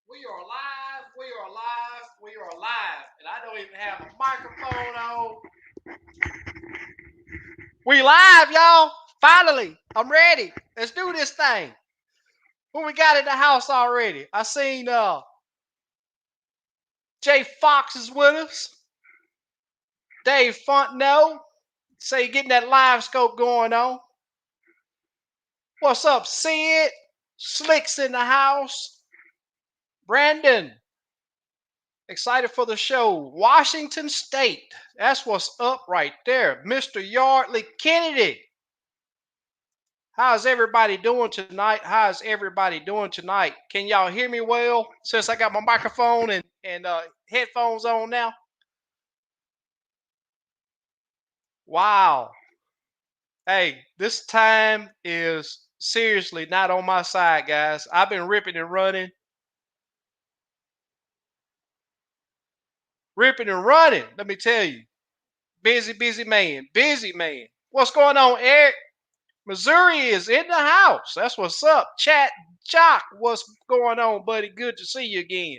We are live. We are live. We are live. And I don't even have a microphone on. We live, y'all. Finally, I'm ready. Let's do this thing. Who we got in the house already? I seen Jay Fox is with us. Dave Fontenot. Say getting that live scope going on. What's up, Sid? Slick's in the house. Brandon. Excited for the show. Washington State. That's what's up right there. Mr. Yardley Kennedy. How's everybody doing tonight? How's everybody doing tonight? Can y'all hear me well since I got my microphone and headphones on now? Wow. Hey, this time is seriously not on my side, guys. I've been ripping and running. Ripping and running, let me tell you. Busy man. Busy man. What's going on, Eric? Missouri is in the house. That's what's up. Chat Jock, what's going on, buddy? Good to see you again.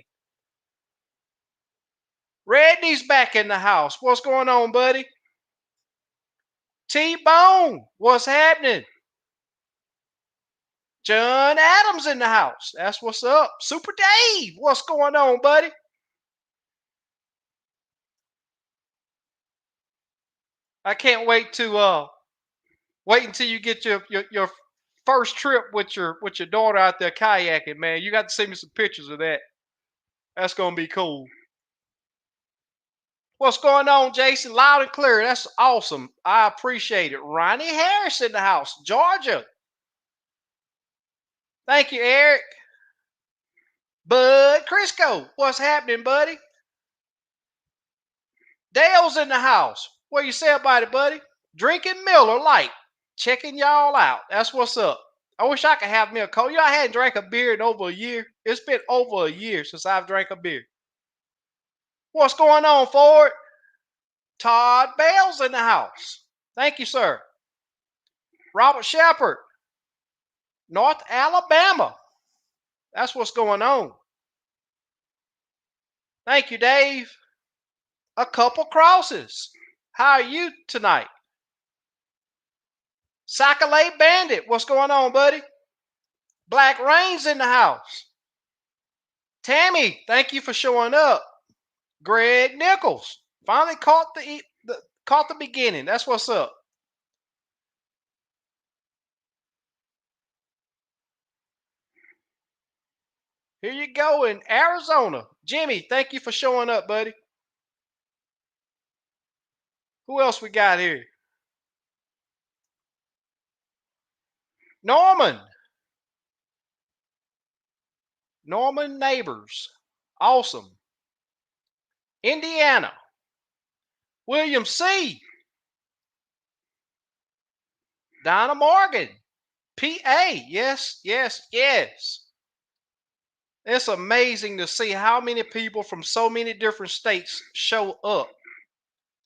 Redney's back in the house. What's going on, buddy? T-Bone, what's happening? John Adams in the house. That's what's up. Super Dave, what's going on, buddy? I can't wait to wait until you get your first trip with your daughter out there kayaking, man. You got to send me some pictures of that. That's gonna be cool. What's going on, Jason? Loud and clear. That's awesome. I appreciate it. Ronnie Harris in the house, Georgia. Thank you, Eric. Bud Crisco, what's happening, buddy? Dale's in the house. What you say about it, buddy? Drinking Miller Lite. Checking y'all out. That's what's up. I wish I could have me a cold. You know, I hadn't drank a beer in over a year. It's been over a year since I've drank a beer. What's going on, Ford? Todd Bell's in the house. Thank you, sir. Robert Shepard, North Alabama. That's what's going on. Thank you, Dave. A couple crosses. How are you tonight? Sakalate Bandit, what's going on, buddy? Black Rain's in the house. Tammy, thank you for showing up. Greg Nichols finally caught the beginning. That's what's up. Here you go in Arizona. Jimmy, thank you for showing up, buddy. Who else we got here? Norman Neighbors. Awesome. Indiana. William C. Donna Morgan. PA. Yes. It's amazing to see how many people from so many different states show up.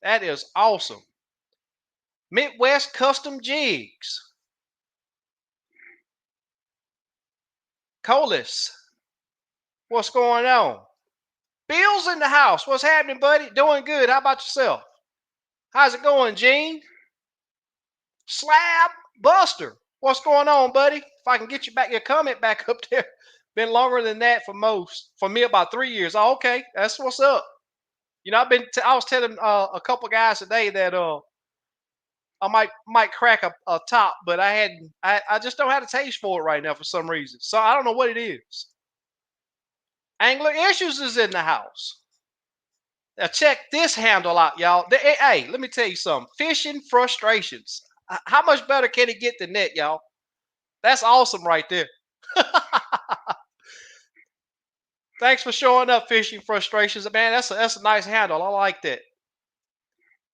That is awesome. Midwest Custom Jigs. Colis. What's going on? Bill's in the house. What's happening, buddy? Doing good. How about yourself? How's it going, Gene? Slab Buster. What's going on, buddy? If I can get you back your comment back up there. Been longer than that for most. For me, about 3 years. Oh, okay. That's what's up. You know, I was telling a couple guys today that I might crack a top, but I just don't have the taste for it right now for some reason. So I don't know what it is. Angler Issues is in the house. Now check this handle out, y'all. Hey, let me tell you something. Fishing frustrations. How much better can it get than that, y'all? That's awesome right there. Thanks for showing up, Fishing Frustrations. Man, that's a nice handle. I like that.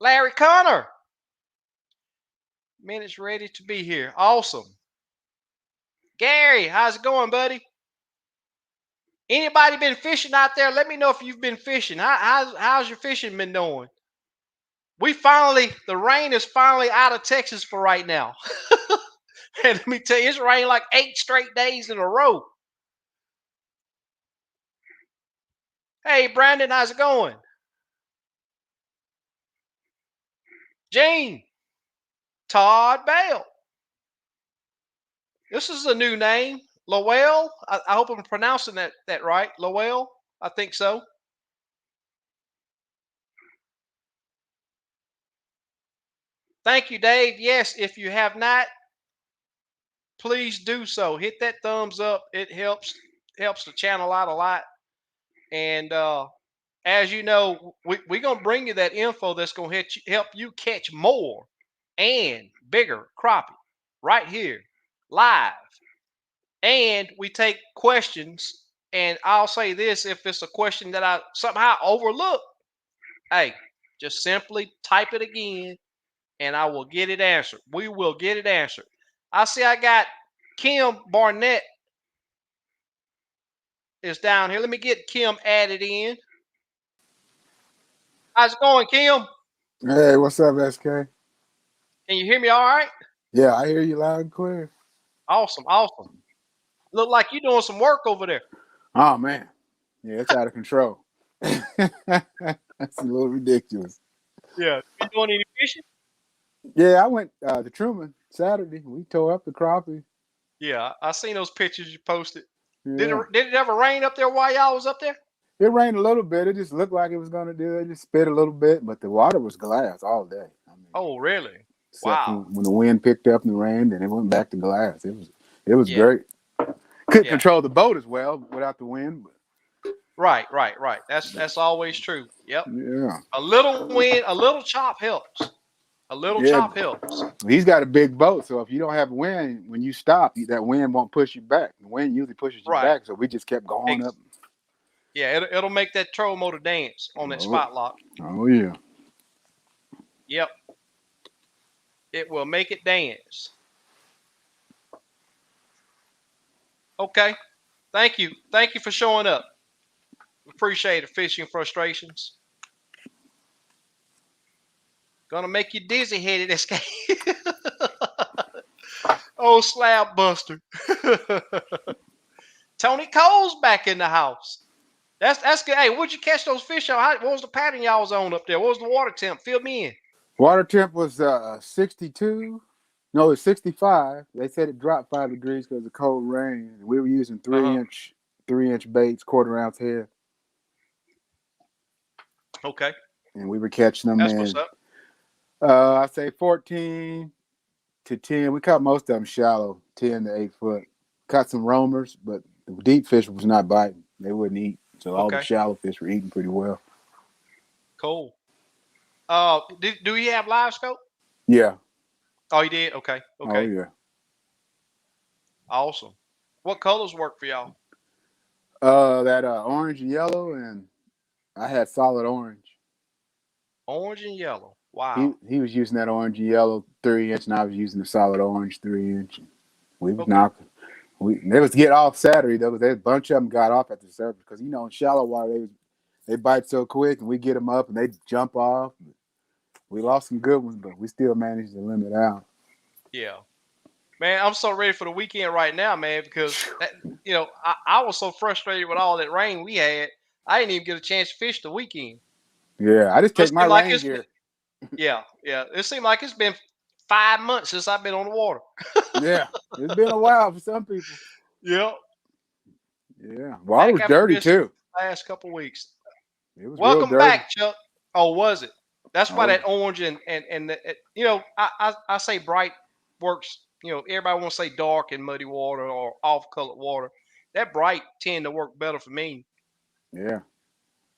Larry Connor. Minutes ready to be here. Awesome. Gary, how's it going, buddy? Anybody been fishing out there? Let me know if you've been fishing. How's your fishing been doing? The rain is finally out of Texas for right now. And let me tell you, it's rained like 8 straight days in a row. Hey, Brandon, how's it going? Gene, Todd Bale. This is a new name. Lowell. I hope I'm pronouncing that right. Lowell. I think so. Thank you, Dave. Yes, if you have not, please do so. Hit that thumbs up. It helps the channel out a lot. And as you know, we're gonna bring you that info that's gonna help you catch more and bigger crappie right here live. And we take questions. And I'll say this: if it's a question that I somehow overlook, hey, just simply type it again, and I will get it answered. We will get it answered. I see I got Kim Barnett is down here. Let me get Kim added in. How's it going, Kim? Hey, what's up, SK? Can you hear me all right? Yeah, I hear you loud and clear. Awesome, awesome. Look like you're doing some work over there. Oh man, yeah, it's out of control. That's a little ridiculous. Yeah. You doing any fishing? Yeah, I went to Truman Saturday. We tore up the crappie. Yeah, I seen those pictures you posted. Yeah, Did it ever rain up there while y'all was up there? it rained a little bit. It just looked like it was gonna do it. Just spit a little bit, but the water was glass all day. I mean, Oh, really? except Wow. when the wind picked up and rained, and it went back to glass. It was Yeah, great. Couldn't yeah. control the boat as well without the wind, but Right. That's always true. Yep. yeah, A little wind, a little chop helps. A little yeah. chop helps. He's got a big boat, so if you don't have wind, when you stop, that wind won't push you back. The wind usually pushes you Right. back, so we just kept going up. Yeah, it'll make that troll motor dance on that Oh, spot lock. oh yeah. Yep. It will make it dance. Okay. Thank you. Thank you for showing up. Appreciate it. Fishing frustrations. Gonna make you dizzy headed, escape. Oh, slab buster. Tony Cole's back in the house. That's good. Hey, where'd you catch those fish on? What was the pattern y'all was on up there? What was the water temp? Fill me in. Water temp was 62. No, it's 65. They said it dropped 5 degrees because of cold rain. We were using Uh huh. 3-inch baits, quarter-ounce head, Okay, and we were catching them that's what's in. up. I say 14 to 10. We caught most of them shallow, 10 to 8 foot. Caught some roamers, but the deep fish was not biting. They wouldn't eat. So all the Okay, shallow fish were eating pretty well. cool. Do you have live scope? Yeah. Oh, you did. Okay, Oh okay, yeah. awesome. What colors work for y'all? That orange and yellow, and I had solid orange. Orange and yellow. He Wow. he was using that orange and yellow 3-inch, and I was using the solid orange 3-inch. We was Okay. knocking. They was get off Saturday though. A bunch of them got off at the surface because in shallow water they bite so quick, and we get them up and they jump off. We lost some good ones, but we still managed to limit out. Yeah. Man, I'm so ready for the weekend right now, man, because I was so frustrated with all that rain we had. I didn't even get a chance to fish the weekend. Yeah, I just So it take my seemed like rain it's been, gear. yeah, yeah. It seemed like it's been 5 months since I've been on the water. Yeah, it's been a while for some people. Yep. Yeah, water Back was after dirty missing too. the last couple weeks. It was real Welcome dirty. back, Chuck. Oh, was it? That's why Oh, that orange and I say bright works. Everybody wants to say dark and muddy water or off colored water. That bright tend to work better for me. yeah.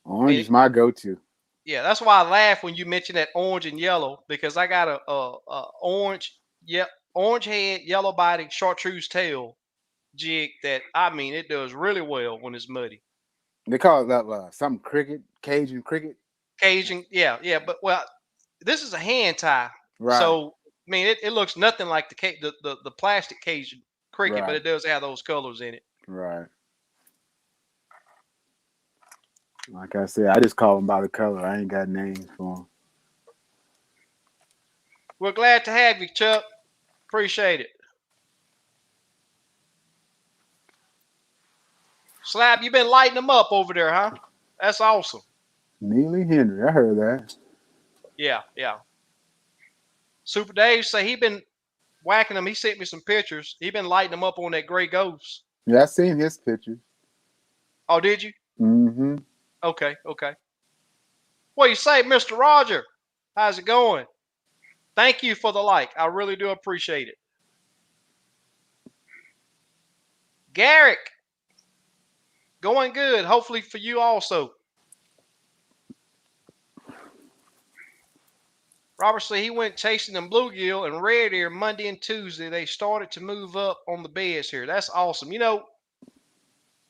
I Orange mean, is my go-to. yeah, that's why I laugh when you mention that orange and yellow because I got a orange, yeah, orange head, yellow body, chartreuse tail jig that I mean it does really well when it's muddy. They call it that something cricket, Cajun cricket. Cajun, yeah, yeah, but well, this is a hand tie, Right, so I mean it looks nothing like the plastic Cajun cricket, but right, it does have those colors in it. right. Like I said, I just call them by the color. I ain't got names for them. We're glad to have you, Chuck. Appreciate it. Slab, you been lighting them up over there, huh? That's awesome. Neely Henry, I heard that. Yeah, yeah. Super Dave say he been whacking them. He sent me some pictures. He been lighting them up on that gray ghost. Yeah, I seen his pictures. Oh, did you? Mm-hmm. Okay, okay. What you say, Mr. Roger? How's it going? Thank you for the like. I really do appreciate it. Garrick, going good. Hopefully for you also. Robert said he went chasing them bluegill and red ear Monday and Tuesday. They started to move up on the beds here. That's awesome. You know,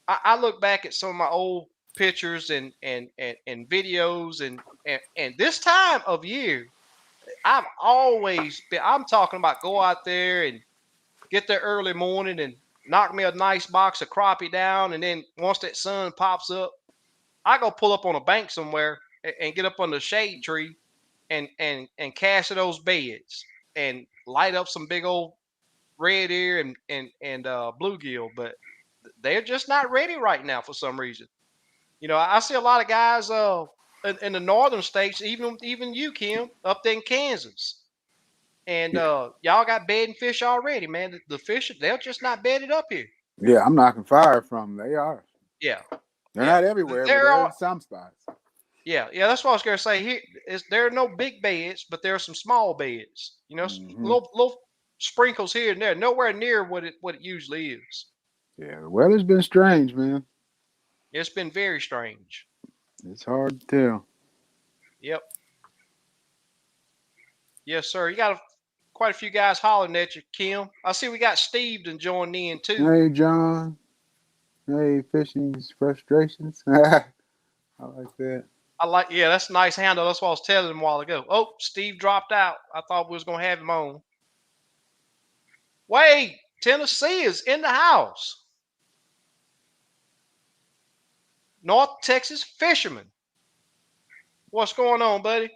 I look back at some of my old pictures and videos and this time of year, I've always been. I'm talking about go out there and get there early morning and knock me a nice box of crappie down, and then once that sun pops up, I go pull up on a bank somewhere and get up under a shade tree and cast those beds and light up some big old red ear and bluegill, but they're just not ready right now for some reason. You know, I see a lot of guys in the northern states, even you, Kim, up there in Kansas, and y'all got bedding fish already, man. The fish they're just not bedded up here. Yeah, I'm knocking fire from them. They are. Yeah, They're yeah, not everywhere, but there they're are. in some spots. Yeah, yeah, that's what I was gonna say. There are no big beds, but there are some small beds. You know, Mm-hmm. little sprinkles here and there. Nowhere near what it usually is. Yeah, the weather's been strange, man. It's been very strange. It's hard to tell. Yep. Yes, sir. You got quite a few guys hollering at you, Kim. I see we got Steve to join in too. Hey, John. Hey, fishing's frustrations. I like that. Yeah, that's a nice handle. That's what I was telling him a while ago. Oh, Steve dropped out. I thought we was gonna have him on. Wait, Tennessee is in the house. North Texas fisherman. What's going on, buddy?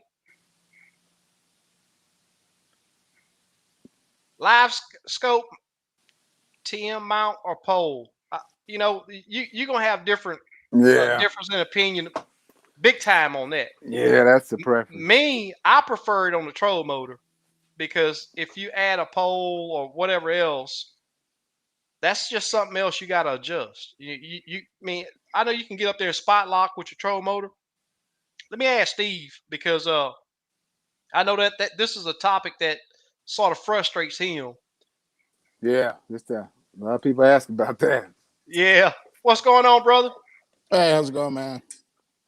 Live scope, TM mount, or pole? You know, you're gonna have different Yeah. difference in opinion, big time on that. Yeah, that's the preference. Me, I prefer it on the troll motor because if you add a pole or whatever else, that's just something else you got to adjust. I mean, I know you can get up there and spot lock with your troll motor. Let me ask Steve because I know that this is a topic that sort of frustrates him. Yeah, just a lot of people ask about that. Yeah. What's going on, brother? Hey, how's it going, man?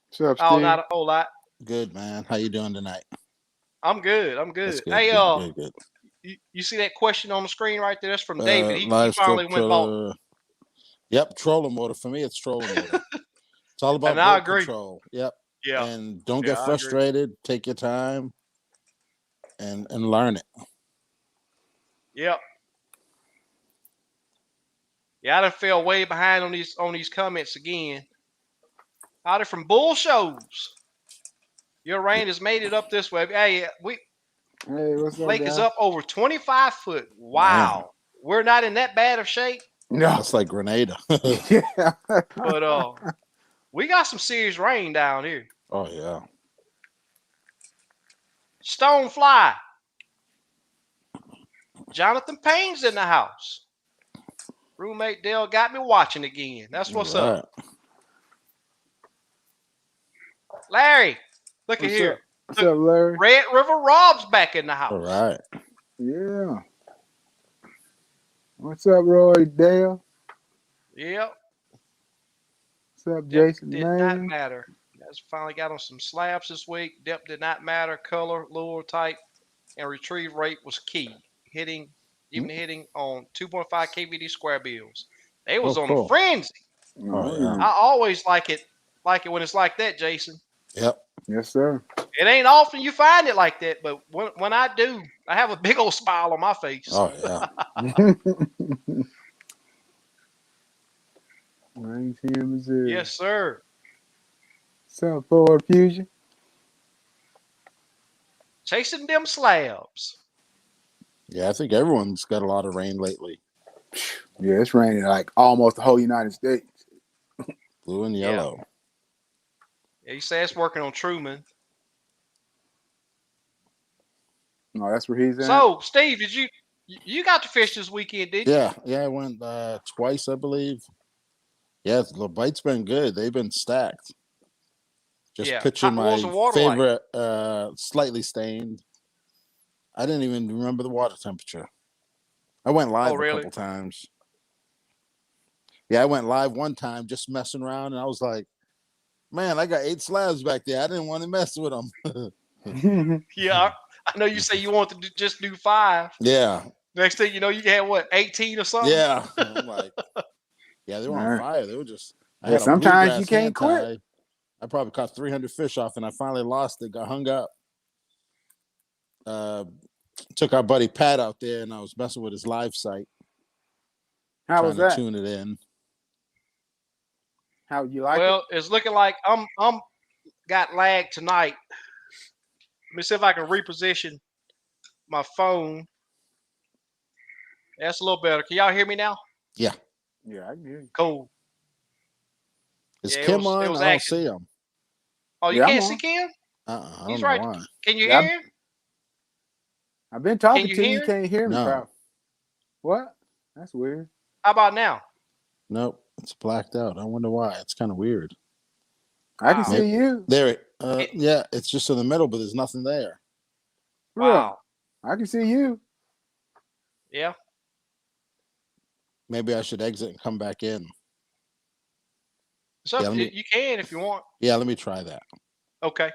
What's up, Oh, Steve? not a whole lot. Good, man. How you doing tonight? I'm good. I'm That's good. good. Hey, Good. you see that question on the screen right there? That's from David. He Live finally scope went bought. trailer. Yep, trolling motor. For me, it's trolling motor. It's all about And I boat agree. control. Yep. Yeah. And don't Yeah, get I agree. frustrated. Take your time and learn it. Yep. Yeah, I done fell way behind on these comments again. Howdy from Bull Shows. Your rain has made it up this way. Hey, Hey, what's up, lake guys? is up over 25 foot. Wow. Man. We're not in that bad of shape, No. It's like Grenada. Yeah. but we got some serious rain down here. Oh yeah. Stonefly. Jonathan Payne's in the house. Roommate Dale got me watching again. That's what's up. Larry, look at here. What's up, Larry? Red River Rob's back in the house. All right. Yeah. What's up, Roy Dale? Yep. What's up, Jason? Did not matter. That's finally got on some slabs this week. Depth did not matter. Color, lure type, and retrieve rate was key. Hitting on 2.5 KVD square bills. They was on a frenzy. Oh yeah. I always like it when it's like that, Jason. Yep. Yes, sir. It ain't often you find it like that, but when I do, I have a big old smile on my face. Oh yeah. Rains here in Missouri. Yes, sir. What's up, Ford Fusion? Chasing them slabs. Yeah, I think everyone's got a lot of rain lately. Yeah, it's raining like almost the whole United States. Blue and yellow. Yeah, he said it's working on Truman. No, that's where he's at. So, Steve, did you got to fish this weekend, didn't you? Yeah, I went twice, I believe. Yeah, the bite's been good. They've been stacked. Just Yeah. pitching What was my the water favorite, slightly stained. I didn't even remember the water temperature. I went live a really? couple times. Yeah, I went live one time just messing around, and I was like, man, I got 8 slabs back there. I didn't want to mess with them. Yeah. I know you say you want to just do 5. Yeah. Next thing you know, you had what, 18 or something? Yeah. I'm like, yeah, they were on Nah. fire. They were just, I Yeah, had a sometimes bluegrass you can't hand quit. tie. I probably caught 300 fish off, and I finally lost it, got hung up. Took our buddy Pat out there, and I was messing with his live site. How was trying that? to tune it in. How you like Well, it's looking like I'm got lag tonight. Let me see if I can reposition my phone. That's a little better. Can y'all hear me now? Yeah. it? Yeah, I can hear you. Cool. Is Yeah, it Kim was on? I don't active. see him. Oh, you Yeah, I'm can't see on. Kim? I don't He's know right. why. Can you Yeah, hear him? I've been talking you to you. hear? You can't hear me, No. probably. What? That's weird. How about now? Nope. It's blacked out. I wonder why. It's kind of weird. I can Wow. see you. There. Yeah, it's just in the middle, but there's nothing there. Wow. I can see you. Yeah. Maybe I should exit and come back in. So Yeah, let me- you can if you want. Yeah, let me try that. Okay.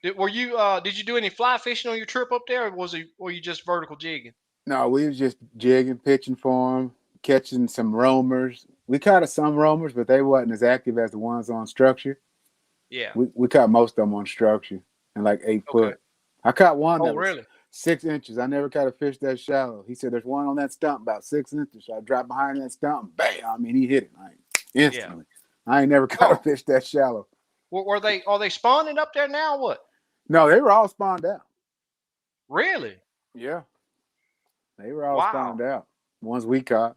Did you do any fly fishing on your trip up there, or were you just vertical jigging? No, we was just jigging, pitching for them, catching some roamers. We caught some roamers, but they wasn't as active as the ones on structure. Yeah. We caught most of them on structure and like 8 Okay. foot. I caught one that Oh, was really? 6 inches. I never caught a fish that shallow. He said there's one on that stump about 6 inches. So I dropped behind that stump, bam! I mean, he hit it instantly. I ain't never caught a fish that shallow. Are they spawning up there now? What? No, they were all spawned out. Really? Yeah, they were all Wow. spawned out. Ones we caught.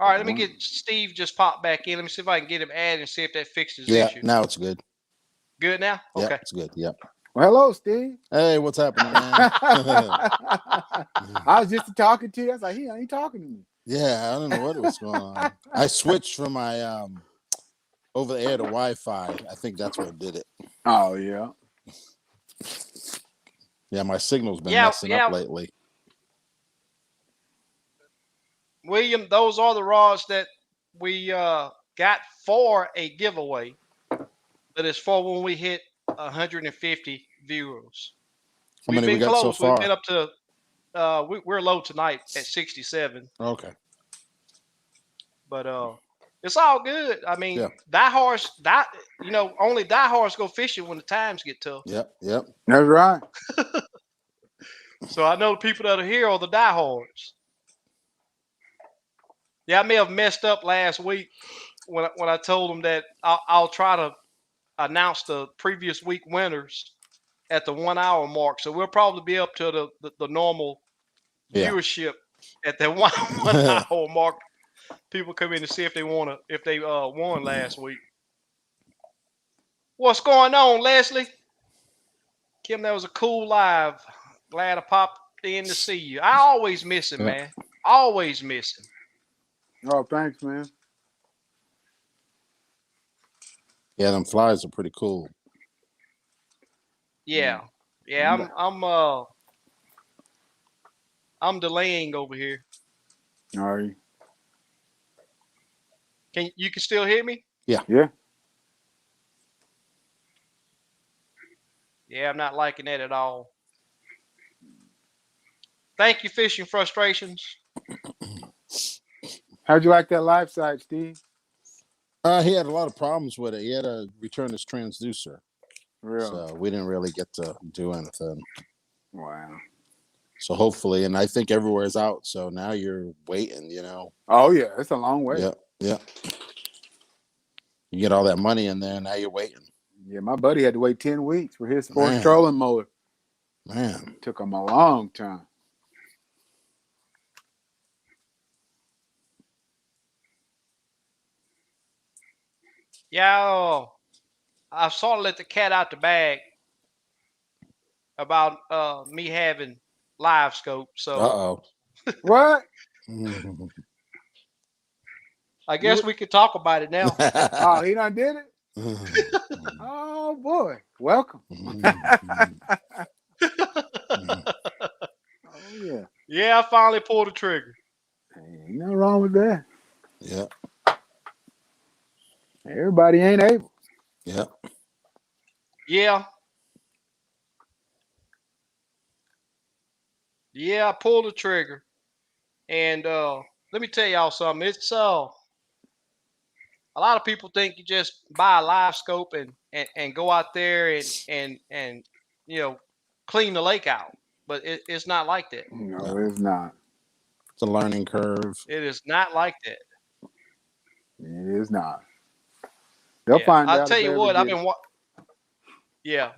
All right, let me get Steve just pop back in. Let me see if I can get him added and see if that fixes the Yeah, issue. now it's good. Good now? Yeah, Okay. it's good. Yep. Well, hello, Steve. Hey, what's happening, man? I was just talking to you. I was like, he ain't talking to me. Yeah, I don't know what was going on. I switched from my over the air to Wi-Fi. I think that's what did it. Oh yeah. Yeah, my signal's been messing up lately. William, those are the rods that we got for a giveaway. But it's for when we hit 150 viewers. How many we got so far? We've been up to we're low tonight at 67. Okay. But it's all good. I mean, Yeah. only diehards go fishing when the times get tough. Yep. That's right. So I know the people that are here are the diehards. Yeah, I may have messed up last week when I told them that I'll try to announce the previous week winners at the 1 hour mark. So we'll probably be up to the normal viewership at that one hour mark. People come in to see if they won last week. What's going on, Leslie? Kim, that was a cool live. Glad I popped in to see you. I always miss him, man. Always miss him. Oh, thanks, man. Yeah, them flies are pretty cool. Yeah. I'm delaying over here. Are you? You can still hear me? Yeah. Yeah, I'm not liking that at all. Thank you, Fishing Frustrations. How'd you like that live site, Steve? He had a lot of problems with it. He had to return his transducer. Really? So we didn't really get to do anything. Wow. So hopefully, and I think everywhere's out. So now you're waiting, Oh yeah, it's a long way. Yeah. You get all that money in there, now you're waiting. Yeah, my buddy had to wait 10 weeks for his sports trolling motor. Man. Took him a long time. Yeah, I've sort of let the cat out the bag about me having live scope. So What? I guess we could talk about it now. Oh, he done did it? Oh boy. Welcome. Oh yeah. Yeah, I finally pulled the trigger. Ain't nothing wrong with that. Yeah. Everybody ain't able. Yeah. Yeah. Yeah, I pulled the trigger. And let me tell y'all something. It's a lot of people think you just buy a live scope and go out there and you know clean the lake out. But it's not like that. No, it's not. It's a learning curve. It is not like that. It is not. They'll Yeah, find I'll out tell if they you ever what. get it.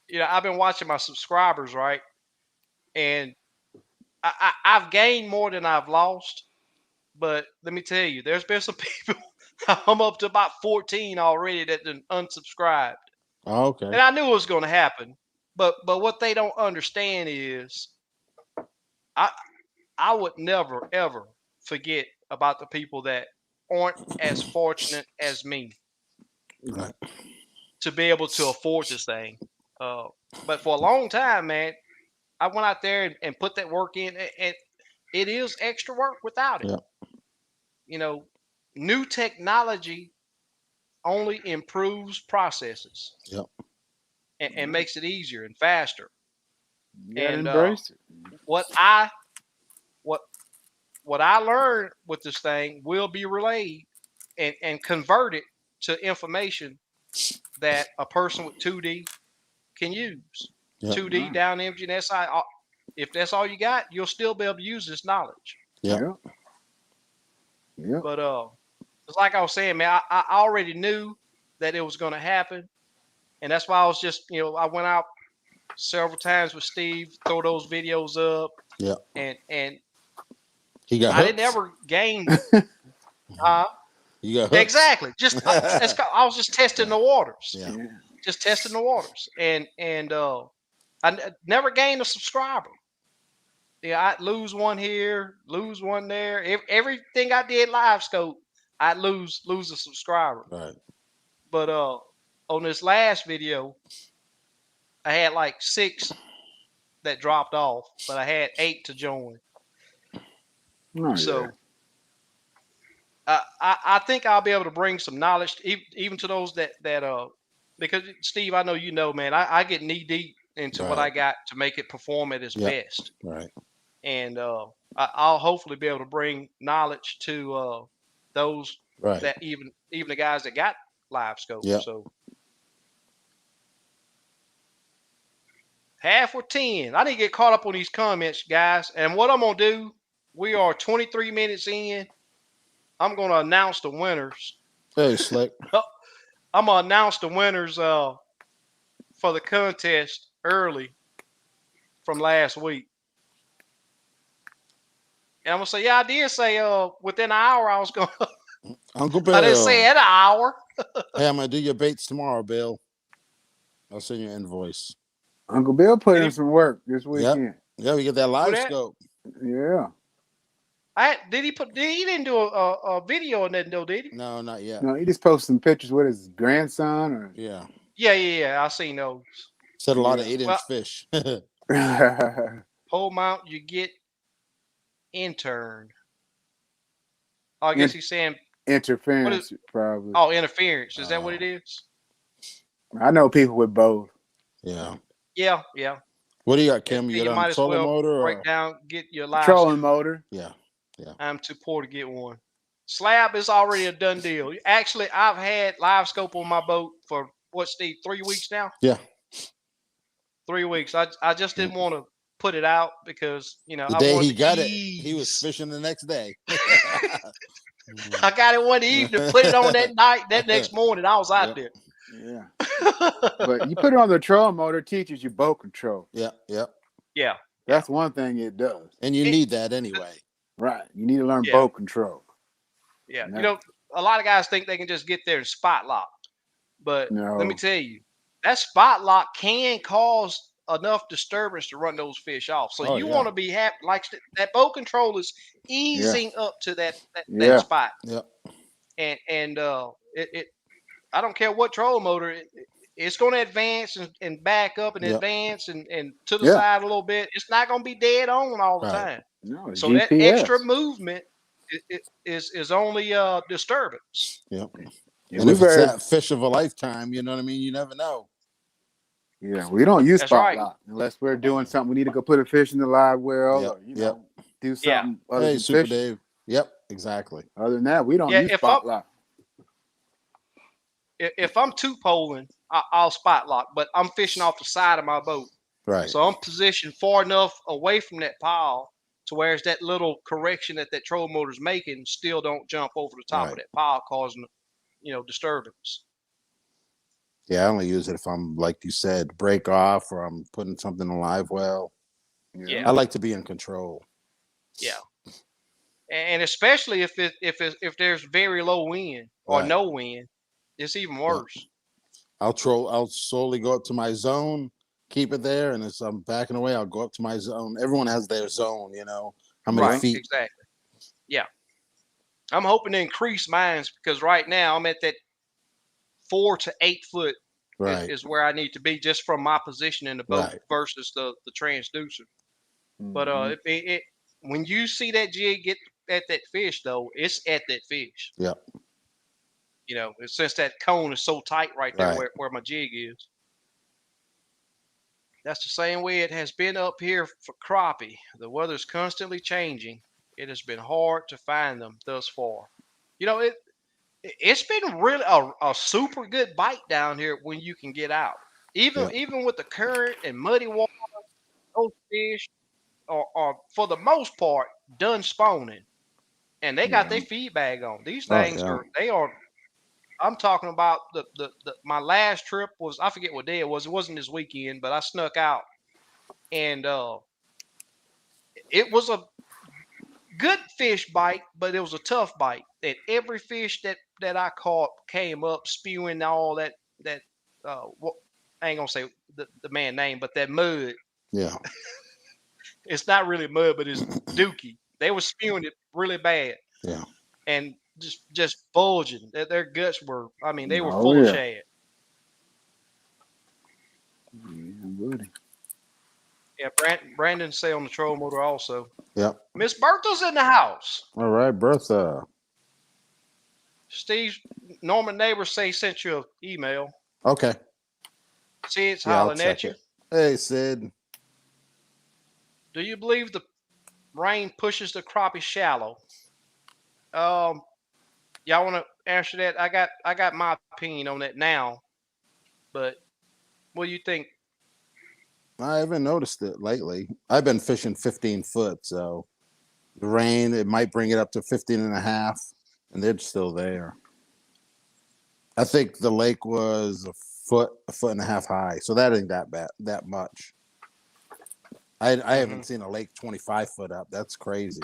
Yeah, I've been watching my subscribers, right? And I've gained more than I've lost. But let me tell you, there's been some people. I'm up to about 14 already that done unsubscribed, Oh, okay. and I knew it was going to happen. But what they don't understand is, I I would never ever forget about the people that aren't as fortunate as me Right. to be able to afford this thing. Uh, but for a long time, man, I went out there and put that work in, and it is extra work without it. Yeah. You know, new technology only improves processes Yep. and makes it easier and faster. You gotta And embrace it. what I what what I learned with this thing will be relayed and converted to information that a person with 2D can use. Yep. 2D Right. down imaging SI. If that's all you got, you'll still be able to use this knowledge. Yep. Yep. Yep. But it's like I was saying, man, I already knew that it was going to happen, and that's why I was just, I went out several times with Steve, throw those videos up, Yep. and He got I hooks. didn't ever gain. You got hooks. Exactly. I was just testing the waters, Yeah. Yeah. just testing the waters, and I never gained a subscriber. Yeah, I'd lose one here, lose one there. Everything I did live scope, I'd lose a subscriber. Right. But on this last video, I had like 6 that dropped off, but I had 8 to join. Oh, So I think I'll be able to bring some knowledge even to those that because Steve, I know you know, man, I get knee deep into what I Right. got to make it perform at its Yep. best, Right. and I'll hopefully be able to bring knowledge to those Right. that even the guys that got live scope. Yep. So half or 10. I need to get caught up on these comments, guys. And what I'm gonna do, we are 23 minutes in. I'm gonna announce the winners. Hey, Slick. I'm gonna announce the winners for the contest early from last week. And I'm gonna say, yeah, I did say within an hour I was gonna. Uncle Bill. I didn't say at an hour. Hey, I'm gonna do your baits tomorrow, Bill. I'll send you an invoice. Uncle Bill put Did in he- some work this weekend. Yeah, we get that live that? scope. Yeah. He didn't do a video on that though, did he? No, not yet. No, he just posted some pictures with his grandson or Yeah. Yeah. I seen those. Said a lot of Yeah. 8-inch Well- fish. Pole mount, you get intern. Oh, I guess he's saying interference, probably. interference. Is that what it is? I know people with both. Yeah. Yeah. What do you got, Kim? Then You you got might on as trolling well motor or? break down, get your live. Trolling motor. Yeah. I'm too poor to get one. Slab is already a done deal. Actually, I've had live scope on my boat for what, Steve? 3 weeks now. Yeah. 3 weeks. I just didn't want to put it out because The I day wanted he got it, ease. he was fishing the next day. I got it one evening, put it on that night. That next morning, I was out there. Yeah. But you put it on the trolling motor, it teaches you boat control. Yeah. Yeah. That's one thing it does. And you need that anyway. Right. You need to learn Yeah. boat control. Yeah. Yeah. a lot of guys think they can just get there and spot lock, but No. let me tell you, that spot lock can cause enough disturbance to run those fish off. So you want to be happy, like that boat control is easing up to that spot. Yep. And it I don't care what trolling motor, it's going to advance and back up and advance and to the side a little bit. It's not going to be dead on all the time. No, So GPS. that extra movement is only disturbance. Yep. Yeah, and if it's that fish of a lifetime, you know what I mean? You never know. Yeah, we don't use spot right. lock unless we're doing something. We need to go put a fish in the live well, or do something other than Super fishing. Dave. Yep, exactly. Other than that, we don't use spot lock. If I'm two-poling, I'll spot lock, but I'm fishing off the side of my boat. Right. So I'm positioned far enough away from that pile to where that little correction that trolling motor's making still don't jump over the top of that pile, causing disturbance. Yeah, I only use it if I'm, like you said, break off or I'm putting something in live well. Yeah. I like to be in control. Yeah. And especially if there's very low wind or no wind, it's even worse. I'll slowly go up to my zone, keep it there, and as I'm backing away, I'll go up to my zone. Everyone has their zone, how many feet. Exactly. Yeah. I'm hoping to increase mine because right now I'm at that 4 to 8 foot is where I need to be just from my position in the boat versus the transducer. But when you see that jig get at that fish, though, it's at that fish. Yep. Since that cone is so tight right there where my jig is. That's the same way it has been up here for crappie. The weather's constantly changing. It has been hard to find them thus far. It's been really a super good bite down here when you can get out. Even with the current and muddy water, those fish are for the most part done spawning, and they got their feed bag on. These things are. I'm talking about my last trip was, I forget what day it was. It wasn't this weekend, but I snuck out, and it was a good fish bite, but it was a tough bite. And every fish that I caught came up spewing all that I ain't gonna say the man name, but that mud. Yeah. It's not really mud, but it's dookie. They were spewing it really bad. Yeah. And just bulging. Their guts were, they were full of shad. Yeah, Brandon say on the troll motor also. Yep. Miss Bertha's in the house. All right, Bertha. Steve, Norman neighbor say he sent you an email. Okay. Sid's hollering at you. Hey, Sid. Do you believe the rain pushes the crappie shallow? Y'all want to answer that? I got my opinion on that now, but what do you think? I haven't noticed it lately. I've been fishing 15 foot, so the rain, it might bring it up to 15 and a half, and they're still there. I think the lake was a foot and a half high, so that ain't that much. I haven't seen a lake 25 foot up. That's crazy.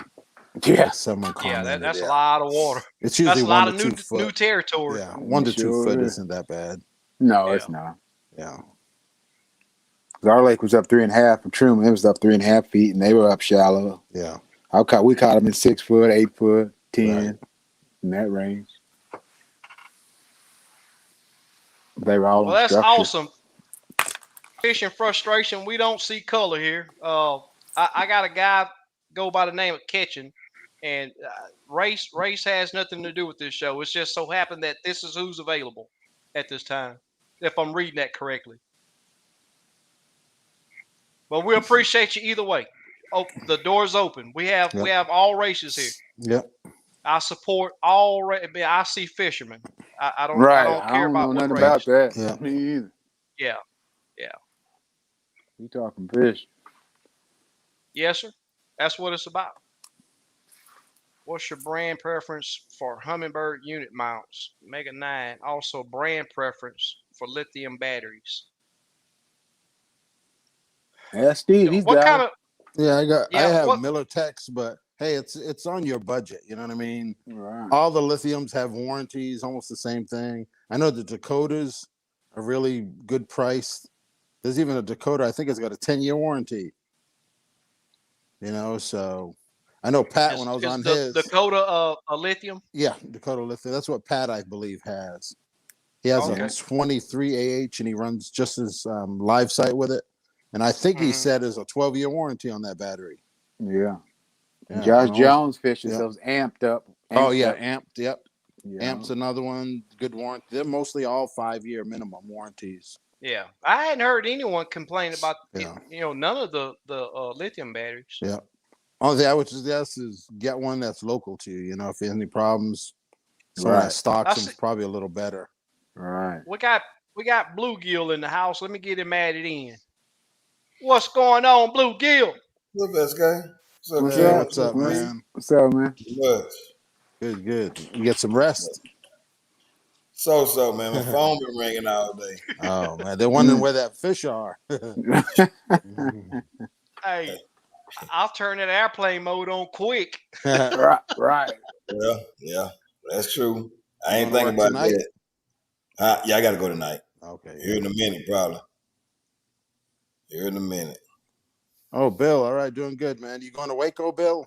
Yeah, someone commented. That's a lot of water. It's usually that's a lot of new territory. Yeah, 1 to 2 foot isn't that bad. No, it's not. Yeah. Our lake was up 3.5 from Truman. It was up 3.5 feet, and they were up shallow. Yeah. We caught them in 6 foot, 8 foot, 10, in that range. They were all. Well, that's awesome. Fishing frustration. We don't see color here. I got a guy go by the name of Catching, and race has nothing to do with this show. It's just so happened that this is who's available at this time, if I'm reading that correctly. But we appreciate you either way. Oh, the door's open. We have all races here. Yep. I support all. I see fishermen. I don't care about nothing what about race. that. Yeah. Me either. Yeah. We talking fish. Yes, sir. That's what it's about. What's your brand preference for Humminbird unit mounts? Mega 9. Also brand preference for lithium batteries. Yeah, Steve, he's I have Miller Techs, but hey, it's on your budget. You know what I mean? Right. All the lithiums have warranties, almost the same thing. I know the Dakotas are really good priced. There's even a Dakota, I think it's got a 10-year warranty. You know, so I know Pat, when I was Is on the his, Dakota a lithium? yeah, Dakota lithium. That's what Pat, I believe, has. He has Okay. a 23 AH, and he runs just his live site with it. And I think he said there's a 12-year warranty on that battery. Yeah. Yeah, Josh and Jones fishes yeah. those amped up. Oh yeah, up. Amped. Yep, Yeah. Amped's another one. Good warranty. They're mostly all 5-year minimum warranties. Yeah, I hadn't heard anyone complain about Yeah. none of the lithium batteries. Yeah. Only thing I would suggest is get one that's local to you. You know, if you have any problems, someone that stocks them is probably a little better. Right. We got Bluegill in the house. Let me get him added in. What's going on, Bluegill? What's up, best guy? What's up, man? What's up, man? Much. Good. You get some rest. So, man. My phone been ringing all day. Oh man, they're wondering where that fish are. Hey, I'll turn that airplane mode on quick. Right. Yeah, that's true. I ain't Wanna thinking work about tonight? that. Yeah, I got to go tonight. Okay. Here in a minute, probably. Here in a minute. Oh, Bill. All right, doing good, man. You going to Waco, Bill?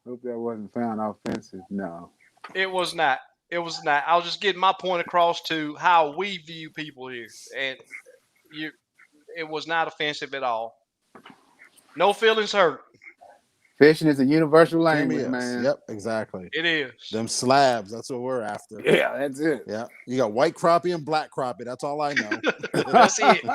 Hope that wasn't found offensive. No. It was not. It was not. I was just getting my point across to how we view people here, and it was not offensive at all. No feelings hurt. Fishing is a universal language, man. Yep, exactly. It is. Them slabs, that's what we're after. Yeah, that's it. Yeah. You got white crappie and black crappie. That's all I know. That's it.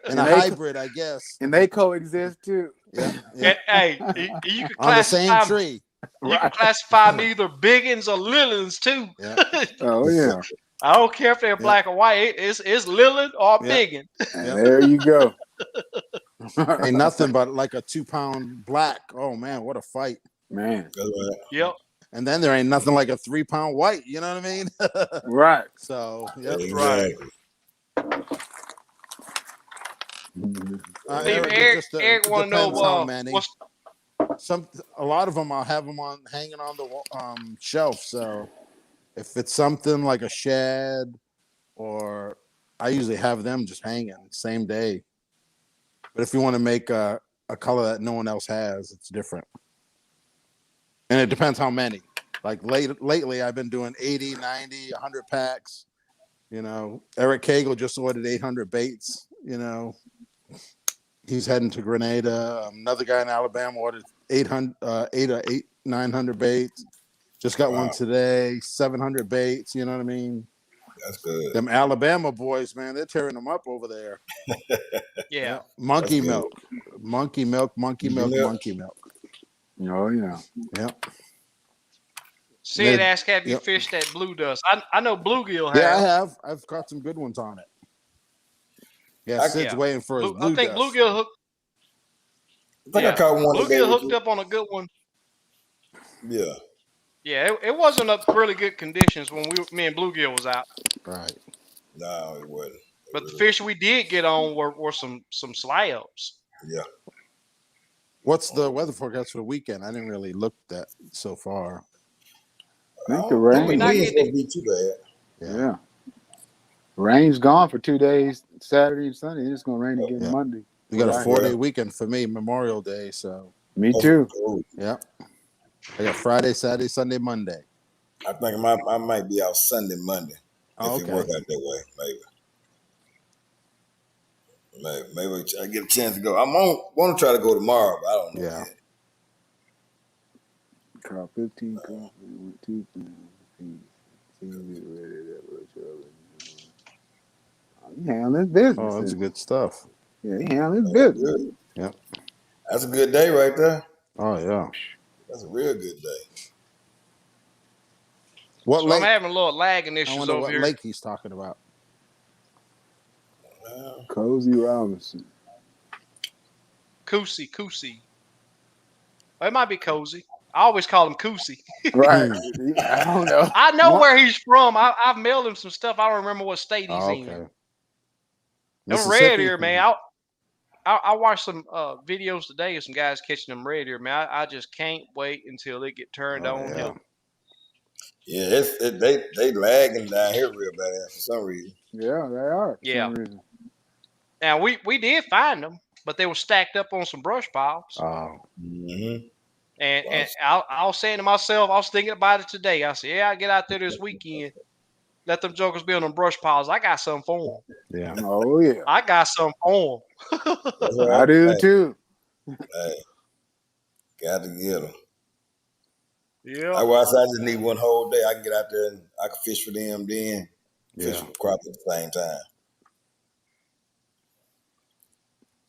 And a hybrid, I guess. And they coexist too. Yeah. Hey, you can on the same classify tree. You can classify them either biggins or lilians too. Yeah. Oh yeah. I don't care if they're black or white. It's lilin or biggin. There you go. Ain't nothing but like a 2-pound black. Oh man, what a fight. Man. Yep. And then there ain't nothing like a 3-pound white. You know what I mean? Right. So yep. Exactly. Eric want to know what's a lot of them. I'll have them on hanging on the shelf. So if it's something like a shad, or I usually have them just hanging same day. But if you want to make a color that no one else has, it's different. And it depends how many. Like lately, I've been doing 80, 90, 100 packs. You know, Eric Cagle just ordered 800 baits. You know, he's heading to Grenada. Another guy in Alabama ordered 900 baits. Just got one today, 700 baits. You know what I mean? That's good. Them Alabama boys, man, they're tearing them up over there. Yeah. Monkey milk. Monkey milk. Oh yeah. Yep. Sid asked, have you fished that blue dust? I know bluegill has. Yeah, I have. I've caught some good ones on it. Yeah, Sid's waiting for his blue I think dust. bluegill hooked. I think I caught one. Bluegill hooked up on a good one. Yeah. Yeah, it wasn't up really good conditions when me and bluegill was out. Right. No, it wasn't. But the fish we did get on were some slabs. Yeah. What's the weather forecast for the weekend? I didn't really look that so far. I think the rain won't be too bad. Yeah. Rain's gone for 2 days, Saturday and Sunday. It's gonna rain again Monday. You got a 4-day weekend for me, Memorial Day. So me too. Yeah. I got Friday, Saturday, Sunday, Monday. I think I might be out Sunday, Monday. If it work out that way, maybe I get a chance to go. I want to try to go tomorrow, but I don't know. Yeah. Caught 15 coffee with 2 He handling business. Oh, that's good stuff. Yeah, he handling business. Yep. That's a good day right there. Oh yeah. That's a real good day. What lake? I'm having a little lagging I issues wonder over what here. lake he's talking about. Cozy Robinson. Coosy. It might be Cozy. I always call him Coosy. Right. I don't know. I know where he's from. I've mailed him some stuff. I don't remember what state he's in. Okay. I'm red here, man. I watched some videos today of some guys catching them red ear. Man, I just can't wait until they get turned on yeah. Yeah, they lagging down here real bad for some reason. Yeah, they are. For Yeah. some reason. Now we did find them, but they were stacked up on some brush piles. Mm-hmm. And I was saying to myself, I was thinking about it today. I said, yeah, I get out there this weekend, let them jokers be on them brush piles. I got something for them. Yeah. Oh yeah. I got something for them. That's right. I do too. Hey, got to get them. Yeah. I just need one whole day. I can get out there and I can fish for them, then fish for crappie at the same time.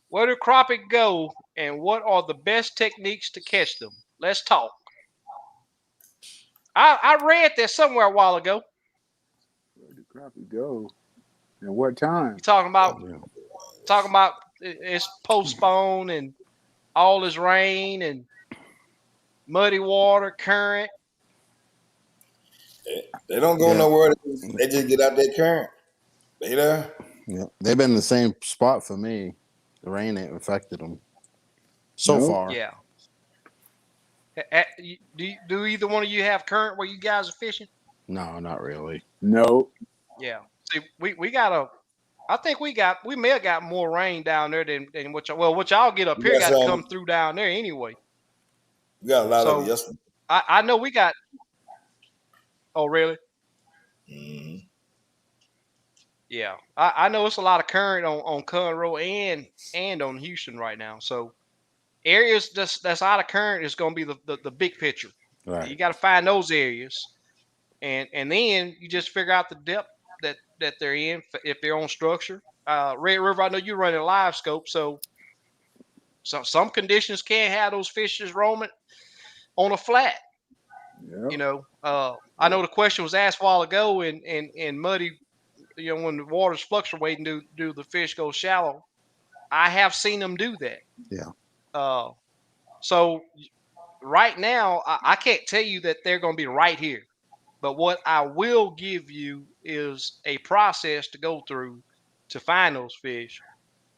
Where do crappie go, and what are the best techniques to catch them? Let's talk. I read that somewhere a while ago. Where did crappie go? And what time? You talking about it's postponed and all this rain and muddy water, current. They don't go nowhere. They just get out that current. They there. Yeah, they've been in the same spot for me. The rain ain't affected them so far. Yeah. Do either one of you have current where you guys are fishing? No, not really. No. Yeah. See, we got I think we may have got more rain down there than what y'all get up here got to come through down there anyway. We got a lot of it yesterday. I know we got. Oh really? Mm-hmm. Yeah, I know it's a lot of current on Conroe and on Houston right now. So areas that's out of current is going to be the big picture. Right. You got to find those areas, and then you just figure out the depth that they're in if they're on structure. Red River, I know you're running live scope, so some conditions can't have those fish just roaming on a flat. Yep. You know, I know the question was asked a while ago in muddy. You know, when the water's fluctuating, do the fish go shallow? I have seen them do that. Yeah. So right now, I can't tell you that they're going to be right here. But what I will give you is a process to go through to find those fish.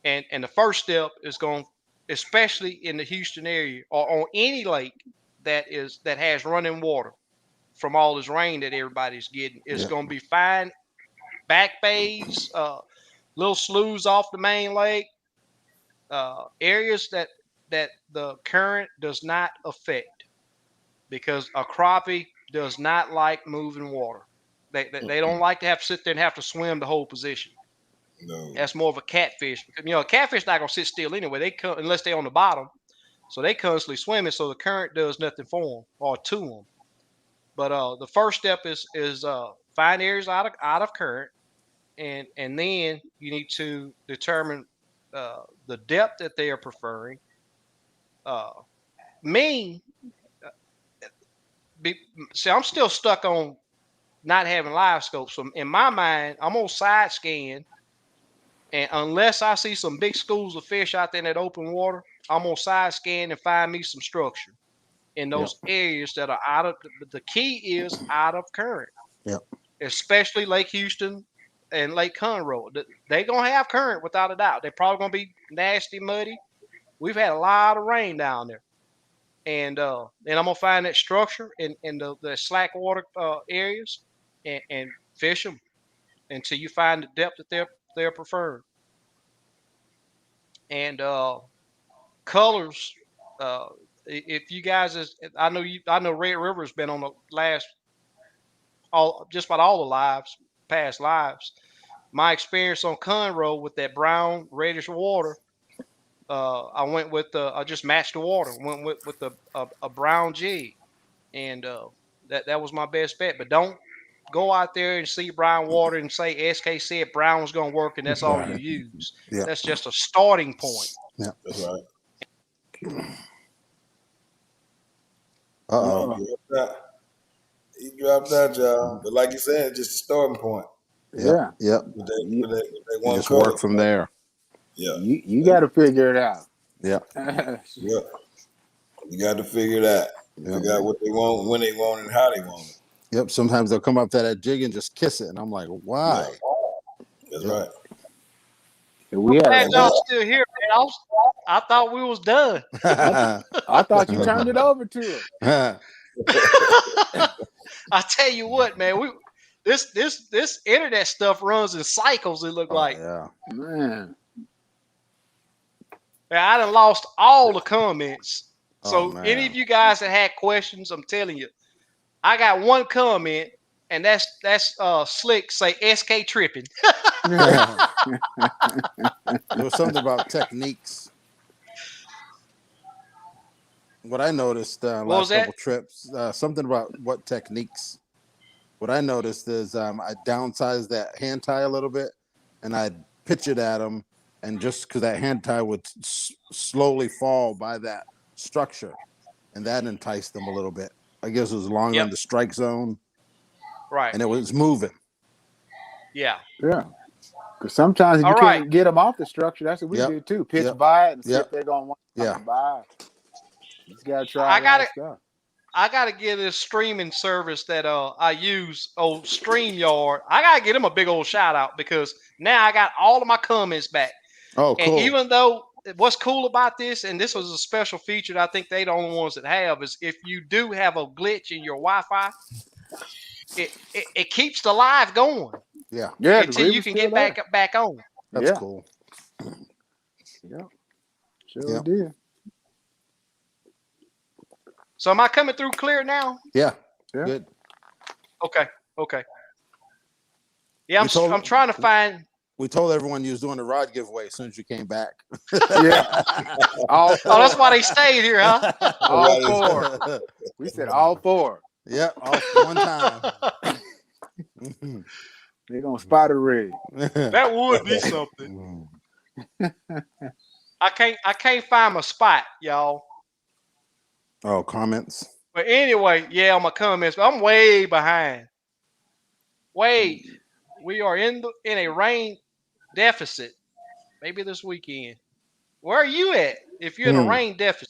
And the first step is going, especially in the Houston area or on any lake that has running water from all this rain that everybody's getting, is going to be find back bays, little sloughs off the main lake, areas that the current does not affect, because a crappie does not like moving water. They don't like to have to sit there and have to swim the whole position. No. That's more of a catfish. You know, a catfish not gonna sit still anyway. They come unless they're on the bottom, so they constantly swimming. So the current does nothing for them or to them. But the first step is find areas out of current, and then you need to determine the depth that they are preferring. See, I'm still stuck on not having live scopes. So in my mind, I'm gonna side scan, and unless I see some big schools of fish out there in that open water, I'm gonna side scan and find me some structure in those areas that are out of. The key is out of current. Yep. Especially Lake Houston and Lake Conroe. They're gonna have current without a doubt. They're probably gonna be nasty, muddy. We've had a lot of rain down there. And I'm gonna find that structure in the slack water areas and fish them until you find the depth that they're preferred. And colors. If you guys, I know Red River has been on the last just about all the past lives. My experience on Conroe with that brown reddish water. I went with I just matched the water. Went with a brown jig, and that was my best bet. But don't go out there and see brown water and say SK said brown was going to work, and that's all you use. Yeah. That's just a starting point. Yeah. That's right. He dropped out, y'all. But like you said, it's just a starting point. Yeah. Yep. With that one Just color. work from there. Yeah. You got to figure it out. Yeah. Yeah. You got to figure it out. Figure out what they want, when they want, and how they want it. Yep. Sometimes they'll come up to that jig and just kiss it, and I'm like, why? That's right. We had Glad a y'all still here, man. I thought we was done. I thought you turned it over to us. I tell you what, man, this internet stuff runs in cycles. It look like. Yeah. Man. Yeah, I done lost all the comments. So Oh, any of man. you guys that had questions, I'm telling you, I got one comment, and that's Slick say SK tripping. There was something about techniques. What I noticed What was last that? couple trips, something about what techniques. What I noticed is I downsized that hand tie a little bit, and I'd pitch it at them, and just because that hand tie would slowly fall by that structure, and that enticed them a little bit. I guess it was longer Yep. in the strike zone, Right. and it was moving. Yeah. Yeah. Because sometimes if All you right. can't get them off the structure, that's what we Yep. did too. Pitch Yep. by it and see Yep. if they're going to want to Yeah. come by. You just got to try I a lot gotta of stuff. I gotta get this streaming service that I use, old StreamYard. I gotta get them a big old shout out because now I got all of my comments back. Oh, And cool. even though what's cool about this, and this was a special feature that I think they the only ones that have, is if you do have a glitch in your Wi-Fi, it keeps the live going Yeah. Yeah, the until you Reaver's can still get there. back on. That's Yeah. cool. Yeah. Sure Yep. did. So am I coming through clear now? Yeah. Yeah. Good. Okay. Yeah, We told- I'm trying to find. We told everyone you was doing the rod giveaway as soon as you came back. Yeah. All four. Oh, that's why they stayed here, huh? All four. We said all four. Yeah, all one time. They're going to spot a rig. That would be something. I can't find my spot, y'all. Oh, comments. But anyway, yeah, on my comments, I'm way behind. We are in a rain deficit. Maybe this weekend. Where are you at? If you're in a rain deficit,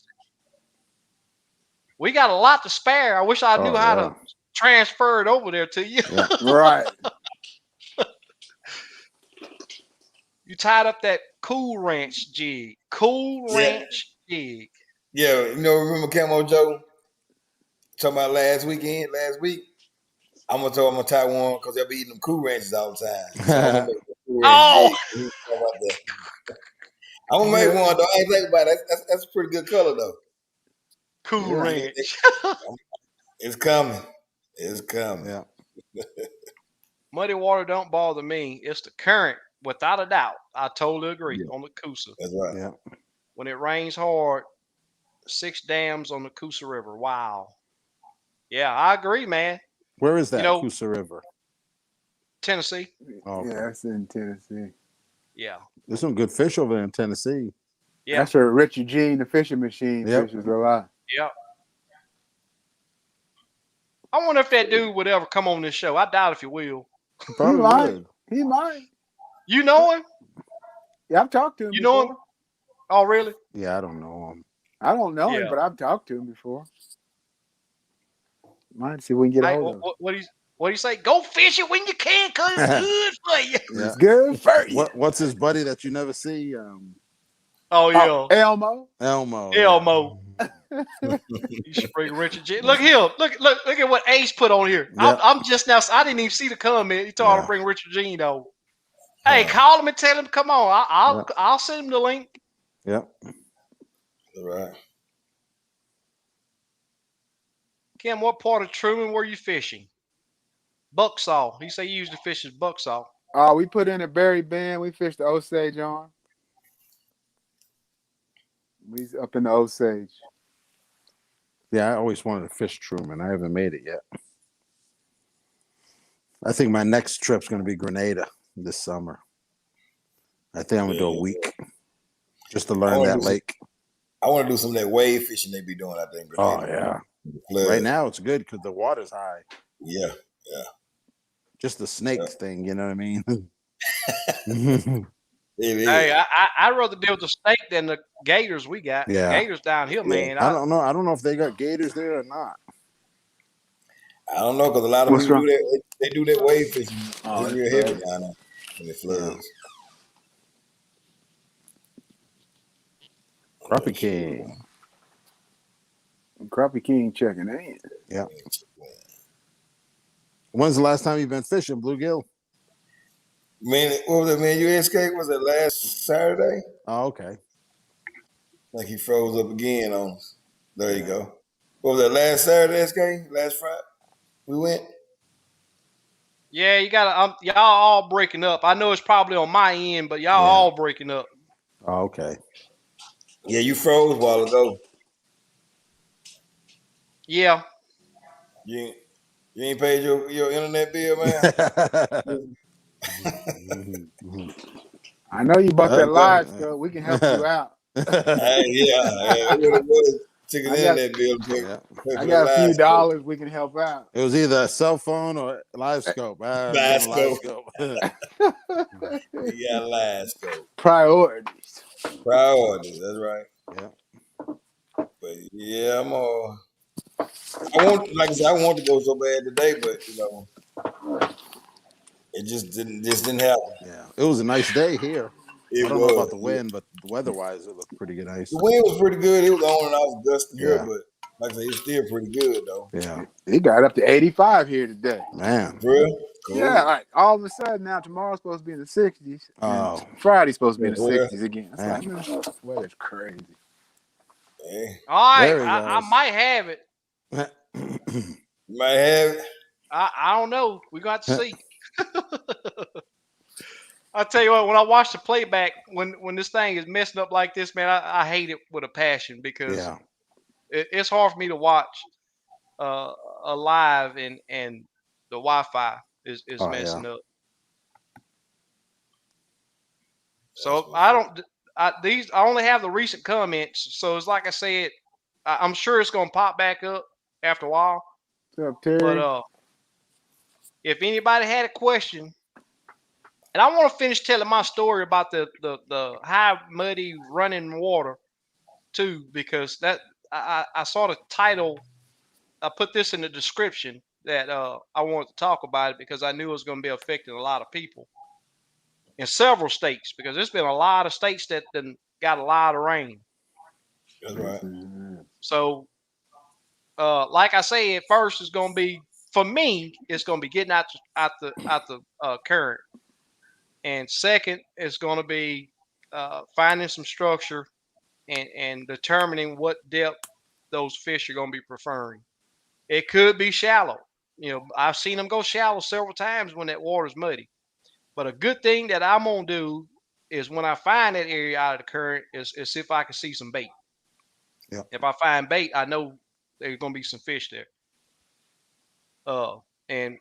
we got a lot to spare. I wish I knew how to transfer it over there to you. Yeah. Right. You tied up that Cool Ranch jig. Ranch jig. Yeah, you know, remember Camo Joe talking about last week? I'm gonna tie one because they'll be eating them Cool Ranches all the time. So I'm gonna make a Cool Ranch jig. I'm gonna make one though. I ain't think about it. That's a pretty good color though. Cool Ranch. It's coming. It's coming. Yeah. Muddy water don't bother me. It's the current, without a doubt. I totally agree on the Coosa. That's right. Yeah. When it rains hard, 6 dams on the Coosa River. Wow. Yeah, I agree, man. Where is that You know- Coosa River? Tennessee. Oh, okay. Yeah, that's in Tennessee. Yeah. There's some good fish over there in Tennessee. Yeah. That's where Richard Gene, the fishing machine, Yep. fishes a lot. Yeah. I wonder if that dude would ever come on this show. I doubt if he will. Probably might. would. He might. You know him? Yeah, I've talked to him You know before. him? Oh, really? Yeah, I don't know him. I don't know him, Yeah. but I've talked to him before. Might see if we can get a Hey, hold of him. what do you say? Go fish it when you can, cause it's good for you. Yeah. It's good for you. What's his buddy that you never see? Oh yeah, Oh, Elmo. Elmo. Elmo. You should bring Richard G. Look here. Look at what Ace put on here. Yep. I'm just now. I didn't even see the comment. He told me Yeah. to bring Richard Gene though. Hey, call him and tell him. Come on. I'll send him the link. Yep. All right. Kim, what part of Truman were you fishing? Bucksaw. He said he usually fishes bucksaw. Oh, we put in a berry bend. We fished the Osage on. We's up in the Osage. Yeah, I always wanted to fish Truman. I haven't made it yet. I think my next trip's going to be Grenada this summer. I think I'm going to do a week just to learn that lake. I want to do some of that wave fishing they be doing out there in Grenada. Oh, yeah. Right now it's good because the water's high. Yeah. Just the snakes thing, you know what I mean? Hey, I'd rather deal with the snake than the gators we got. Yeah. Gators down here, man. I don't know. I don't know if they got gators there or not. I don't know because a lot of What's people wrong? do that. They do that wave fishing. Oh, It's real heavy down there when it floods. Crappie King. Crappie King checking in. Yeah. When's the last time you've been fishing, bluegill? Man, what was it, man? You escaped? Was it last Saturday? Oh, okay. Like he froze up again on us. There you Yeah. go. What was that, last Saturday, escape? Last Friday? We went? Yeah, you gotta. Y'all all breaking up. I know it's probably on my end, but y'all all breaking up. Oh, okay. Yeah, you froze a while ago. Yeah. You ain't paid your internet bill, man? I know you bought that I'm telling live you. scope. We can help you out. It was took his I got internet bill to pay I for the got a live few scope. dollars. We can help out. It was either a cell phone or a live scope. Live Live scope. scope. You got a live scope. Priorities. Priorities, that's right. Yeah. But yeah, I'm like I said, I want to go so bad today, but you know, it just didn't happen. Yeah. It was a nice day here. It I don't know was. about the wind, but weather-wise, it looked pretty nice. The wind was pretty good. It was on and off gusting here, Yeah. but like I said, it's still pretty good though. Yeah. It got up to 85 here today. Man. Real cool. Yeah, like all of a sudden now tomorrow's supposed to be in the 60s. Oh. And Friday's supposed to be in the Real. 60s again. It's like, man, weather's crazy. Hey, All right. There he I goes. might have it. you might have it. I don't know. We're going to have to see. I'll tell you what, when I watch the playback, when this thing is messing up like this, man, I hate it with a passion because Yeah. it's hard for me to watch a live and the Wi-Fi is messing up. So I only have the recent comments. So it's like I said, I'm sure it's going to pop back up after a while. What's up, Terry? But if anybody had a question, and I want to finish telling my story about the high muddy running water too, because that I saw the title. I put this in the description that I wanted to talk about it because I knew it was going to be affecting a lot of people in several states, because there's been a lot of states that got a lot of rain. That's right. So, like I say, at first it's going to be, for me, it's going to be getting out the current, and second, it's going to be finding some structure and determining what depth those fish are going to be preferring. It could be shallow. You know, I've seen them go shallow several times when that water's muddy. But a good thing that I'm gonna do is when I find that area out of the current is see if I can see some bait. Yeah. If I find bait, I know there's gonna be some fish there. And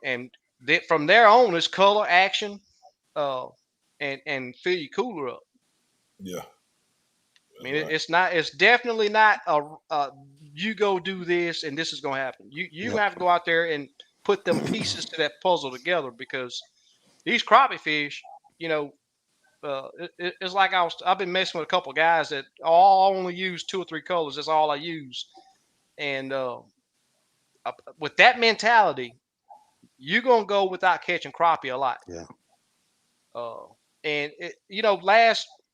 from there on, it's color, action, and fill your cooler up. Yeah. I mean, it's definitely not you go do this and this is gonna happen. You have to go out there and put them pieces to that puzzle together, because these crappie fish, you know, it's like I've been messing with a couple of guys that all only use 2 or 3 colors. That's all I use, and with that mentality, you're gonna go without catching crappie a lot. Yeah. And I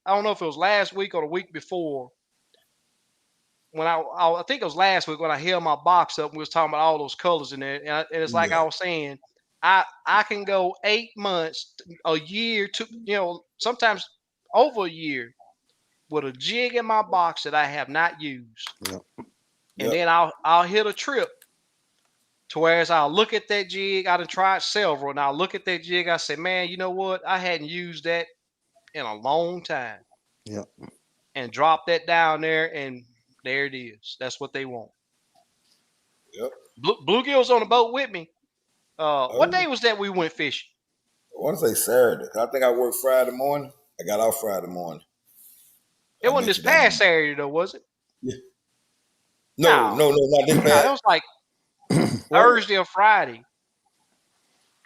don't know if it was last week or the week before, when I think it was last week when I held my box up and we was talking about all those colors in there, and it's like I was saying, I can go 8 months, a year, sometimes over a year with a jig in my box that I have not used. Yep. And then I'll hit a trip to whereas I'll look at that jig. I done tried several, and I'll look at that jig. I say, man, you know what? I hadn't used that in a long time. Yep. And drop that down there, and there it is. That's what they want. Yep. Bluegill's on the boat with me. What day was that we went fishing? I want to say Saturday. I think I worked Friday morning. I got off Friday morning. It wasn't this past Saturday, though, was it? Yeah. No, not this past. It was like Thursday or Friday.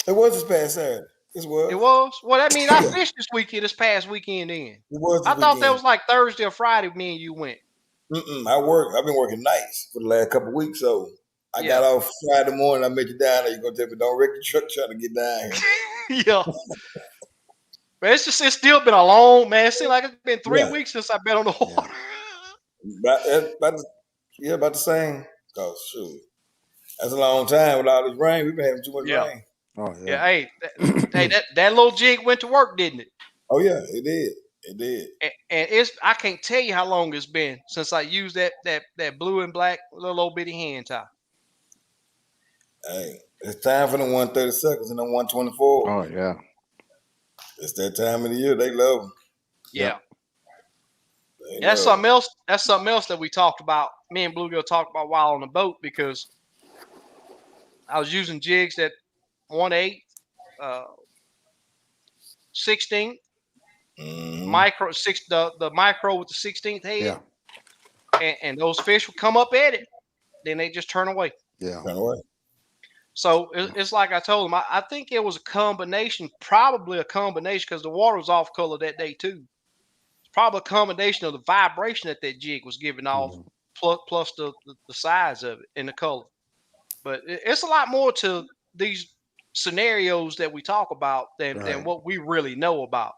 It was this past Saturday. It was. It was? Well, that means I fished this past weekend then. It was. I thought that was like Thursday or Friday me and you went. I've been working nights for the last couple of weeks, so I got off Friday morning. I met you down there. You're going to tell me, don't wreck the truck trying to get down here. Yeah. But it's still been a long, man. It seems like it's been 3 weeks since I've been on the water. About the same. Cause shoot, that's a long time with all this rain. We've been having too much Yeah. rain. Oh Yeah. Hey, that little jig went to work, didn't it? Oh yeah, it did. It did. And I can't tell you how long it's been since I used that blue and black little old bitty hand tie. Hey, it's time for the 132nds and the 124. Oh yeah. It's that time of the year. They love them. Yeah. They That's love something else. That's something else that we talked about. Me and Bluegill talked about while on the boat because I was using jigs that 1/8, 16th, micro the micro with the 16th head, and those fish would come up at it, then they just turn away. Yeah. Turn away. So it's like I told him. I think it was a combination, probably a combination, because the water was off color that day too. It's probably a combination of the vibration that jig was giving off, plus the size of it and the color. But it's a lot more to these scenarios that we talk about than what we really know about.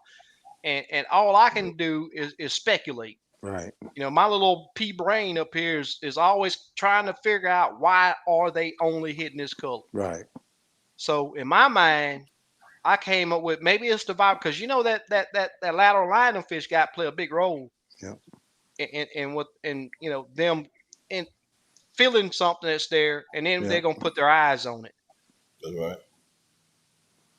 And all I can do is speculate. Right. You know, my little pea brain up here is always trying to figure out why are they only hitting this color. Right. So in my mind, I came up with maybe it's the vibe, because you know that lateral line of fish got play a big role. Yeah. And you know them and feeling something that's there, and then they're gonna put their eyes on it. That's right.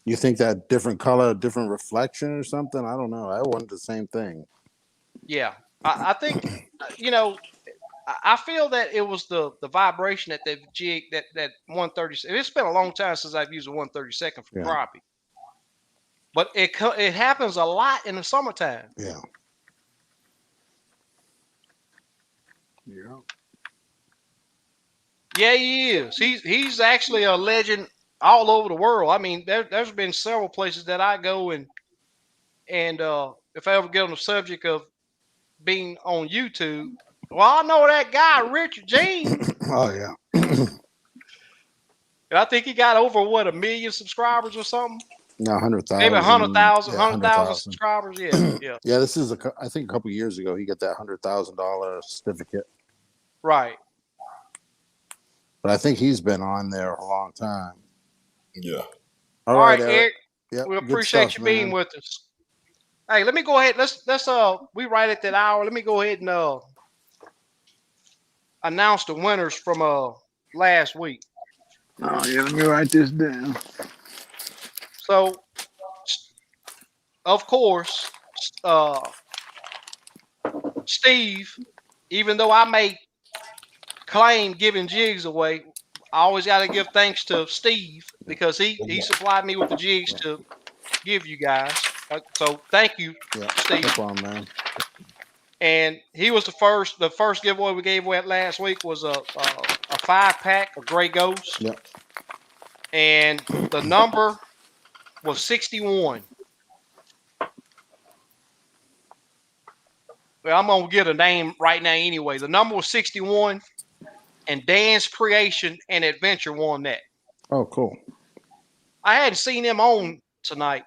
You think that different color, different reflection or something? I don't know. I wanted the same thing. Yeah, I think you know. I feel that it was the vibration that the jig that 130. It's been a long time since I've used a 132nd for crappie, but it happens a lot in the summertime. Yeah. Yeah. Yeah, he is. He's actually a legend all over the world. I mean, there's been several places that I go and if I ever get on the subject of being on YouTube, well, I know that guy Richard Jean. Oh yeah. And I think he got over 1 million subscribers or something. No, 100,000. Maybe 100,000, Yeah, 100,000 subscribers. Yeah, yeah. Yeah, this is I think a couple years ago he got that $100,000 certificate. Right. But I think he's been on there a long time. Yeah. All right, Eric. Yep, we appreciate you being with us. Hey, let me go ahead. Let's we right at that hour. Let me go ahead and announce the winners from last week. Oh yeah, let me write this down. So, of course, Steve, even though I may claim giving jigs away, I always got to give thanks to Steve because he supplied me with the jigs to give you guys. So thank you, Steve. No problem, man. And he was the first giveaway we gave away last week was a 5-pack of Gray Ghost. Yep. And the number was 61. Well, I'm gonna get a name right now anyway. The number was 61, and Dan's Creation and Adventure won that. Oh, cool. I hadn't seen him on tonight.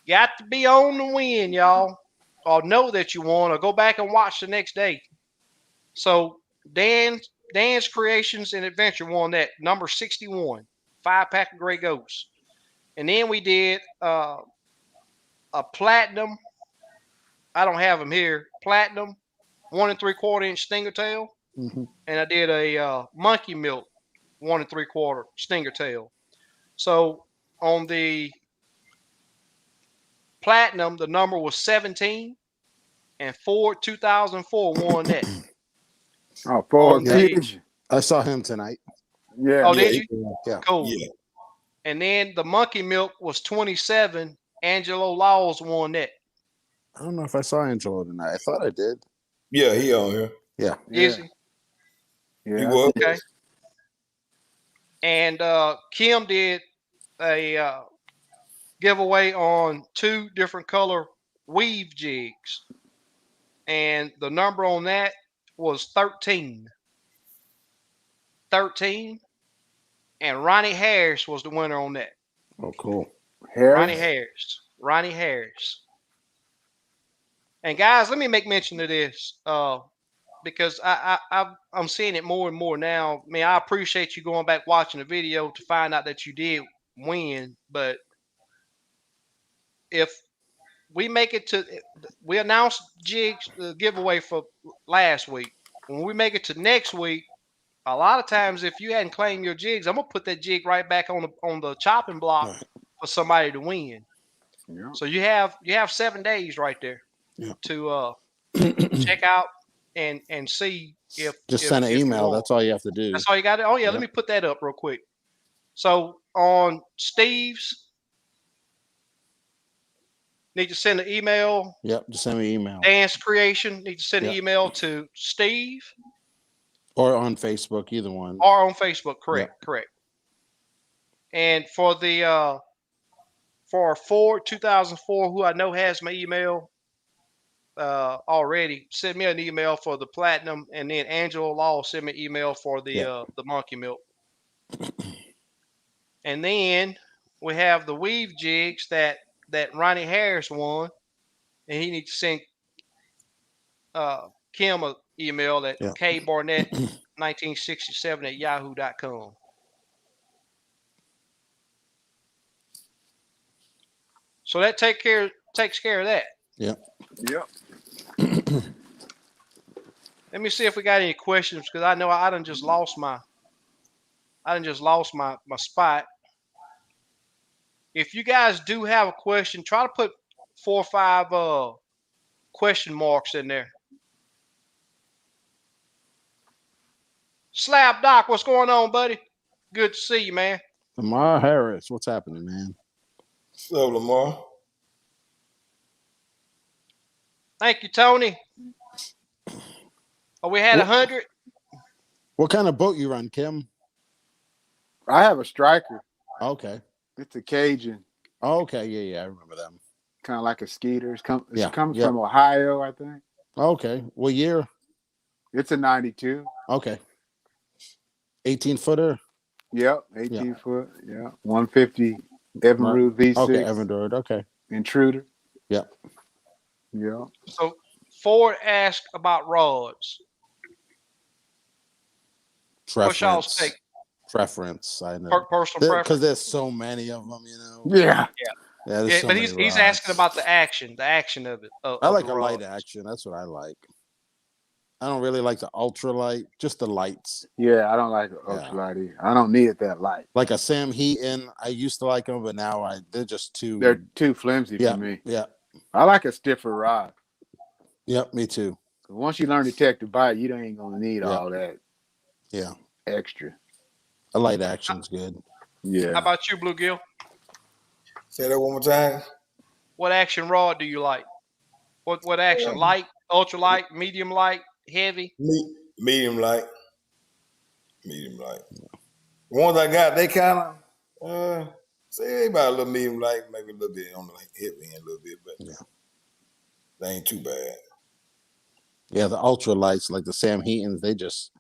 Got to be on the win, y'all, or know that you won, or go back and watch the next day. So Dan's Creations and Adventure won that, number 61, 5-pack of Gray Ghosts. And then we did a platinum. I don't have them here. Platinum, 1 3/4 inch stinger tail. Mm-hmm. And I did a monkey milk 1 3/4 stinger tail. So on the platinum, the number was 17, and Ford 2004 won that. Oh, Ford, I saw him tonight. Yeah. Oh, did you? Yeah. Cool. Yeah. And then the monkey milk was 27. Angelo Laws won that. I don't know if I saw Angelo tonight. I thought I did. Yeah, he on here. Yeah. Is he? Yeah. He was. Okay. And Kim did a giveaway on 2 different color weave jigs. And the number on that was 13. 13. And Ronnie Harris was the winner on that. Oh, cool. Ronnie Harris. And guys, let me make mention of this because I'm seeing it more and more now. I mean, I appreciate you going back watching the video to find out that you did win, but if we make it to, we announced jigs giveaway for last week. When we make it to next week, a lot of times if you hadn't claimed your jigs, I'm gonna put that jig right back on the chopping block Right. for somebody to win. Yeah. So you have 7 days right there Yeah. to check out and see if Just send an you email. won. That's all you have to do. That's all you got to. Oh yeah, Yep. let me put that up real quick. So on Steve's, need to send an email. Yep. Just send me an email. Dance Creation, need to send an Yep. email to Steve Or on Facebook, either one. or on Facebook. Correct, Yep. correct. And for the for Ford 2004, who I know has my email already, send me an email for the platinum, and then Angela Law send me an email for the monkey milk. And then we have the weave jigs that Ronnie Harris won, and he needs to send Kim an email at kbarnett1967@yahoo.com. So that takes care of that. Yep. Yep. Let me see if we got any questions, because I know I done just lost my spot. If you guys do have a question, try to put 4 or 5 question marks in there. Slab Doc, what's going on, buddy? Good to see you, man. Lamar Harris, what's happening, man? What's up, Lamar? Thank you, Tony. Oh, we had 100. What kind of boat you run, Kim? I have a striker. Okay. It's a Cajun. Oh, okay. Yeah, I remember them. Kind of like a Skeeter. It comes Yep. from Ohio, I think. Okay. What year? It's a 92. Okay. 18-footer? Yep, 18 foot. Yeah. 150 Evinrude V6. Okay, Evinrude. Okay. Intruder. Yep. Yeah. So Ford asked about rods. What's y'all's take? Preference. I know. Personal preference. Because there's so many of them, you know. Yeah. Yeah, so but he's asking about the action of it. I like a light action. That's what I like. I don't really like the ultralight, just the lights. Yeah, I don't like ultralight either. I don't need it that light. Like a Sam Heaton, I used to like them, but now they're just too. They're too flimsy for me. Yeah. I like a stiffer rod. Yep, me too. Once you learn to tech the bite, you ain't gonna need all that. Yeah. Extra. A light action's good. Yeah. How about you, Bluegill? Say that one more time. What action rod do you like? What action? Light, ultralight, medium light, heavy? Medium light. Medium light. The ones I got, they kind of say about a little medium light, maybe a little bit on the hip end a little bit, but they ain't too bad. Yeah, the ultralights like the Sam Heatons, they just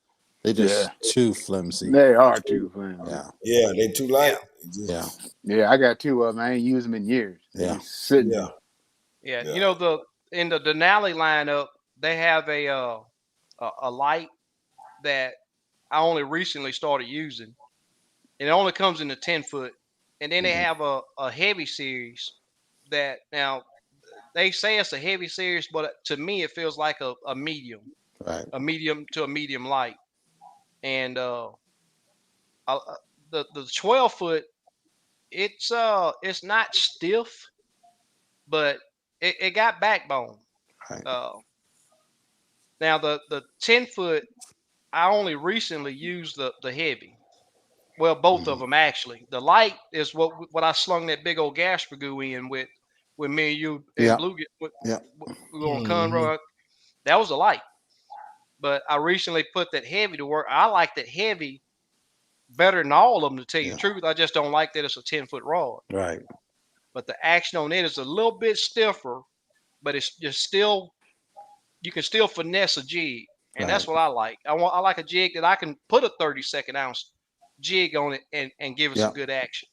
too flimsy. They are too flimsy. Yeah, they too light. Yeah, I got 2 of them. I ain't used them in years. Yeah. Sitting there. Yeah. You know, in the Denali lineup, they have a light that I only recently started using. It only comes in the 10-foot. And then they have a heavy series that, now they say it's a heavy series, but to me it feels like a medium. Right. A medium to a medium light. And the 12-foot, it's not stiff, but it got backbone. Right. Now the 10-foot, I only recently used the heavy. Well, both of them actually. The light is what I slung that big old gas sprue in with me and you and Blue. We were on Conroe. That was a light. But I recently put that heavy to work. I like that heavy better than all of them, to tell you the truth. I just don't like that it's a 10-foot rod. Right. But the action on it is a little bit stiffer, but it's just still, you can still finesse a jig. And that's what I like. I like a jig that I can put a 32nd ounce jig on it and give it some good action.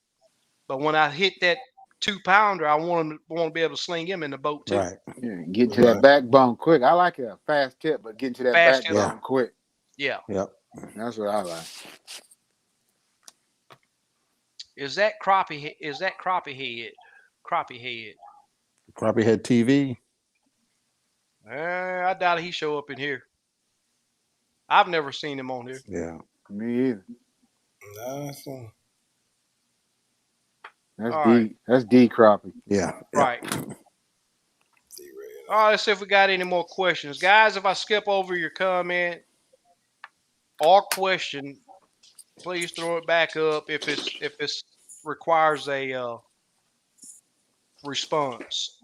But when I hit that 2-pounder, I want to be able to sling him in the boat too. Right. Yeah, get to that backbone quick. I like a fast tip, but getting to that Fast tip. backbone quick. Yeah. Yep. That's what I like. Is that crappie? Is that crappie head? Crappie head. Crappie Head TV. I doubt he show up in here. I've never seen him on here. Yeah. Me either. Nice. That's All D. right. That's D crappie. Yeah. Right. All right, let's see if we got any more questions. Guys, if I skip over your comment or question, please throw it back up if it's requires a response.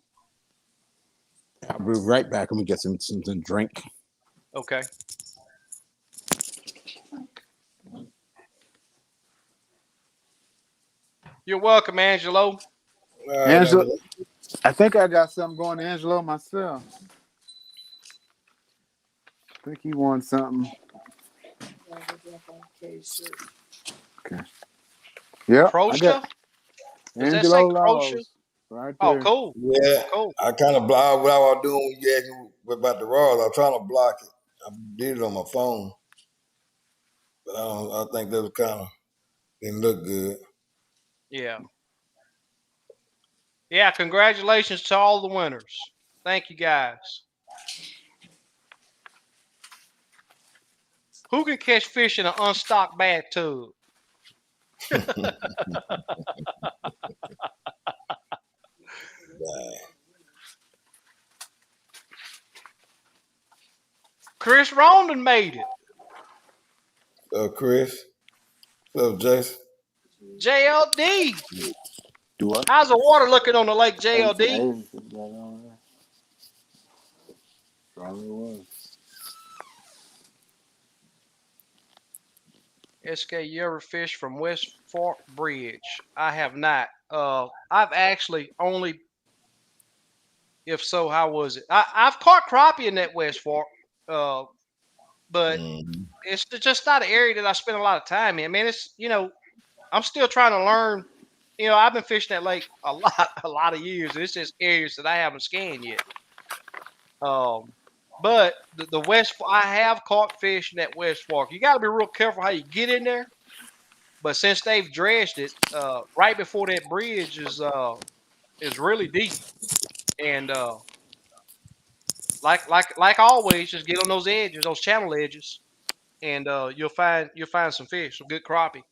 I'll be right back. Let me get something to drink. Okay. You're welcome, Angelo. Angelo, I think I got something going to Angelo myself. I think he won something. Okay. Yeah. Crocia? Does that say Angelo Crocia? Laws. Right Oh, there. cool. Yeah, Cool. I kind of blocked what I was doing when you asked me about the rods. I was trying to block it. I did it on my phone, but I think that was kind of didn't look good. Yeah. Yeah, congratulations to all the winners. Thank you, guys. Who can catch fish in an unstocked bathtub? Chris Rondon made it. Chris, what's up, Jason? JLD. Do what? How's the water looking on the lake, JLD? Probably was. SK, you ever fished from West Fork Bridge? I have not. I've actually only. If so, how was it? I've caught crappie in that West Fork, but it's just not an area that I spend a lot of time in. I mean, it's I'm still trying to learn. I've been fishing that lake a lot of years. It's just areas that I haven't scanned yet. But the West, I have caught fish in that West Fork. You got to be real careful how you get in there. But since they've dredged it, right before that bridge is really deep, and like always, just get on those edges, those channel edges, and you'll find some fish, some good crappie.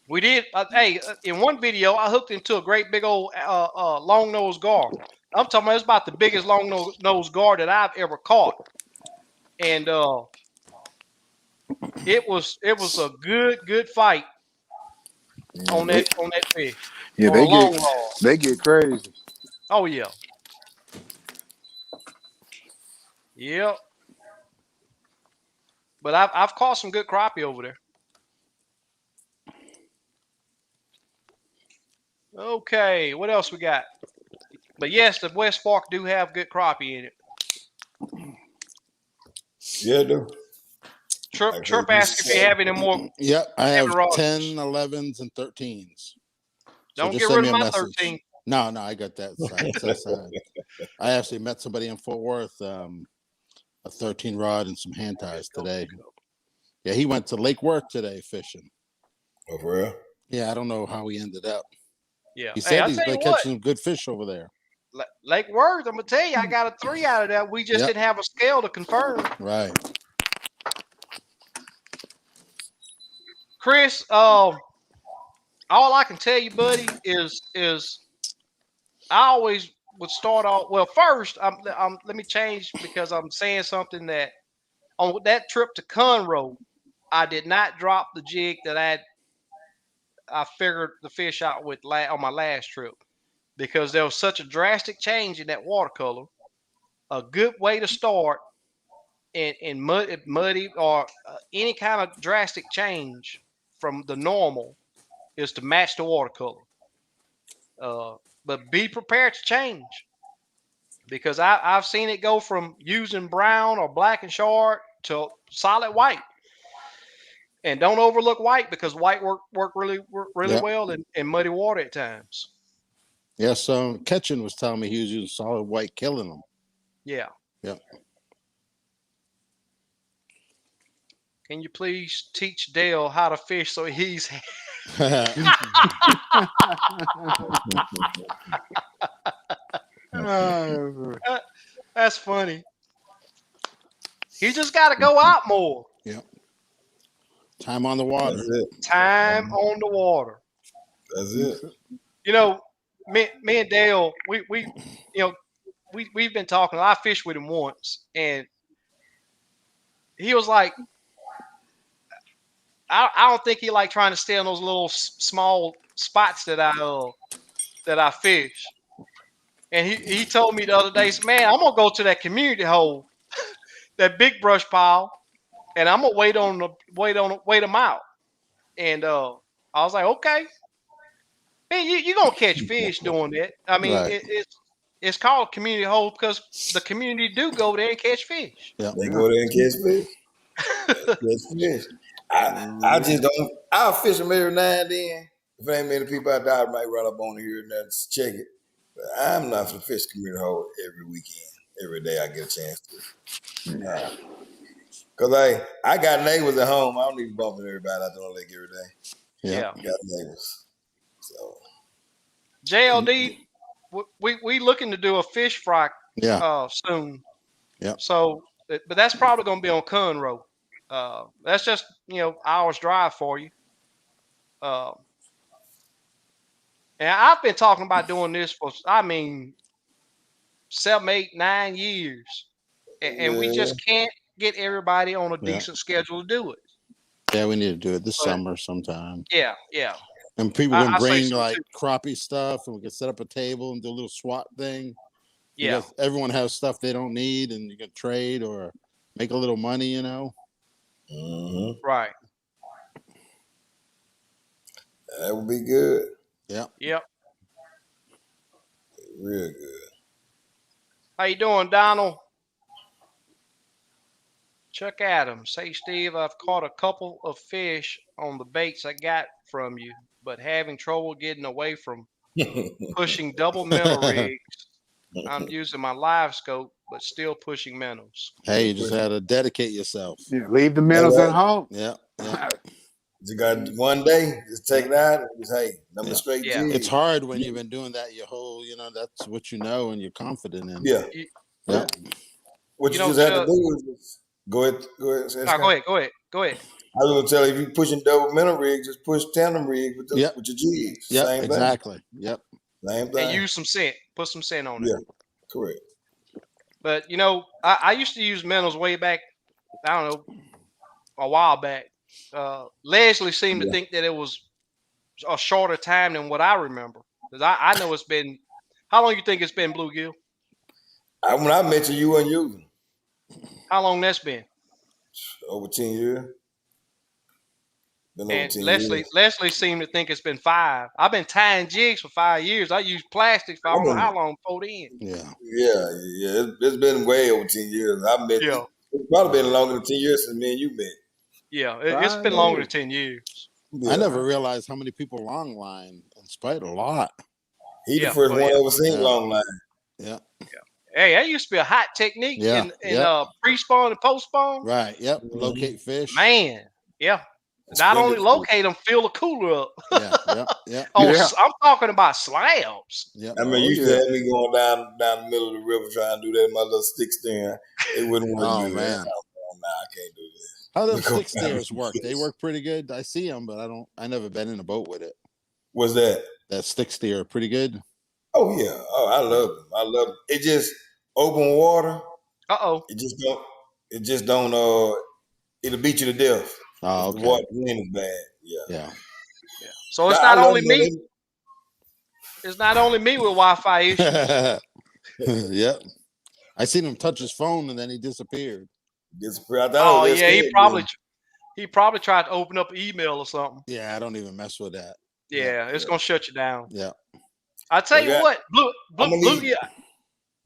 We did. In one video, I hooked into a great big old long nose gar. I'm talking about it's about the biggest long nose gar that I've ever caught, and it was a good fight on that fish. Yeah, they get crazy. Oh yeah. Yep. But I've caught some good crappie over there. Okay, what else we got? But yes, the West Fork do have good crappie in it. Yeah, do. Trip asked if you have any more. Yep, I have rods. 10, 11s, and 13s. Don't just get send rid me of a my message. 13. No, I got that side. I actually met somebody in Fort Worth, a 13 rod and some hand ties today. Yeah, he went to Lake Worth today fishing. Oh, for real? Yeah, I don't know how he ended up. Yeah. He said I'll he's tell you been what, catching some good fish over there. Lake Worth, I'm gonna tell you, I got a 3 out of that. We just didn't have a scale to confirm. Right. Chris, all I can tell you, buddy, is I always would start off. Well, first, let me change because I'm saying something that on that trip to Conroe, I did not drop the jig that I figured the fish out with on my last trip because there was such a drastic change in that watercolor. A good way to start in muddy or any kind of drastic change from the normal is to match the watercolor. But be prepared to change because I've seen it go from using brown or black and short to solid white. And don't overlook white because white work really well in muddy water at times. Yeah, so Ketchin was telling me he was using solid white, killing them. Yeah. Yep. Can you please teach Dale how to fish so he's That's funny. He just got to go out more. Yep. Time on the water. That's it. Time on the water. That's it. You know, me and Dale, we we've been talking. I fished with him once, and he was like, I don't think he like trying to stay on those little small spots that I fish. And he told me the other day, man, I'm gonna go to that community hole, that big brush pile, and I'm gonna wait them out. And I was like, okay, man, you gonna catch fish doing that. I mean, Right. it's called community hole because the community do go there and catch fish. Yep. They go there and catch fish. Catch fish. I just don't. I'll fish them every now and then. If there ain't many people out there, I might run up on here and just check it. But I'm not for fish community hole every weekend, every day I get a chance to. Nah. Cause I got neighbors at home. I don't need to bump into everybody out there on the lake every day. Yeah. Yeah. Got neighbors. So JLD, we looking to do a fish fry soon. Yeah. So, but that's probably gonna be on Conroe. That's just hours drive for you. And I've been talking about doing this for 7, 8, 9 years, and we just can't get everybody on a decent schedule to do it. Yeah, we need to do it this summer sometime. Yeah. And people can bring so like too. crappie stuff, and we can set up a table and do a little SWAT thing. Yeah. Because everyone has stuff they don't need, and you can trade or make a little money. Right. that would be good. Yeah. Yep. Real good. How you doing, Donald? Chuck Adams. Hey, Steve, I've caught a couple of fish on the baits I got from you, but having trouble getting away from pushing double minnow rigs. I'm using my live scope, but still pushing minnows. Hey, you just had to dedicate yourself. Yeah, leave the minnows at home. Yeah. You got one day, just take it out and just number straight Yeah. jigs. It's hard when you've been doing that your whole, that's what you know and you're confident in. Yeah. Yeah. What you just have to do is just go ahead. Go ahead. I was gonna tell you, if you're pushing double minnow rigs, just push tandem rigs with your jigs. Yeah, Same exactly. thing. Yep. Same thing. And use some scent. Put some scent on it. Yeah, correct. But I used to use minnows way back. I don't know, a while back. Leslie seemed to think that it was a shorter time than what I remember. Because I know it's been. How long you think it's been, Bluegill? When I met you weren't using. How long that's been? Over 10 years. Been over And 10 Leslie seemed to think it's been 5. I've been tying jigs for 5 years. I used plastics for I don't know how long before then. Yeah. It's been way over 10 years. I met you. It's probably been longer than 10 years since me and you met. Yeah, it's been longer than 10 years. Yeah. I never realized how many people long line in spite a lot. He the first one I ever seen long line. Yeah. Hey, that used to be a hot technique in pre-spawn and post-spawn. Right. Yep. Locate fish. Man. Yeah. Not only locate them, fill the cooler up. Yeah. I'm talking about slabs. Yeah. I mean, you used to have me going down the middle of the river trying to do that in my little stick stand. It wouldn't work. Oh, man. I can't do this. How those stick steers work? They work pretty good. I see them, but I never been in a boat with it. What's that? That stick steer, pretty good. Oh yeah. Oh, I love them. I love them. It just open water. It just don't. It'll beat you to death. Oh, okay. The water wind is bad. Yeah. So it's not only me. It's not only me with Wi-Fi issues. Yep. I seen him touch his phone and then he disappeared. He probably tried to open up an email or something. Yeah, I don't even mess with that. Yeah, it's gonna shut you down. Yeah. I tell you what, Bluegill.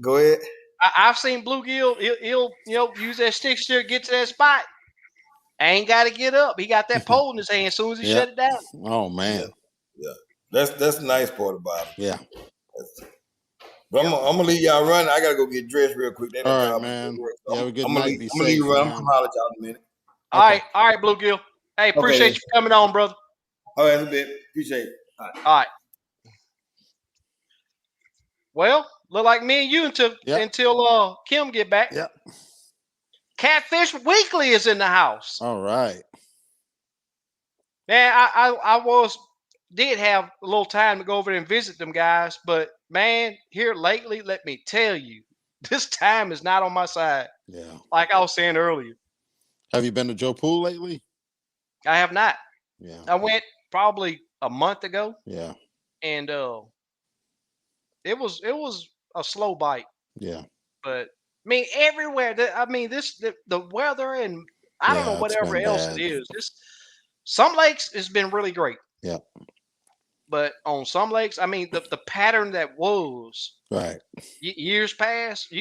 Go ahead. I've seen Bluegill. He'll use that stick steer, get to that spot. Ain't got to get up. He got that pole in his hand as soon as he shut it down. Oh man. Yeah. That's the nice part about it. Yeah. But I'm gonna leave y'all running. I gotta go get dressed real quick. They done All right, called me man. to work. You have a good I'm night. gonna Be leave safe, you run. I'm man. gonna holler at y'all in a minute. All right, Bluegill. Hey, appreciate you coming on, brother. All right, a bit. Appreciate it. All right. Well, look like me and you until Kim get back. Yep. Catfish Weekly is in the house. All right. Man, I did have a little time to go over there and visit them guys, but man, here lately, let me tell you, this time is not on my side. Yeah. Like I was saying earlier. Have you been to Joe Pool lately? I have not. Yeah. I went probably a month ago. Yeah. And it was a slow bite. Yeah. But I mean everywhere. The weather and I don't know Yeah, it's whatever been else bad. it is. Some lakes has been really great. Yeah. But on some lakes, I mean the pattern that was Right. years past,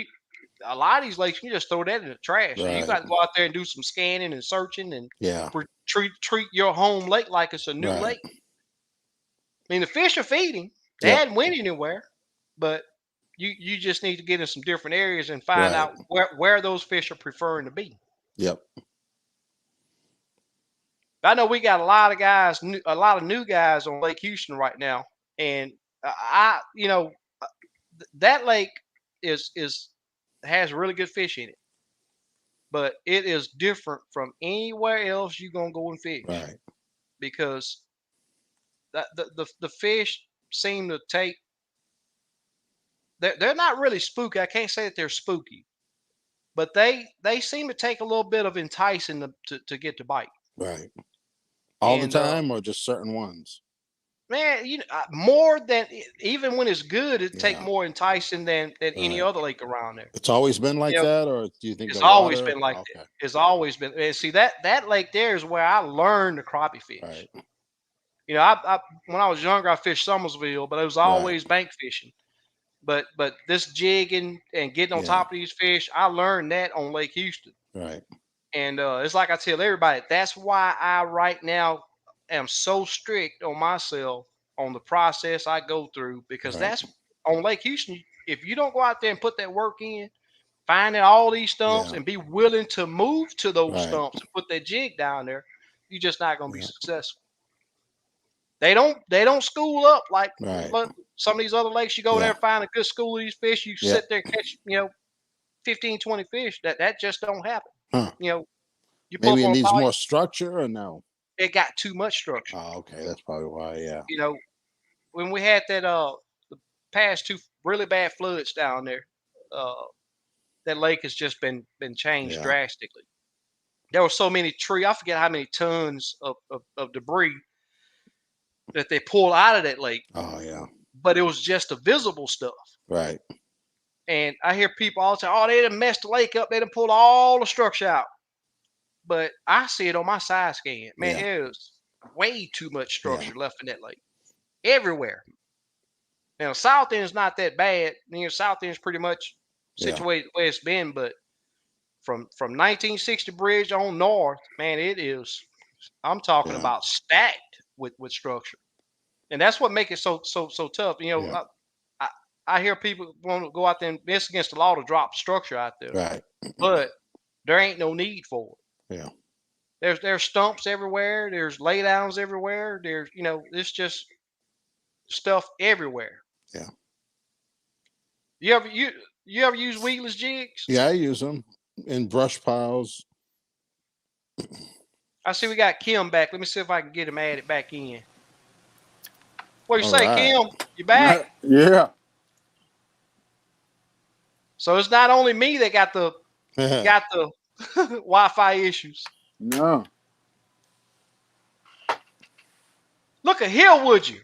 a lot of these lakes you just throw that in the trash. So you Right. got to go out there and do some scanning and searching and Yeah. treat your home lake like it's a new Right. lake. I mean the fish are feeding. They Yep. hadn't went anywhere, but you just need to get in some different areas and find Right. out where those fish are preferring to be. Yep. I know we got a lot of new guys on Lake Houston right now, and that lake has really good fish in it, but it is different from anywhere else you're gonna go and fish. Right. Because the fish seem to take. They're not really spooky. I can't say that they're spooky, but they seem to take a little bit of enticing to get to bite. Right. All And, the time, or just certain ones? Man, more than even when it's good, it take Yeah. more enticing than any Right. other lake around there. It's always been like that, or do you think It's the always water? been like Okay. that. It's always been. And see that lake there is where I learned the crappie fish. Right. I when I was younger, I fished Summersville, but it was always bank fishing. But this jigging and getting on top of these fish, I learned that on Lake Houston. Right. And it's like I tell everybody, that's why I right now am so strict on myself on the process I go through, because that's on Lake Houston. If you don't go out there and put that work in, finding all these stumps and be willing to move to those stumps and put that jig down there, you're just not going to be successful. They don't school up like some of these other lakes. You go there and find a good school of these fish. You sit there catch 15, 20 fish. That just don't happen. Huh. You pull Maybe up it on needs poly, more structure, or no? it got too much structure. Oh, okay. That's probably why. Yeah. When we had that the past two really bad floods down there, that lake has just been changed drastically. There were so many trees. I forget how many tons of debris that they pulled out of that lake. Oh yeah. But it was just the visible stuff. Right. And I hear people all the time, oh, they done messed the lake up. They done pulled all the structure out. But I see it on my side scan. Man, there's way too much structure left in that lake. Everywhere. Now, South End is not that bad. South End is pretty much situated the way it's been. But from 1960 Bridge on north, man, it is, I'm talking about stacked with structure. And that's what makes it so tough. I hear people want to go out there and it's against the law to drop structure out there. Right. But there ain't no need for it. Yeah. There's stumps everywhere. There's laydowns everywhere. There's it's just stuff everywhere. Yeah. You ever use weedless jigs? Yeah, I use them in brush piles. I see we got Kim back. Let me see if I can get him added back in. What do you say, Kim? You back? Yeah. So it's not only me that got the Wi-Fi issues. No. Look at here, would you?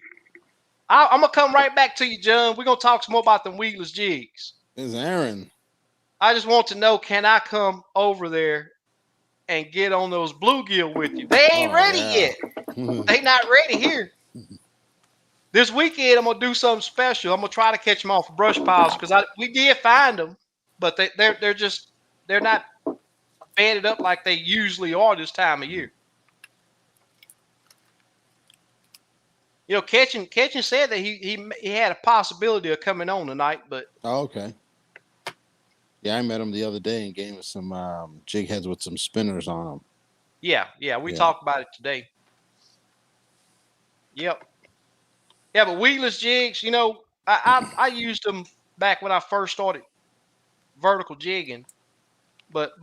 I'm gonna come right back to you, John. We're gonna talk some more about them weedless jigs. There's Aaron. I just want to know, can I come over there and get on those bluegill with you? They ain't ready yet. They not ready here. This weekend, I'm gonna do something special. I'm gonna try to catch them off of brush piles because we did find them, but they're not bedded up like they usually are this time of year. You know, Catching said that he had a possibility of coming on tonight, but Oh, okay. Yeah, I met him the other day and gave him some jig heads with some spinners on them. yeah, we talked about it today. Yep. Yeah, but weedless jigs, you know, I used them back when I first started vertical jigging, but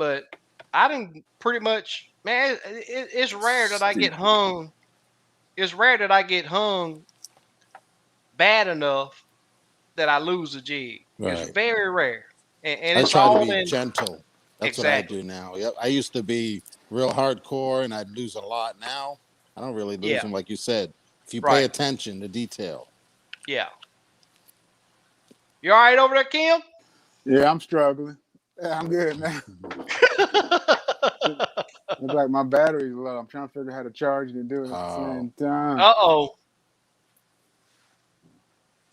I didn't pretty much, man. It's rare that I get hung. It's rare that I get hung bad enough that I lose a jig. It's Right. very rare, and I it's try to all be in gentle. That's what I exactly. do now. Yep. I used to be real hardcore and I'd lose a lot. Now I don't really lose Yeah, them, like you said. If you pay right. attention to detail. Yeah. You all right over there, Kim? Yeah, I'm struggling. Yeah, I'm good, man. Looks like my battery's low. I'm trying to figure out how to charge it and do it at the same time. Uh-oh.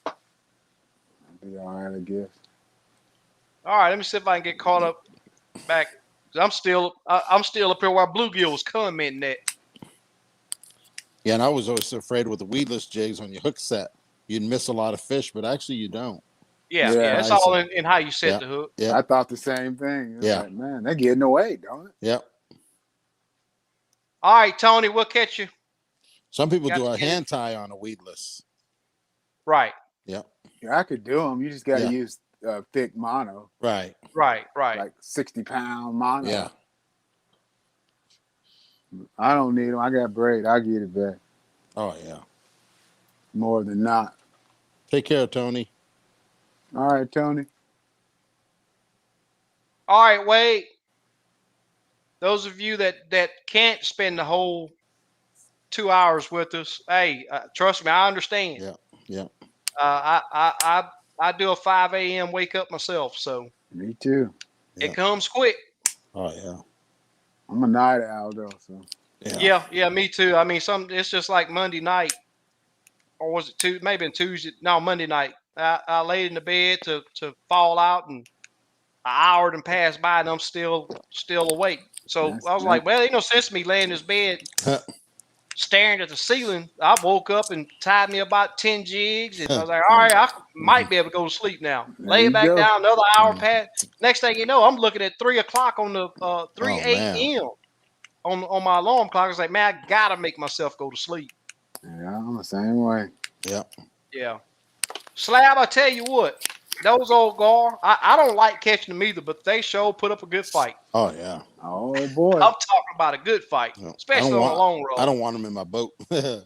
I'll be all right, I guess. All right, let me see if I can get caught up back. I'm still up here while Bluegill was commenting that. Yeah, and I was always afraid with the weedless jigs on your hook set, you'd miss a lot of fish, but actually you don't. Yeah, Yeah. it's all in how you set Yeah. the hook. Yeah. I thought the same thing. It's Yeah. like, man, they're getting away, don't it? Yep. All right, Tony, we'll catch you. Some people Got do to a get it. hand tie on a weedless. Right, Yep. Yeah, I could do them. You just got to Yeah. use thick mono, Right. right. like 60-pound mono. Yeah. I don't need them. I got braid. I'll get it back. Oh yeah. More than not. Take care, Tony. All right, Tony. All right, Wade. Those of you that can't spend the whole 2 hours with us, hey, trust me, I understand. Yeah. Yeah. I do a 5 a.m. wake up myself, so Me too. Yeah. it comes quick. Oh yeah. I'm a night owl though, so. Yeah, me too. I mean, it's just like Monday night, or was it maybe Tuesday? No, Monday night. I laid in the bed to fall out, and an hour done passed by, and I'm still awake. So I was like, well, ain't no sense me laying in this bed staring at the ceiling. I woke up and tied me about 10 jigs, and I was like, all right, I might be able to go to sleep now. Lay it back down, another hour passed. Next thing you know, I'm looking at 3 o'clock on the 3 a.m. on my alarm clock. I was like, man, I gotta make myself go to sleep. Yeah, I'm the same way. Yeah. Yeah. Slab, I tell you what, those old gar, I don't like catching them either, but they sure put up a good fight. Oh yeah. Oh boy. I'm talking about a good fight, especially on the long road. I don't want them in my boat. Yeah.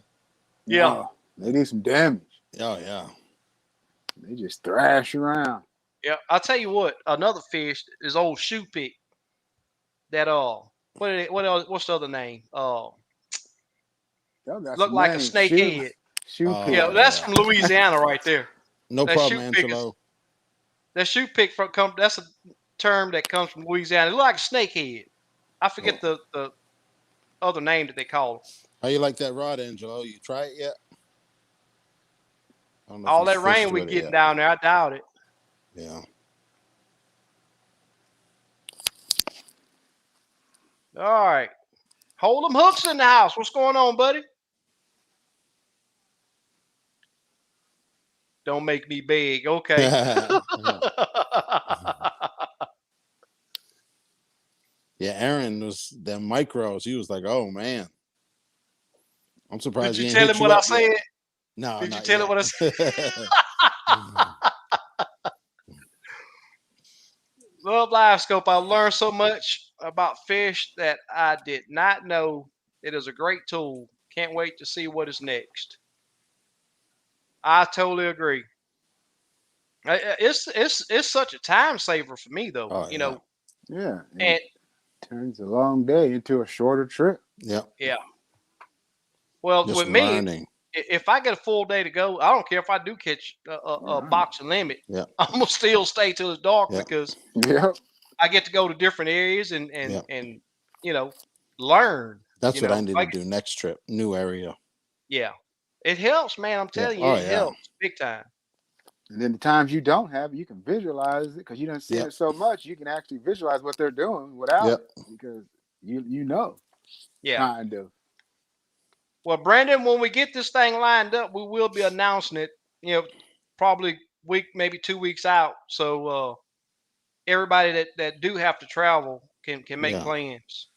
No, they do some damage. Oh yeah. They just thrash around. Yeah. I'll tell you what, another fish is old shoe pick. That what's the other name? Look like a snake head. Shoe pick. Yeah, that's from Louisiana right there. No problem, Angelo. That shoe pick that's a term that comes from Louisiana. It looks like a snake head. I forget the other name that they call it. How you like that rod, Angelo? You try it yet? All that rain we getting down there, I doubt it. Yeah. All right. Hold them hooks in the house. What's going on, buddy? Don't make me beg. Okay. Yeah, Aaron was the micros. He was like, "Oh man, I'm surprised." Did you tell him what I said? No. Did you tell him what I said? Love Live Scope. I learned so much about fish that I did not know. It is a great tool. Can't wait to see what is next. I totally agree. It's such a time saver for me though. You know. Yeah. And turns a long day into a shorter trip. Yeah. Yeah. Well, Just with me, if I get a full day to go, I don't care if I do catch a box and limit. Yeah. I'm gonna still stay till it's dark because I get to go to different areas and you know, learn. That's what I need to do next trip. New area. Yeah. It helps, man. I'm telling you, it helps big time. And then the times you don't have it, you can visualize it because you don't see it so much. You can actually visualize what they're doing without it because you know. Yeah. Kind of. Well, Brandon, when we get this thing lined up, we will be announcing it. Probably week, maybe 2 weeks out. So everybody that do have to travel can make plans.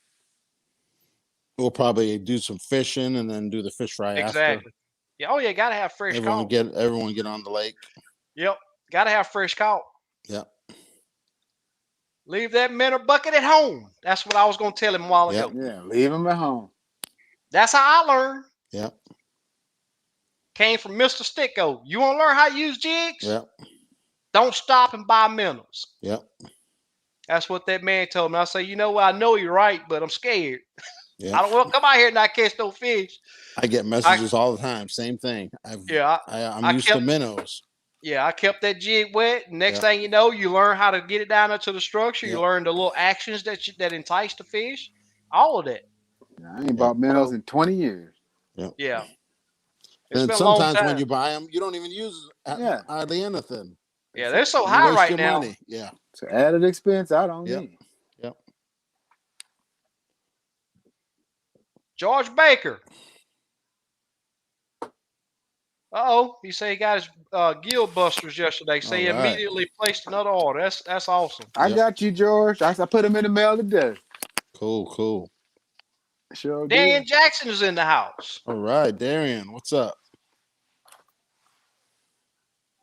We'll probably do some fishing and then do the fish fry after. Exactly. Yeah. Oh yeah, gotta have fresh Everyone caught. everyone get on the lake. Yep. Gotta have fresh caught. Yep. Leave that minnow bucket at home. That's what I was gonna tell him a while ago. Yeah, leave them at home. That's how I learned. Yep. Came from Mr. Sticko. You want to learn how to use jigs? Yep. Don't stop and buy minnows. Yep. That's what that man told me. I say, you know what? I know you're right, but I'm scared. Yep. I don't want to come out here and not catch no fish. I get messages all the time. Same thing. I'm used to minnows. Yeah, I kept that jig wet. Next thing you know, you learn how to get it down into the structure. You learn the little actions that entice the fish. All of that. I ain't bought minnows in 20 years. Yep. Yeah. And sometimes when you buy them, you don't even use hardly anything. Yeah, they're so high right now. Money. Yeah. It's an added expense I don't need. Yep. George Baker. He said he got his gill busters yesterday. So he immediately placed another order. That's awesome. I got you, George. I put them in the mail today. Cool. Sure. Darian Jackson is in the house. All right, Darian, what's up?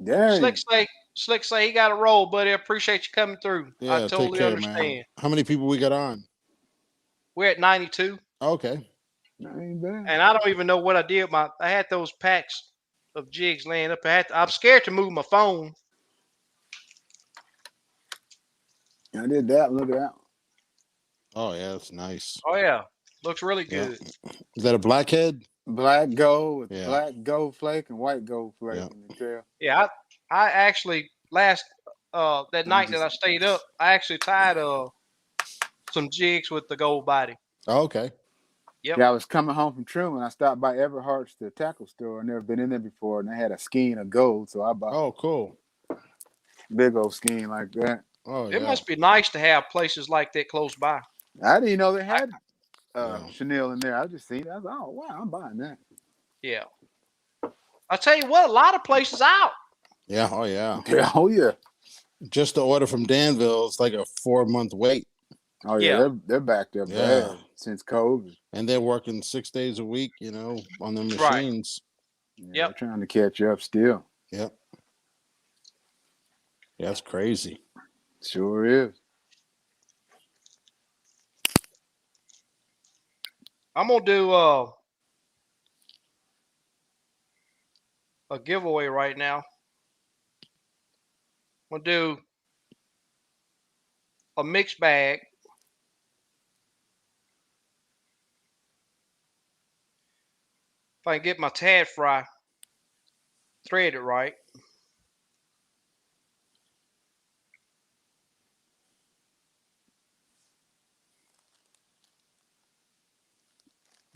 Darian. Slick say he got a roll, buddy. I appreciate you coming through. Yeah, I totally understand. Man. How many people we got on? We're at 92. Okay. That ain't bad. And I don't even know what I did. I had those packs of jigs laying up. I'm scared to move my phone. I did that. Look at that. Oh yeah, that's nice. Oh yeah, looks really good. Is that a blackhead? Black gold with black gold flake and white gold flake in the tail. Yeah, I actually that night that I stayed up, I actually tied some jigs with the gold body. Oh, okay. Yep. Yeah, I was coming home from Truman. I stopped by Everhart's, the tackle store. I've never been in there before, and they had a skein of gold, so I bought. Oh, cool. Big old skein like that. Oh, it must be nice to have places like that close by. I didn't know they had chenille in there. I just seen it. I was like, oh wow, I'm buying that. Yeah. I'll tell you what, a lot of places out. Yeah. Oh yeah. Oh yeah. Just the order from Danville, it's like a 4-month wait. Oh yeah, they're backed up bad since COVID. And they're working 6 days a week, on their machines. Right. Yeah, they're trying to catch up still. Yep. Yeah, that's crazy. Sure is. I'm gonna do a giveaway right now. I'm gonna do a mixed bag. If I can get my tad fry threaded right.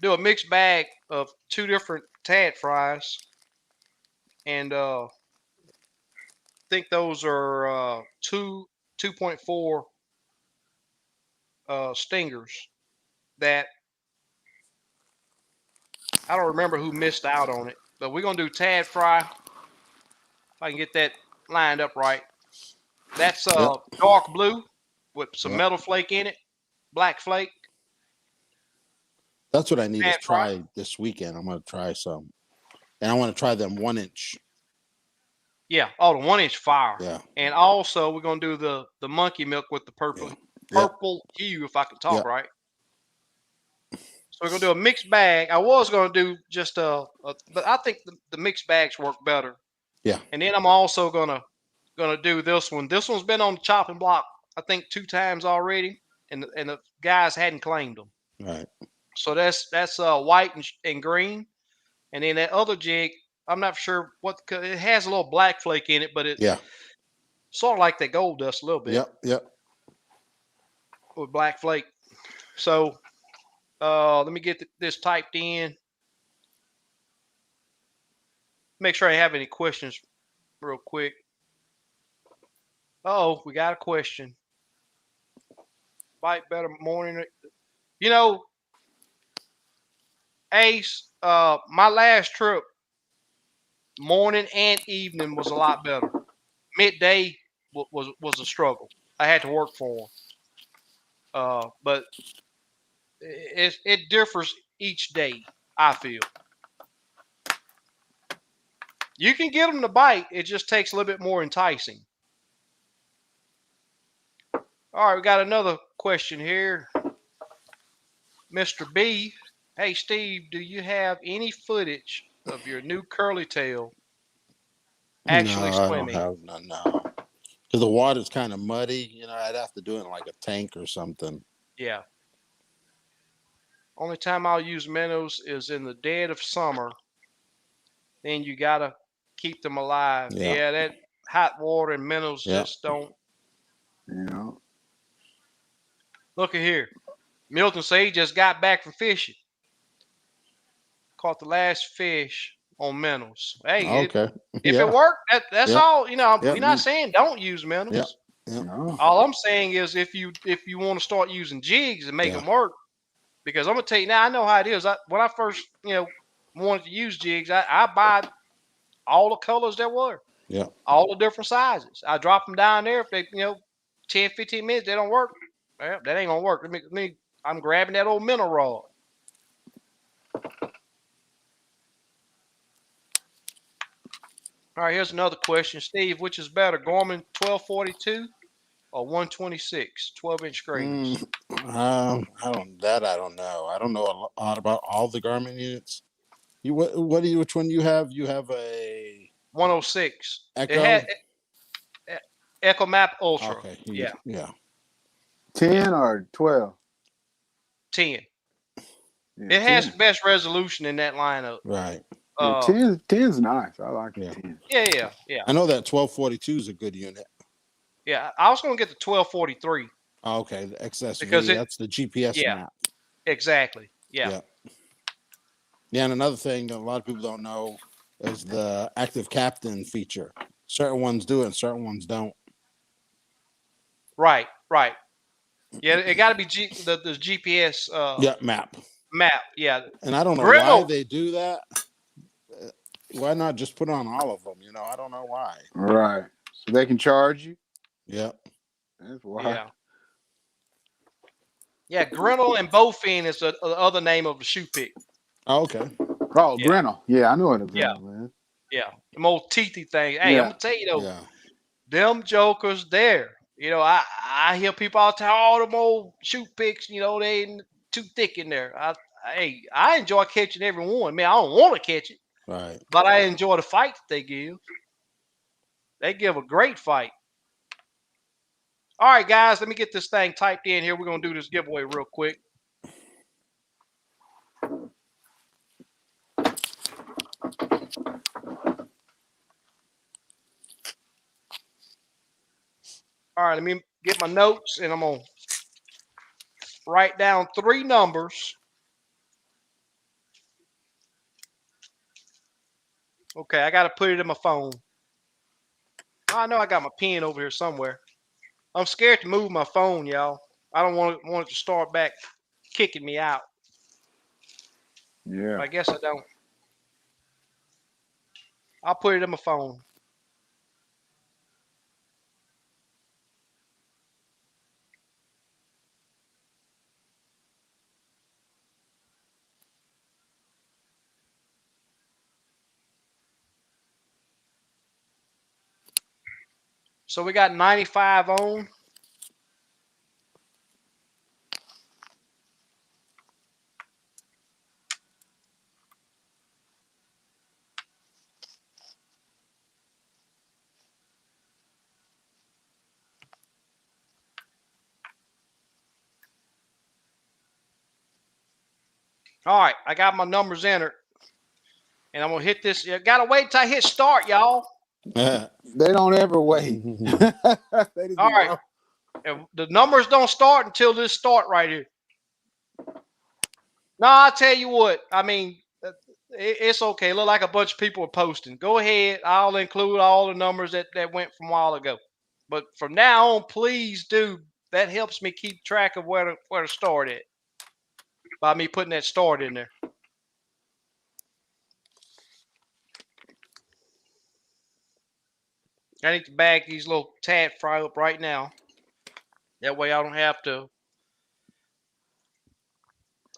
Do a mixed bag of 2 different tad fries. And I think those are 2.4 stingers that I don't remember who missed out on it, but we're gonna do tad fry. If I can get that lined up right. That's dark blue with some metal flake in it, black flake. That's what I need to try this weekend. I'm gonna try some, and I want to try them 1-inch. Yeah, the 1-inch fire. Yeah, and also we're gonna do the monkey milk with the purple hue, if I can talk right. So we're gonna do a mixed bag. I was gonna do just but I think the mixed bags work better. Yeah. And then I'm also gonna do this one. This one's been on the chopping block, I think 2 times already, and the guys hadn't claimed them. Right. So that's white and green, and then that other jig, I'm not sure it has a little black flake in it, but it sort of like that gold dust a little bit. Yep. With black flake. So let me get this typed in. Make sure I have any questions real quick. We got a question. Bite better morning. Ace, my last trip, morning and evening was a lot better. Midday was a struggle. I had to work for them. But it differs each day, I feel. You can get them to bite. It just takes a little bit more enticing. All right, we got another question here. Mr. B. Hey, Steve, do you have any footage of your new curly tail actually No, I don't swimming? have none now. Because the water's kind of muddy. You know, I'd have to do it in like a tank or something. Yeah. Only time I'll use minnows is in the dead of summer. Then you gotta keep them alive. Yeah. Yeah, that hot water and minnows Yeah. just don't. You know. Look at here. Milton say he just got back from fishing. Caught the last fish on minnows. Hey, Okay. if it Yeah. worked, that's Yep. all. You know, Yep. we're not saying don't use minnows. Yep. Yep. No. All I'm saying is if you want to start using jigs and make Yeah. them work, because I'm gonna tell you now, I know how it is. When I first wanted to use jigs, I buy all the colors there were, Yeah. all the different sizes. I drop them down there. If they 10, 15 minutes they don't work, well, that ain't gonna work. I'm grabbing that old minnow rod. All right, here's another question, Steve. Which is better, Gorman 1242 or 126 12-inch gratings? I don't know. I don't know a lot about all the Garmin units. Which one you have? You have a 106. It Echo. had Echo Map Ultra. Okay. Yeah, Yeah. 10 or 12? 10. Yeah, It has 10. the best resolution in that lineup. Right. Yeah, 10's nice. I like Yeah. 10. Yeah. I know that 1242 is a good unit. Yeah, I was gonna get the 1243 Oh, okay, the because XSV. That's the GPS yeah, map. exactly. Yeah. Yeah. Yeah, and another thing that a lot of people don't know is the active captain feature. Certain ones do it, and certain ones don't. Right. Yeah, it got to be the GPS Yeah, map. map. Yeah, And I don't know why Grinnell. they do that. Why not just put on all of them? You know, I don't know why. Right. So they can charge you? Yep. That's why. Yeah, Grinnell and Bowfin is the other name of the shoe pick. Oh, okay. Oh, Yeah. Grinnell. Yeah, I know what a Yeah. Grinnell is. Yeah, them old teethy things. Hey, Yeah. I'm gonna tell you though, Yeah. them jokers there. I hear people all the time, all them old shoe picks. They ain't too thick in there. I enjoy catching every one. Man, I don't want to catch it, Right. but I enjoy the fight that they give. They give a great fight. All right, guys, let me get this thing typed in here. We're gonna do this giveaway real quick. All right, let me get my notes and I'm gonna write down 3 numbers. Okay, I gotta put it in my phone. I know I got my pen over here somewhere. I'm scared to move my phone, y'all. I don't want it to start back kicking me out. Yeah. I guess I don't. I'll put it in my phone. So we got 95 on. All right, I got my numbers entered. And I'm gonna hit this. You gotta wait till I hit start, y'all. They don't ever wait. They just All be right. And the numbers don't start until this start right here. No, I'll tell you what. I mean, it's okay. Look like a bunch of people are posting. Go ahead. I'll include all the numbers that went from a while ago. But from now on, please do. That helps me keep track of where to start at by me putting that start in there. I need to bag these little tad fry up right now. That way I don't have to.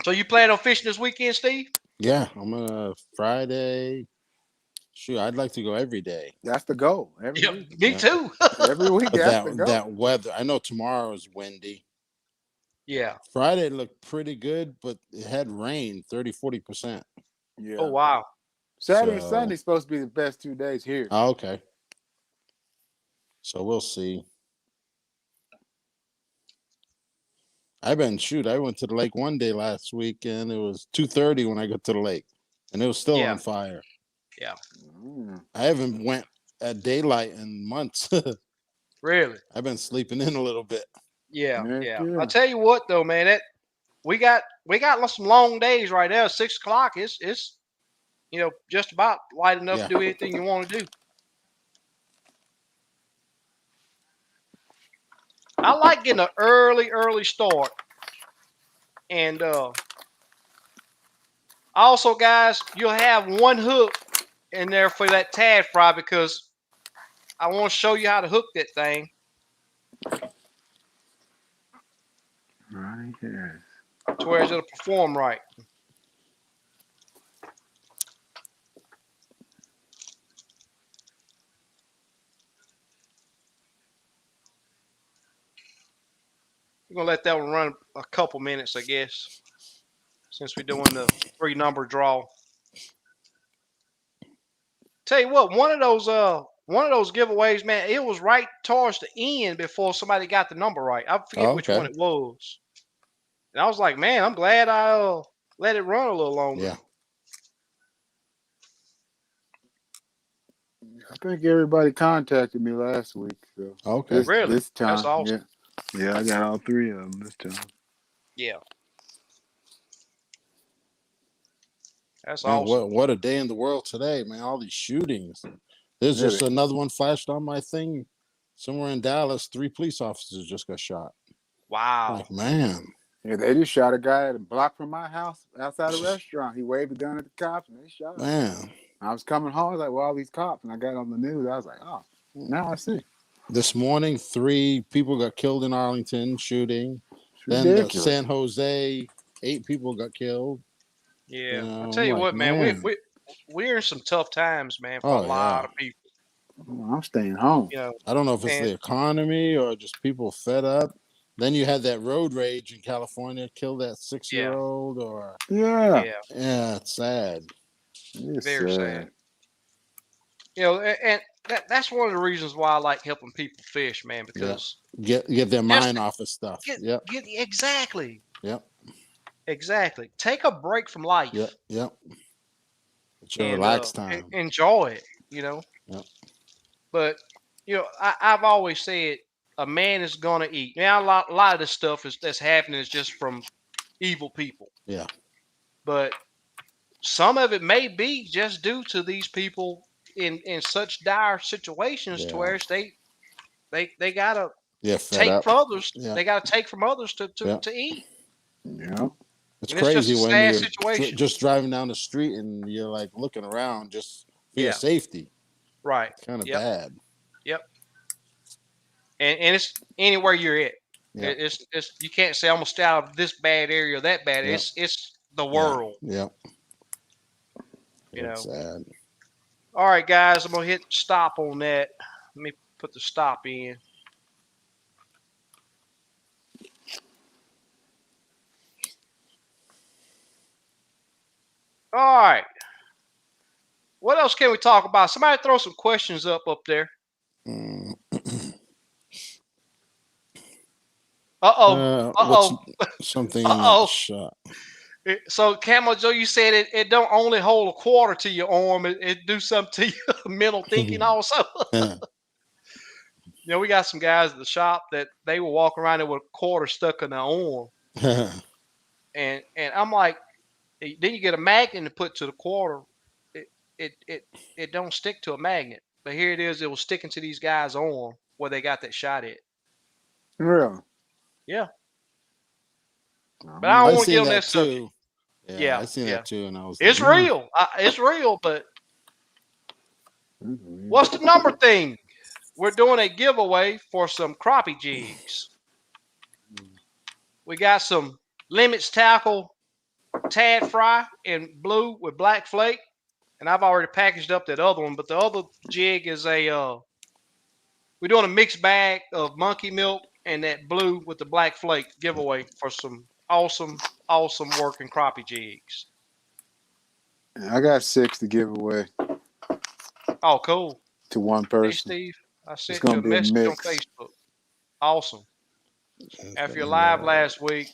So you plan on fishing this weekend, Steve? Yeah, I'm gonna Friday. Shoot, I'd like to go every day. That's the goal. Every Yeah, week. me Yeah. too. Every week, But that's the goal. that weather, I know tomorrow is windy. Yeah. Friday looked pretty good, but it had rain 30-40%. Yeah. Oh wow. Saturday and So- Sunday's supposed to be the best 2 days here. Oh, okay. So we'll see. I went to the lake one day last week, and it was 2:30 when I got to the lake, and it was still Yeah. on fire. Yeah. I haven't went at daylight in months. Really? I've been sleeping in a little bit. Yeah. Heck Yeah. yeah. I'll tell you what though, man, that we got some long days right now. 6 o'clock. It's just about light enough Yeah. to do anything you want to do. I like getting an early start. And also, guys, you'll have one hook in there for that tad fry because I want to show you how to hook that thing. Right here. To where it'll perform right. We're going to let that one run a couple minutes, I guess, since we're doing the 3-number draw. Tell you what, one of those giveaways, man, it was right towards the end before somebody got the number right. I forget which one it was. And I was like, man, I'm glad I let it run a little longer. Yeah. I think everybody contacted me last week. So Okay. Really? This time. That's awesome. Yeah, I got all 3 of them this time. Yeah. That's Man, awesome. what a day in the world today, man. All these shootings. There's just another one flashed on my thing. Somewhere in Dallas, 3 police officers just got shot. Wow. Like, man. Yeah, they just shot a guy at a block from my house outside a restaurant. He waved a gun at the cops and they shot him. Man. I was coming home, I was like, well, all these cops. And I got on the news. I was like, oh, now I see. This morning, 3 people got killed in Arlington shooting. Then Ridiculous. San Jose, 8 people got killed. Yeah. You know, I'll tell you I'm what, like, man, we're in some tough times, man, for a lot of people. I'm staying home. You know, I don't know if it's the economy or just people fed up. Then you had that road rage in California, killed that 6-year-old, or Yeah. yeah, it's sad. It's very sad. You know, and that's one of the reasons why I like helping people fish, man, because get their mind off of stuff. Exactly. Yep. Exactly. Take a break from life. Yep. It's your relaxed time. Enjoy it, you know. Yep. But I've always said a man is gonna eat. Now a lot of this stuff that's happening is just from evil people. Yeah. But some of it may be just due to these people in such dire situations to where they gotta take from others. Yeah. They gotta take from others to eat. Yeah. It's crazy just a when sad you're just driving down the street and you're like looking around just for your safety. Right. It's kind of bad. Yep. And it's anywhere you're at. Yeah. It's you can't say I'm gonna stay out of this bad area or that bad. Yep. It's the world. Yep. You know. Sad. All right, guys, I'm gonna hit stop on that. Let me put the stop in. All right. What else can we talk about? Somebody throw some questions up there. Something in that shot. So, Camel Joe, you said it don't only hold a quarter to your arm; it do something to your mental thinking also. We got some guys at the shop that they will walk around there with a quarter stuck in their arm, and I'm like, then you get a magnet to put to the quarter. It don't stick to a magnet, but here it is. It was sticking to these guys' arm where they got that shot at. Really? Yeah. But I don't want to get on that subject. Yeah, I seen that too, and I was. It's like, real. It's real, but what's the number thing? we're doing a giveaway for some crappie jigs. We got some limits tackle tad fry in blue with black flake, and I've already packaged up that other one. But the other jig is we're doing a mixed bag of monkey milk and that blue with the black flake giveaway for some awesome working crappie jigs. I got 6 to give away Oh, cool. to one Hey, person. Steve, I It's sent you gonna a be a message on mix. Facebook. Awesome. After your live last week,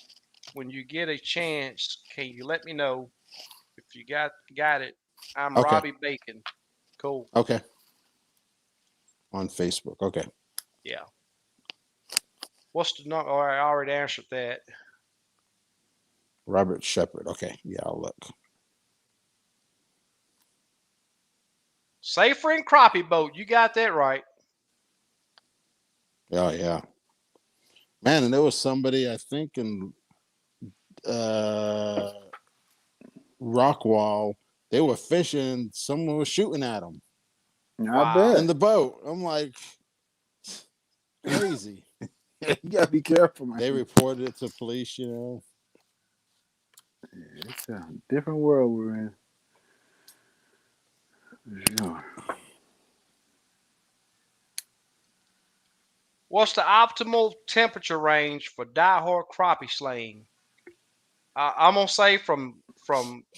when you get a chance, can you let me know if you got it? I'm Okay. Robbie Bacon. Cool. Okay. On Facebook. Okay. Yeah. What's the number? Oh, I already answered that. Robert Shepard. Okay. Yeah, I'll look. Safer in crappie boat. You got that right. Oh yeah. Man, and there was somebody I think in Rockwall. They were fishing. Someone was shooting at them I bet. in the boat. I'm like, crazy. You gotta be careful, man. They reported it to police. You know. It's a different world we're in. Sure. What's the optimal temperature range for diehard crappie slaying? I'm gonna say from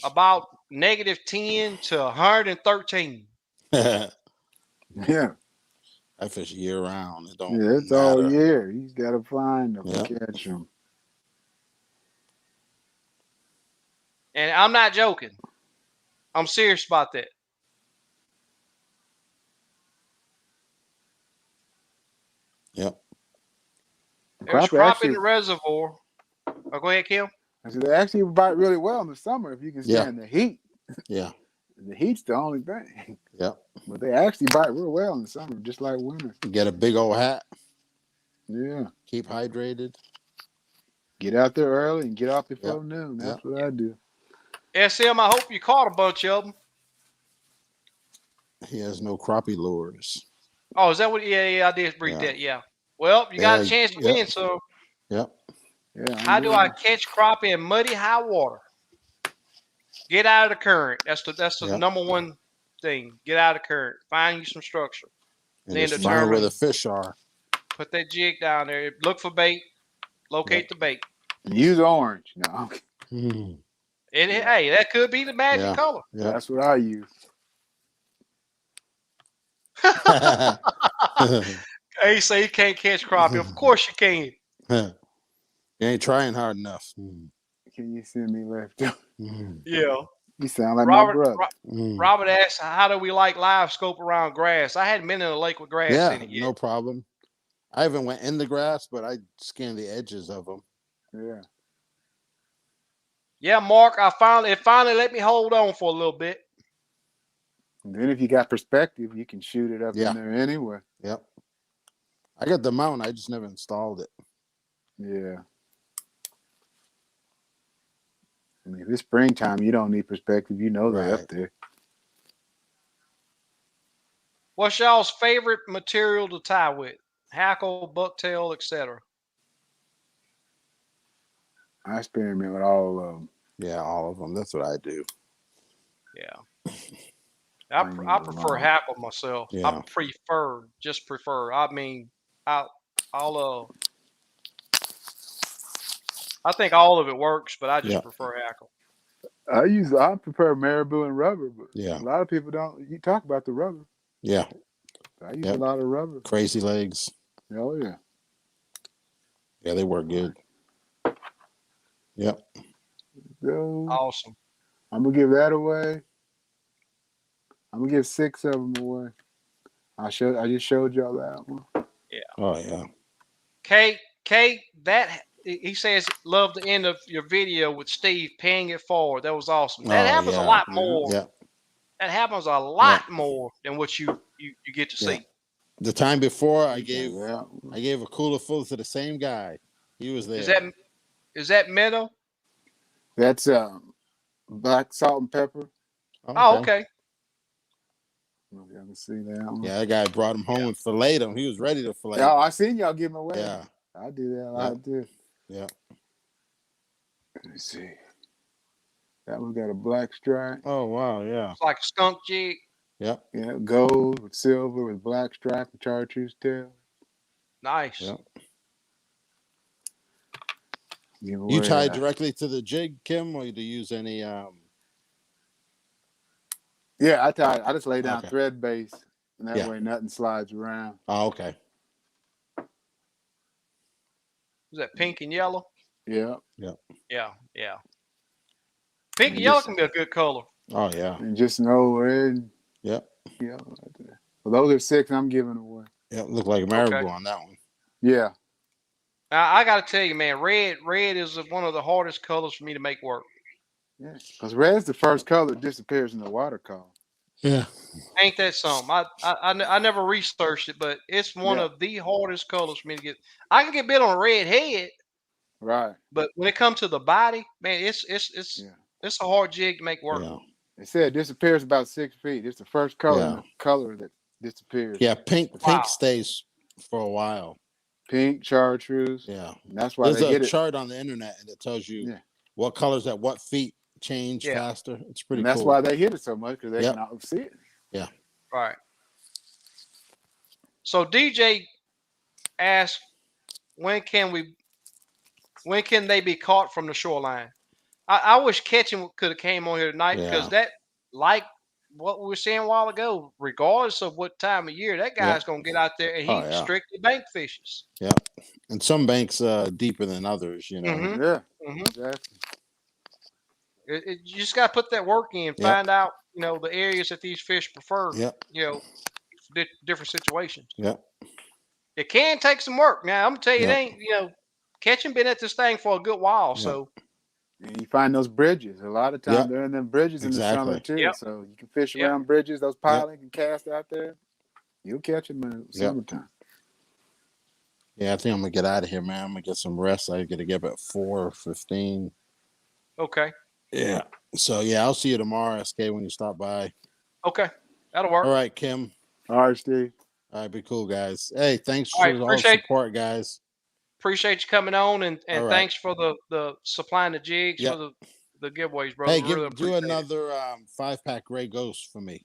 about -10 to 113. Yeah. I fish year round. It don't Yeah, it's matter. all year. You just gotta find them, Yep. catch them. And I'm not joking. I'm serious about that. Yep. There's Crappie crop actually, in the reservoir. Oh, go ahead, Kim. I said they actually bite really well in the summer if you can Yeah. stand the heat. Yeah. The heat's the only thing. Yep. But they actually bite real well in the summer, just like winter. Get a big old hat. Yeah. Keep hydrated. Get out there early and get off before Yep. noon. That's Yep. what I do. SM, I hope you caught a bunch of them. He has no crappie lures. Oh, is that what? Yeah, I did read Yeah. that. Yeah. Well, you got a Yeah, chance to yep. win. So, Yep. Yeah. how do I catch crappie in muddy high water? Get out of the current. That's the Yep. number one thing. Get out of the current. Find you some structure. And Then just find where determine. the fish are. Put that jig down there. Look for bait. Locate Yep. the bait. Use orange. No. Mm. Hey, that could be the magic Yeah. color. Yep. That's what I use. Hey, say you can't catch crappie. Of course you can. You ain't trying hard enough. Mm. Can you send me left? Mm. Yeah. You sound like Robert, my brother. Mm. Robert asked, "How do we like live scope around grass?" I hadn't been in a lake with grass Yeah, in it yet. no problem. I haven't went in the grass, but I scanned the edges of them. Yeah. Yeah, Mark, it finally let me hold on for a little bit. And then if you got perspective, you can shoot it up Yeah. in there anyway. Yep. I got the mount. I just never installed it. Yeah. I mean, if it's springtime, you don't need perspective. You know they're Right. up there. What's y'all's favorite material to tie with? Hackle, bucktail, etc. I experiment with all of them. Yeah, all of them. That's what I do. Yeah. I prefer hackle myself. Yeah. I prefer. I mean, I think all of it works, but I just Yeah. prefer hackle. I prefer marabou and rubber, but Yeah. a lot of people don't. You talk about the rubber. Yeah. I use Yep. a lot of rubber. Crazy legs. Oh yeah. Yeah, they work good. Yep. So Awesome. I'm gonna give that away. I'm gonna give 6 of them away. I just showed y'all that one. Oh yeah. K, that he says love the end of your video with Steve paying it forward. That was awesome. That Oh, happens yeah. a lot more. Yeah. That happens a lot more than what you get to Yeah. see. The time before, I gave Yeah. a cooler full to the same guy. He was there. Is that minnow? That's black salt and pepper. Oh, okay. Y'all can see that one. Yeah, that guy brought him home and filleted him. He was ready to fillet Oh, him. I seen y'all give them away. Yeah. I do that. I do. Yeah. Let me see. That one got a black stripe. Oh wow, yeah. It's like a skunk jig. Yep. Yeah, gold with silver with black stripe and chartreuse tail. Nice. Yep. Give You away tie that. directly to the jig, Kim, or do you use any Yeah, I just lay down Okay. thread base, and that Yeah. way nothing slides around. Oh, okay. Is that pink and yellow? Yeah. Yeah, yeah. Pink and And yellow just, can be a good color. Oh yeah. and just an old red. Yep. Yeah, right there. Well, those are 6 I'm giving away. Yep. Look like a marabou on that one. Yeah. Now, I got to tell you, man, red is one of the hardest colors for me to make work. Yeah. Because red's the first color that disappears in the watercolor. Yeah. Ain't that something? I never researched it, but it's one Yeah. of the hardest colors for me to get. I can get bit on a red head, Right. but when it comes to the body, man, it's Yeah. a hard jig to make work. Yeah. They said it disappears about 6 feet. It's the first color in Yeah. the color that disappears. Yeah. Pink Wow. stays for a while. Pink, chartreuse. Yeah. And that's why There's they a hit it. chart on the internet and it tells you Yeah. what colors at what feet change Yeah. faster. It's pretty And that's cool. why they hit it so much, because they Yep. can all see it. Right. So DJ asked, when can they be caught from the shoreline? I wish catching could have came on here tonight because Yeah. that, like what we were saying a while ago, regardless of what time of year, that guy's gonna get out there and he Oh, yeah. strictly bank fishes. Yep. And some banks deeper than others, you know. Mhm. Yeah. Mhm. Exactly. You just got to put that work in, Yep. find out, the areas that these fish prefer. Yep. Different situations. Yep. It can take some work. Now I'm gonna tell you, Yep. it ain't. Catching been at this thing for a good while, Yep. so And you find those bridges. A lot of times Yep. they're in them bridges in the summer Exactly. too. Yep. So you can fish Yep. around bridges, those piling and cast out there. You'll catch them in the Yep. summertime. Yeah, I think I'm gonna get out of here, man. I'm gonna get some rest. I gotta get up at 4:15. okay, Yeah. So yeah, I'll see you tomorrow, SK, when you stop by. okay, that'll work. All right, Kim. All right, Steve. All right, be cool, guys. Hey, thanks All for right, all the appreciate support, guys. you coming on, and All right. thanks for the supplying the jigs Yep. for the giveaways, brother. Hey, Really do appreciate it. another 5-pack Gray Ghost for me.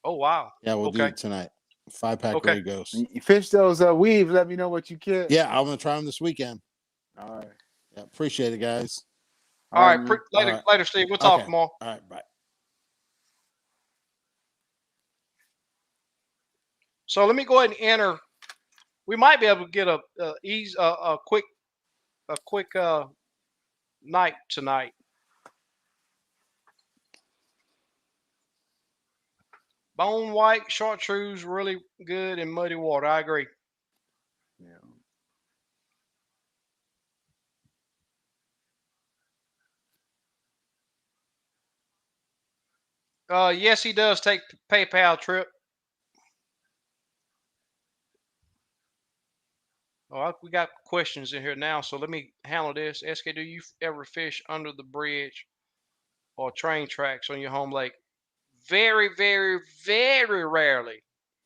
Oh wow. Yeah, we'll do Okay. it tonight. 5-pack Okay. Gray Ghost. You fish those weaves. Let me know what you catch. Yeah, I'm gonna try them this weekend. All right. Yeah, appreciate it, guys. All right. man. Later, Steve. We'll talk Okay. tomorrow. All right, bye. So let me go ahead and enter. We might be able to get a quick night tonight. Bone white chartreuse, really good in muddy water. I agree. Yeah. Yes, he does take PayPal trip. Oh, we got questions in here now, so let me handle this. SK, do you ever fish under the bridge or train tracks on your home lake? Very, very, very rarely.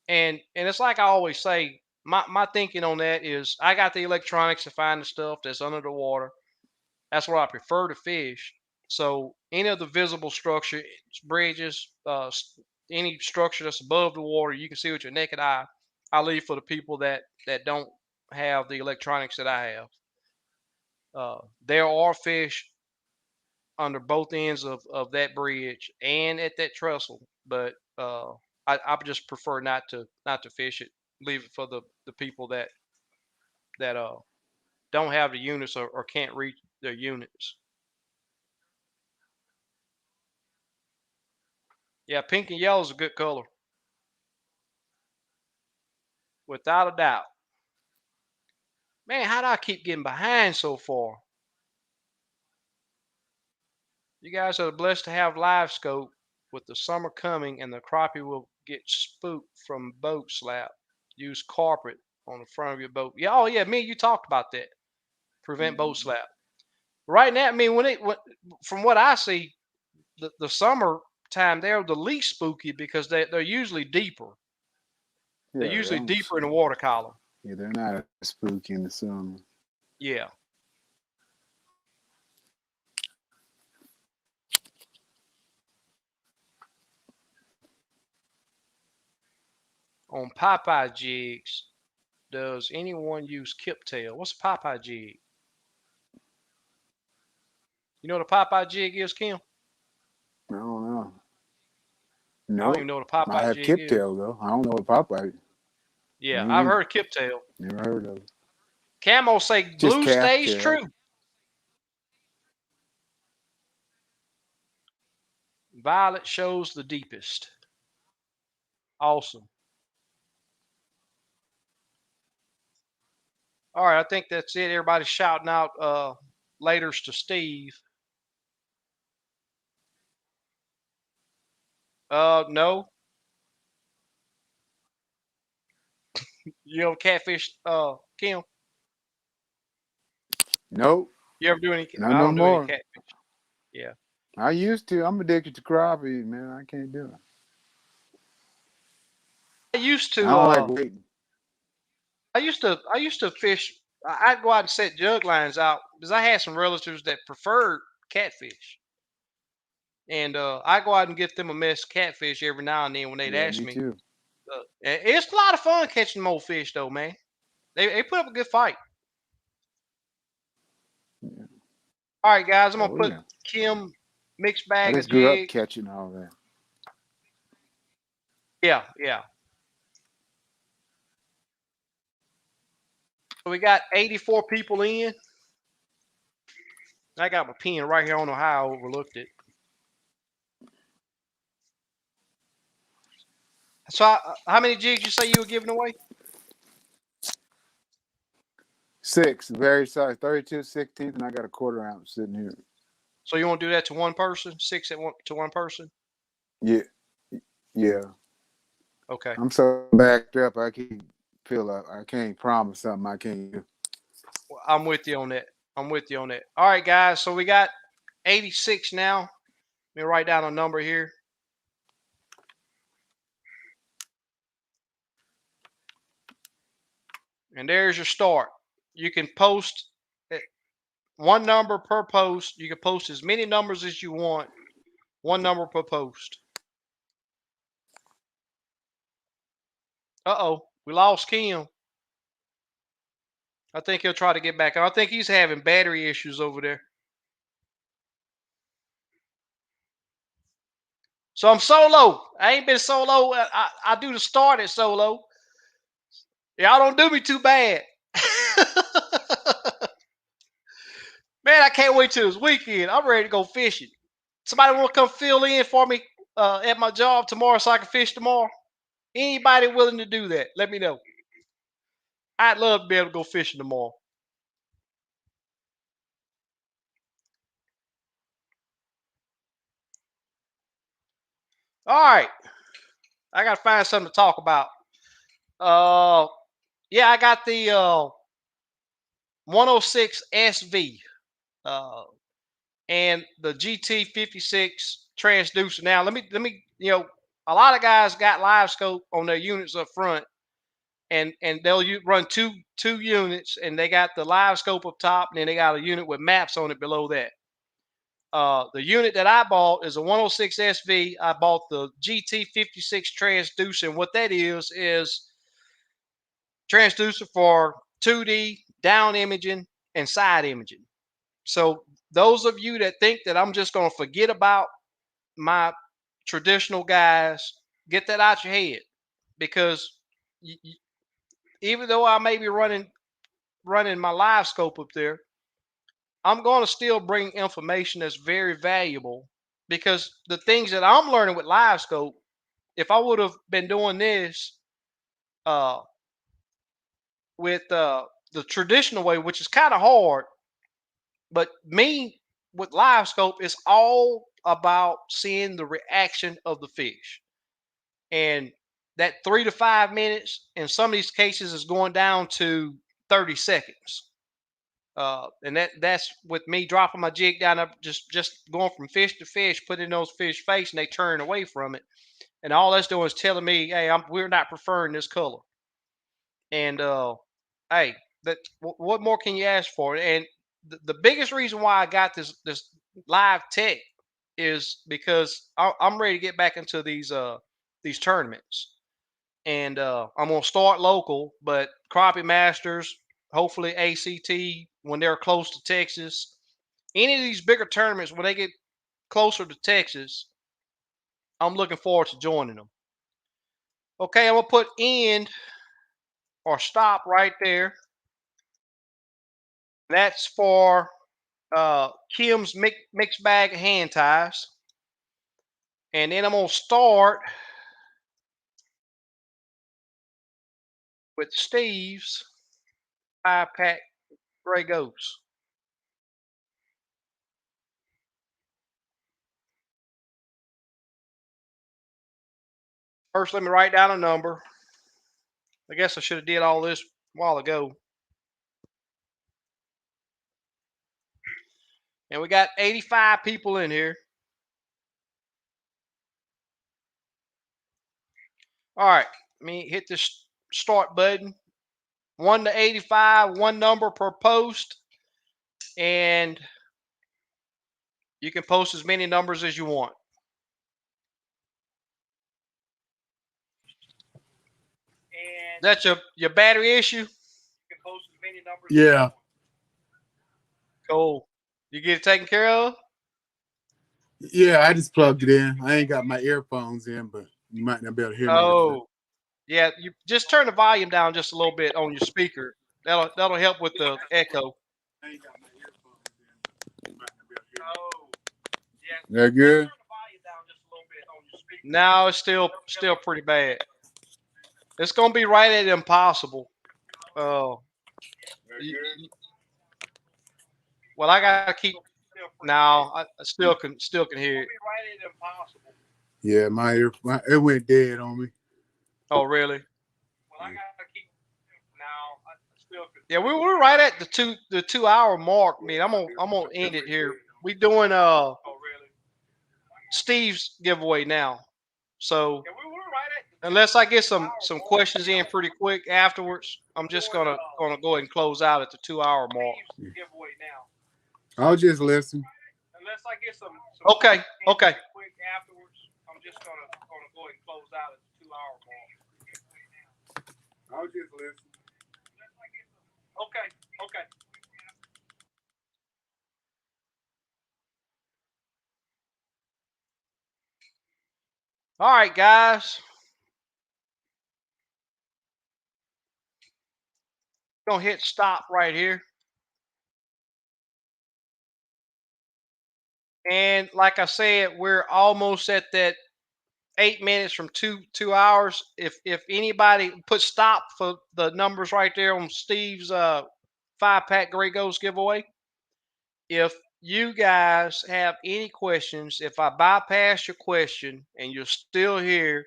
And it's like I always say, my thinking on that is I got the electronics to find the stuff that's under the water. That's what I prefer to fish. So any of the visible structure, bridges, any structure that's above the water, you can see with your naked eye. I leave for the people that don't have the electronics that I have. There are fish under both ends of that bridge and at that trestle, but I just prefer not to fish it. Leave it for the people that don't have the units or can't reach their units. Yeah, pink and yellow is a good color, without a doubt. Man, how do I keep getting behind so far? You guys are blessed to have live scope. With the summer coming and the crappie will get spooked from boat slap. Use carpet on the front of your boat. Yeah, oh yeah, me and you talked about that. Prevent boat slap. Right now, I mean, from what I see, the summer time, they're the least spooky because they're usually deeper. Yeah, They're usually deeper in the water column. Yeah, they're not spooky in the summer. Yeah. On Popeye jigs, does anyone use kiptail? What's a Popeye jig? You know what a Popeye jig is, Kim? I don't know. I don't No, even know what a I Popeye have jig is. kiptail though. I don't know what Popeye. Yeah, I've heard of kiptail. Never heard of it. Camo say Just blue calf stays tail. true. Violet shows the deepest. Awesome. All right, I think that's it. Everybody's shouting out laters to Steve. No. You know catfish, Kim? Nope. You ever do any? Not I no don't do any more. catfish. Yeah. I used to. I'm addicted to crappie, man. I can't do it. I used I to. don't like waiting. I used to fish. I'd go out and set jug lines out because I had some relatives that preferred catfish, and I go out and get them a mess of catfish every now and then when they'd Yeah, ask me me. too. It's a lot of fun catching them old fish, though, man. They put up a good fight. Yeah. All right, guys, I'm gonna Oh put yeah. Kim mixed I bag of just grew up jig. catching all that. Yeah, yeah. So we got 84 people in. I got my pen right here. I don't know how I overlooked it. So how many jigs you say you were giving away? 6, very size, 32 16th, and I got a 1/4 ounce sitting here. So you want to do that to one person? 6 to one person? Yeah, yeah. Okay. I'm so backed up, I can't fill up. I can't promise something I can't do. Well, I'm with you on that. I'm with you on that. All right, guys. So we got 86 now. Let me write down a number here. And there's your start. You can post one number per post. You can post as many numbers as you want. One number per post. Uh-oh. We lost Kim. I think he'll try to get back. I think he's having battery issues over there. So I'm solo. I ain't been solo. I do the start at solo. Y'all don't do me too bad. Man, I can't wait till this weekend. I'm ready to go fishing. Somebody want to come fill in for me at my job tomorrow so I can fish tomorrow? Anybody willing to do that? Let me know. I'd love to be able to go fishing tomorrow. All right. I got to find something to talk about. Yeah, I got the 106 SV and the GT56 transducer. Now, let me, a lot of guys got live scope on their units up front, and they'll run two units, and they got the live scope up top, and then they got a unit with maps on it below that. The unit that I bought is a 106 SV. I bought the GT56 transducer, and what that is transducer for 2D down imaging and side imaging. So those of you that think that I'm just going to forget about my traditional guys, get that out your head, because even though I may be running my live scope up there, I'm going to still bring information that's very valuable, because the things that I'm learning with live scope, if I would have been doing this uh, with the traditional way, which is kind of hard, but me with live scope is all about seeing the reaction of the fish. And that 3 to 5 minutes in some of these cases is going down to 30 seconds. And that's with me dropping my jig down up, just going from fish to fish, putting those fish face, and they turn away from it. And all that's doing is telling me, hey, we're not preferring this color. And hey, what more can you ask for? And the biggest reason why I got this live tech is because I'm ready to get back into these tournaments. And I'm gonna start local, but Crappie Masters, hopefully ACT when they're close to Texas. Any of these bigger tournaments when they get closer to Texas, I'm looking forward to joining them. Okay, I'm gonna put end or stop right there. That's for Kim's mixed bag of hand ties. And then I'm gonna start with Steve's 5-pack Gray Ghost. First, let me write down a number. I guess I should have did all this a while ago. And we got 85 people in here. All right, let me hit this start button. 1 to 85, one number per post. And you can post as many numbers as you want. And that's your battery issue? You can post as many numbers as you want. Cool. You get it taken care of? Yeah, I just plugged it in. I ain't got my earphones in, but you might not be able to hear me. Oh, yeah. You just turn the volume down just a little bit on your speaker. That'll help with the echo. I ain't got my earphones in, but you might not be able to hear me. Oh, yeah. They're good. No, it's still pretty bad. It's gonna be right at impossible. Oh. Well, I gotta keep. Now I still can hear it. Yeah, it went dead on me. Oh, really? Well, I gotta keep. Now I still can. Yeah, we're right at the 2 hour mark. I mean, I'm gonna end it here. We doing Steve's giveaway now. So unless I get some questions in pretty quick afterwards, I'm just gonna go ahead and close out at the 2 hour mark. I'll just listen. Unless I get some okay. Quick afterwards, I'm just gonna go ahead and close out at the 2 hour mark. I'll just listen. Okay. All right, guys. Gonna hit stop right here. And like I said, we're almost at that 8 minutes from two hours. If anybody put stop for the numbers right there on Steve's 5-pack Gray Ghost giveaway. If you guys have any questions, if I bypass your question and you're still here,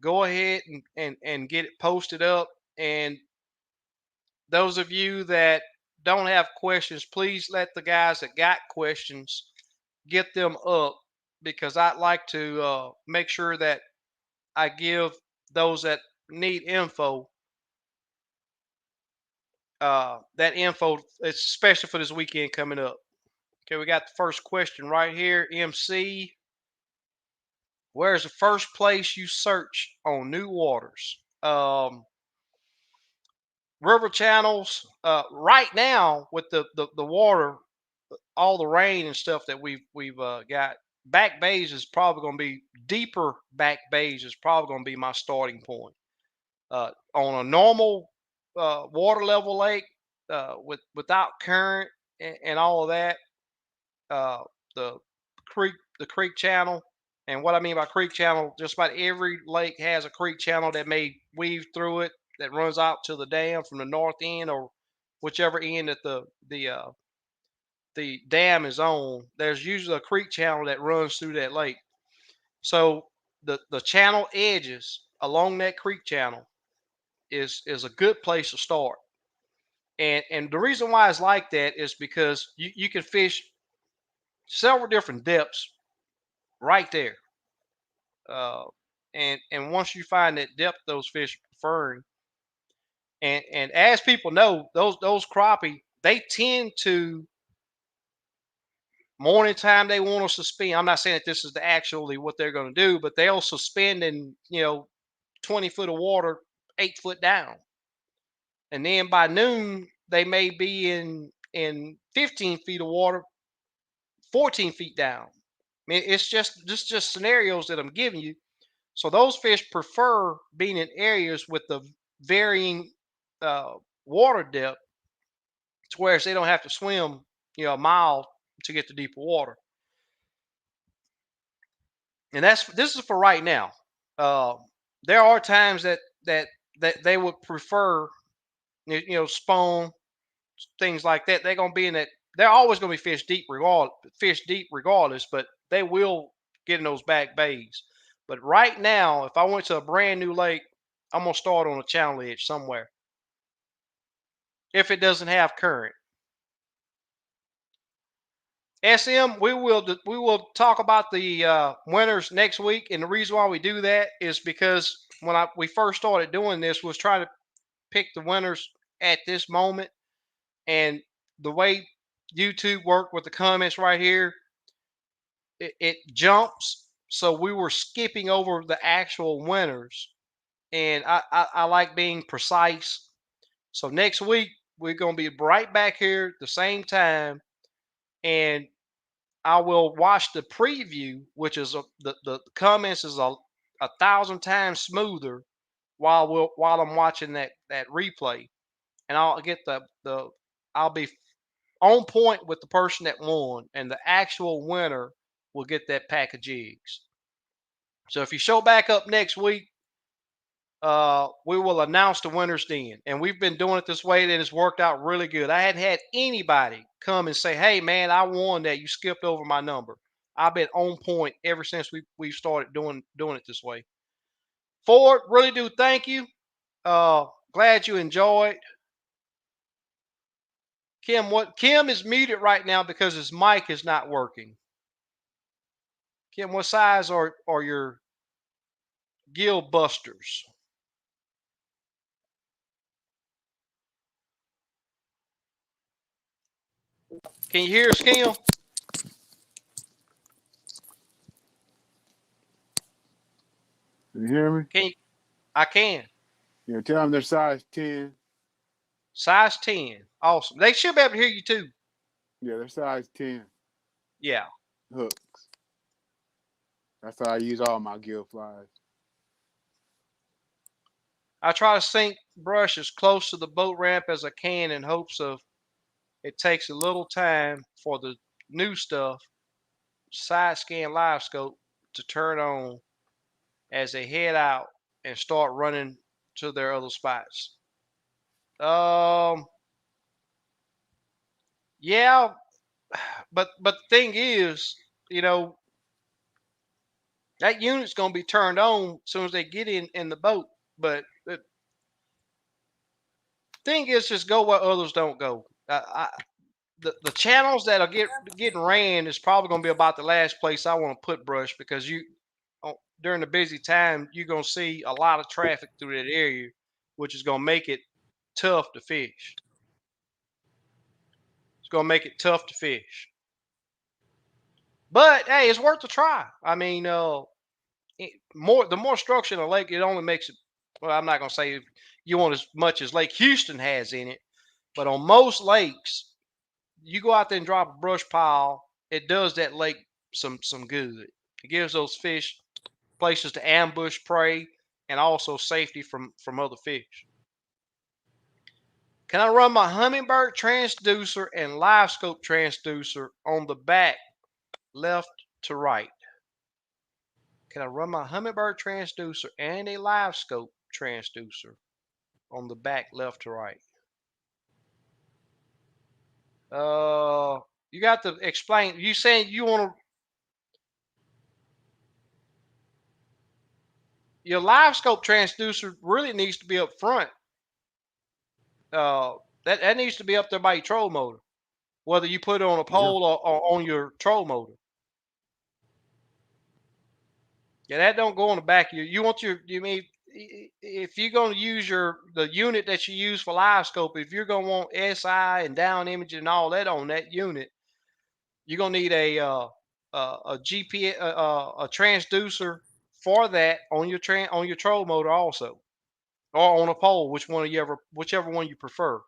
go ahead and get it posted up. And those of you that don't have questions, please let the guys that got questions get them up, because I'd like to make sure that I give those that need info that info, especially for this weekend coming up. Okay, we got the first question right here. MC, where's the first place you search on new waters? River channels. Right now with the water, all the rain and stuff that we've got, back bays is probably going to be deeper. Back bays is probably going to be my starting point. On a normal water level lake without current and all of that, uh, the creek channel. And what I mean by creek channel, just about every lake has a creek channel that may weave through it, that runs out to the dam from the north end or whichever end that the dam is on. There's usually a creek channel that runs through that lake. So the channel edges along that creek channel is a good place to start. And the reason why it's like that is because you can fish several different depths right there. Uh, and once you find that depth those fish are preferring, and as people know, those crappie, they tend to morning time they want to suspend. I'm not saying that this is actually what they're going to do, but they'll suspend in 20 foot of water, 8 foot down, and then by noon they may be in 15 feet of water, 14 feet down. I mean, it's just scenarios that I'm giving you. So those fish prefer being in areas with the varying uh, water depth, to where they don't have to swim, a mile to get to deeper water. And this is for right now. Uh, there are times that they would prefer, spawn, things like that. They're gonna be in that. They're always gonna be fish deep regardless, but they will get in those back bays. But right now, if I went to a brand new lake, I'm gonna start on a channel edge somewhere. If it doesn't have current. SM, we will talk about the winners next week, and the reason why we do that is because when we first started doing this was trying to pick the winners at this moment, and the way YouTube worked with the comments right here, it jumps, so we were skipping over the actual winners, and I like being precise. So next week we're gonna be right back here at the same time, and I will watch the preview, which is the comments is a thousand times smoother while I'm watching that replay, and I'll get the I'll be on point with the person that won, and the actual winner will get that pack of jigs. So if you show back up next week, we will announce the winners then. And we've been doing it this way, and it's worked out really good. I hadn't had anybody come and say, "Hey, man, I won that. You skipped over my number." I've been on point ever since we've started doing it this way. Ford, really do thank you. Glad you enjoyed. Kim is muted right now because his mic is not working. Kim, what size are your gill busters? Can you hear us, Kim? Can you hear me? I can. Yeah, tell them they're size 10. Size 10. Awesome. They should be able to hear you too. Yeah, they're size 10 Yeah. hooks. That's how I use all my gill flies. I try to sink brush as close to the boat ramp as I can in hopes of it takes a little time for the new stuff, side scan live scope, to turn on as they head out and start running to their other spots. Yeah, but the thing is, you know, that unit's gonna be turned on as soon as they get in the boat. But the thing is, just go where others don't go. The channels that are getting ran is probably going to be about the last place I want to put brush, because during the busy time you're going to see a lot of traffic through that area, which is going to make it tough to fish. It's going to make it tough to fish. But hey, it's worth a try. I mean, the more structure in a lake, it only makes it. Well, I'm not going to say you want as much as Lake Houston has in it, but on most lakes, you go out there and drop a brush pile, it does that lake some good. It gives those fish places to ambush prey, and also safety from other fish. Can I run my hummingbird transducer and live scope transducer on the back, left to right? Can I run my hummingbird transducer and a live scope transducer on the back, left to right? You got to explain. You saying you want to? Your live scope transducer really needs to be up front. That needs to be up there by your troll motor, whether you put it on a pole or on your troll motor. Yeah, that don't go on the back of you want you mean if you're going to use the unit that you use for live scope, if you're going to want SI and down imaging and all that on that unit, you're going to need a GPS a transducer for that on your troll motor also, or on a pole, whichever one you prefer.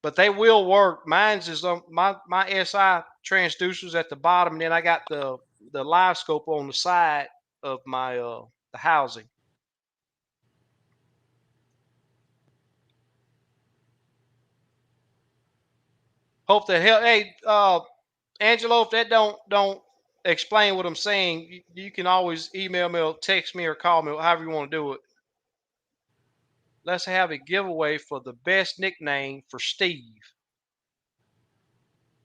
But they will work. Mine's is on my SI transducers at the bottom, and then I got the live scope on the side of my the housing. Hope that help. Hey, Angelo, if that don't explain what I'm saying, you can always email me or text me or call me, however you want to do it. Let's have a giveaway for the best nickname for Steve.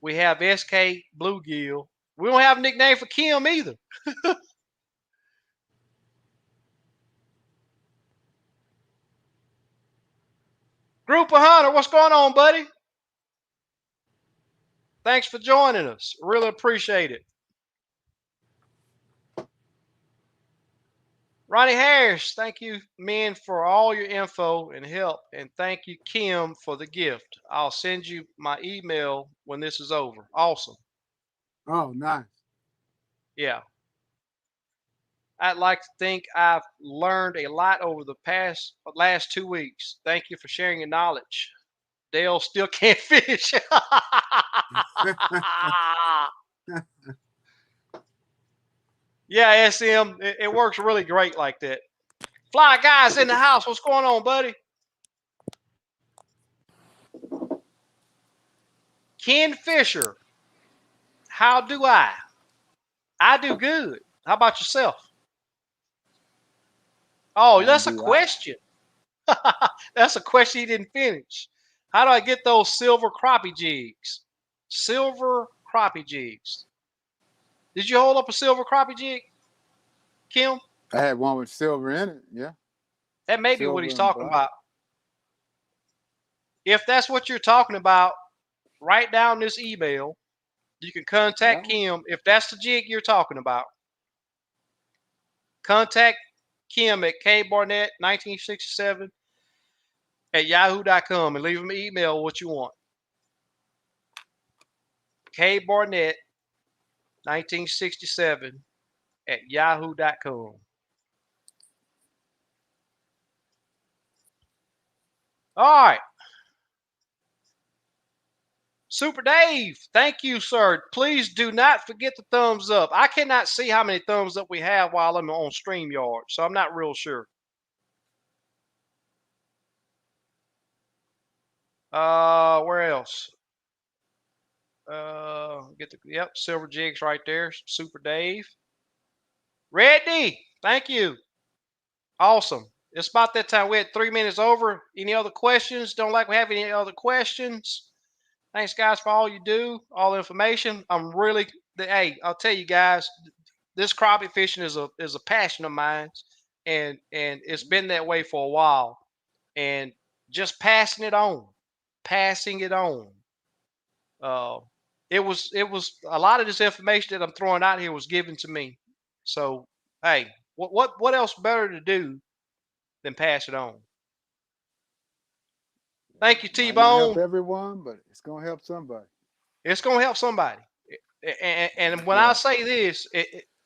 We have SK Bluegill. We don't have a nickname for Kim either. Group of Hunter, what's going on, buddy? Thanks for joining us. Really appreciate it. Ronnie Harris, thank you, men, for all your info and help. And thank you, Kim, for the gift. I'll send you my email when this is over. Awesome. Oh, nice. Yeah. I'd like to think I've learned a lot over the last 2 weeks. Thank you for sharing your knowledge. Dale still can't fish. Yeah, SM, it works really great like that. Fly Guys in the house. What's going on, buddy? Ken Fisher. How do I? I do good. How about yourself? Oh, that's a question. That's a question he didn't finish. How do I get those silver crappie jigs? Silver crappie jigs. Did you hold up a silver crappie jig, Kim? I had one with silver in it. Yeah. That may be what he's talking about. If that's what you're talking about, write down this email. You can contact Kim. If that's the jig you're talking about, contact Kim at kbarnett1967 at yahoo.com and leave him an email what you want. kbarnett1967 at yahoo.com. All right. Super Dave, thank you, sir. Please do not forget the thumbs up. I cannot see how many thumbs up we have while I'm on StreamYard, so I'm not real sure. Where else? Silver jigs right there. Super Dave. Reddy, thank you. Awesome. It's about that time. We had 3 minutes over. Any other questions? Don't like we have any other questions? Thanks, guys, for all you do, all the information. Hey, I'll tell you guys, this crappie fishing is a passion of mine, and it's been that way for a while. And just passing it on. It was a lot of this information that I'm throwing out here was given to me. So hey, what else better to do than pass it on? Thank you, T-Bone. Help everyone, but it's gonna help somebody. It's gonna help somebody. And when I say this,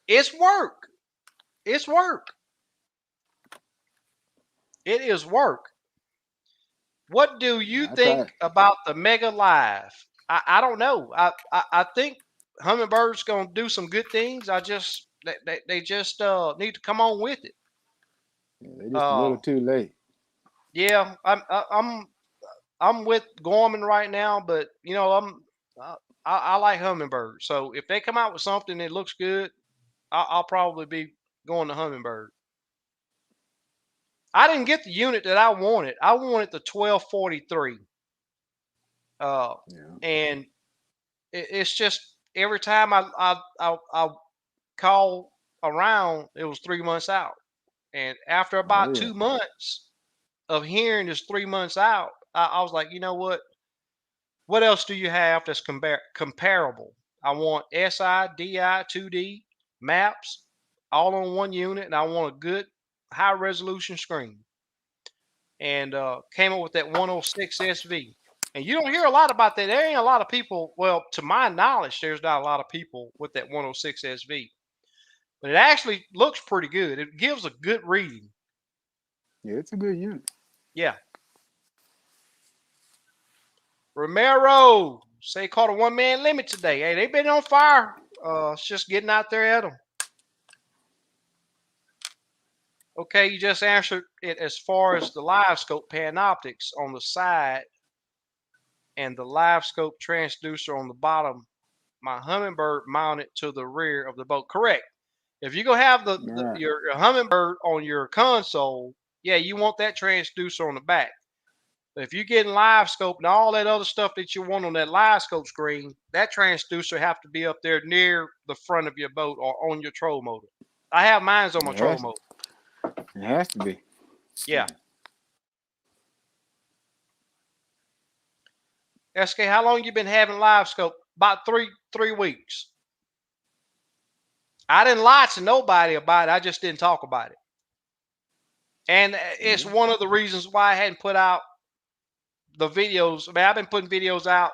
it's work. It's work. It is work. What do you think about the Mega Live? I don't know. I think Hummingbird's gonna do some good things. They just need to come on with it. Yeah, they're just a little too late. Yeah, I'm with Gorman right now, but you know I like Humminbird. So if they come out with something that looks good, I'll probably be going to Humminbird. I didn't get the unit that I wanted. I wanted the 1243. And it's just every time I call around, it was 3 months out. And after about 2 months of hearing it's 3 months out, I was like, you know what? What else do you have that's comparable? I want SI, DI, 2D, maps, all on one unit, and I want a good high resolution screen. And came up with that 106 SV. And you don't hear a lot about that. There ain't a lot of people. Well, to my knowledge, there's not a lot of people with that 106 SV. But it actually looks pretty good. It gives a good reading. Yeah, it's a good unit. Yeah. Romero, say caught a 1-man limit today. Hey, they've been on fire. It's just getting out there at them. Okay, you just answered it as far as the live scope panoptics on the side and the live scope transducer on the bottom. My Humminbird mounted to the rear of the boat. Correct. If you're going to have Right. your Humminbird on your console, yeah, you want that transducer on the back. But if you're getting live scope and all that other stuff that you want on that live scope screen, that transducer have to be up there near the front of your boat or on your troll motor. I have mine on my troll motor. It has to be. Yeah. SK, how long you been having live scope? About three weeks. I didn't lie to nobody about it. I just didn't talk about it. And it's one of the reasons why I hadn't put out the videos. I mean, I've been putting videos out,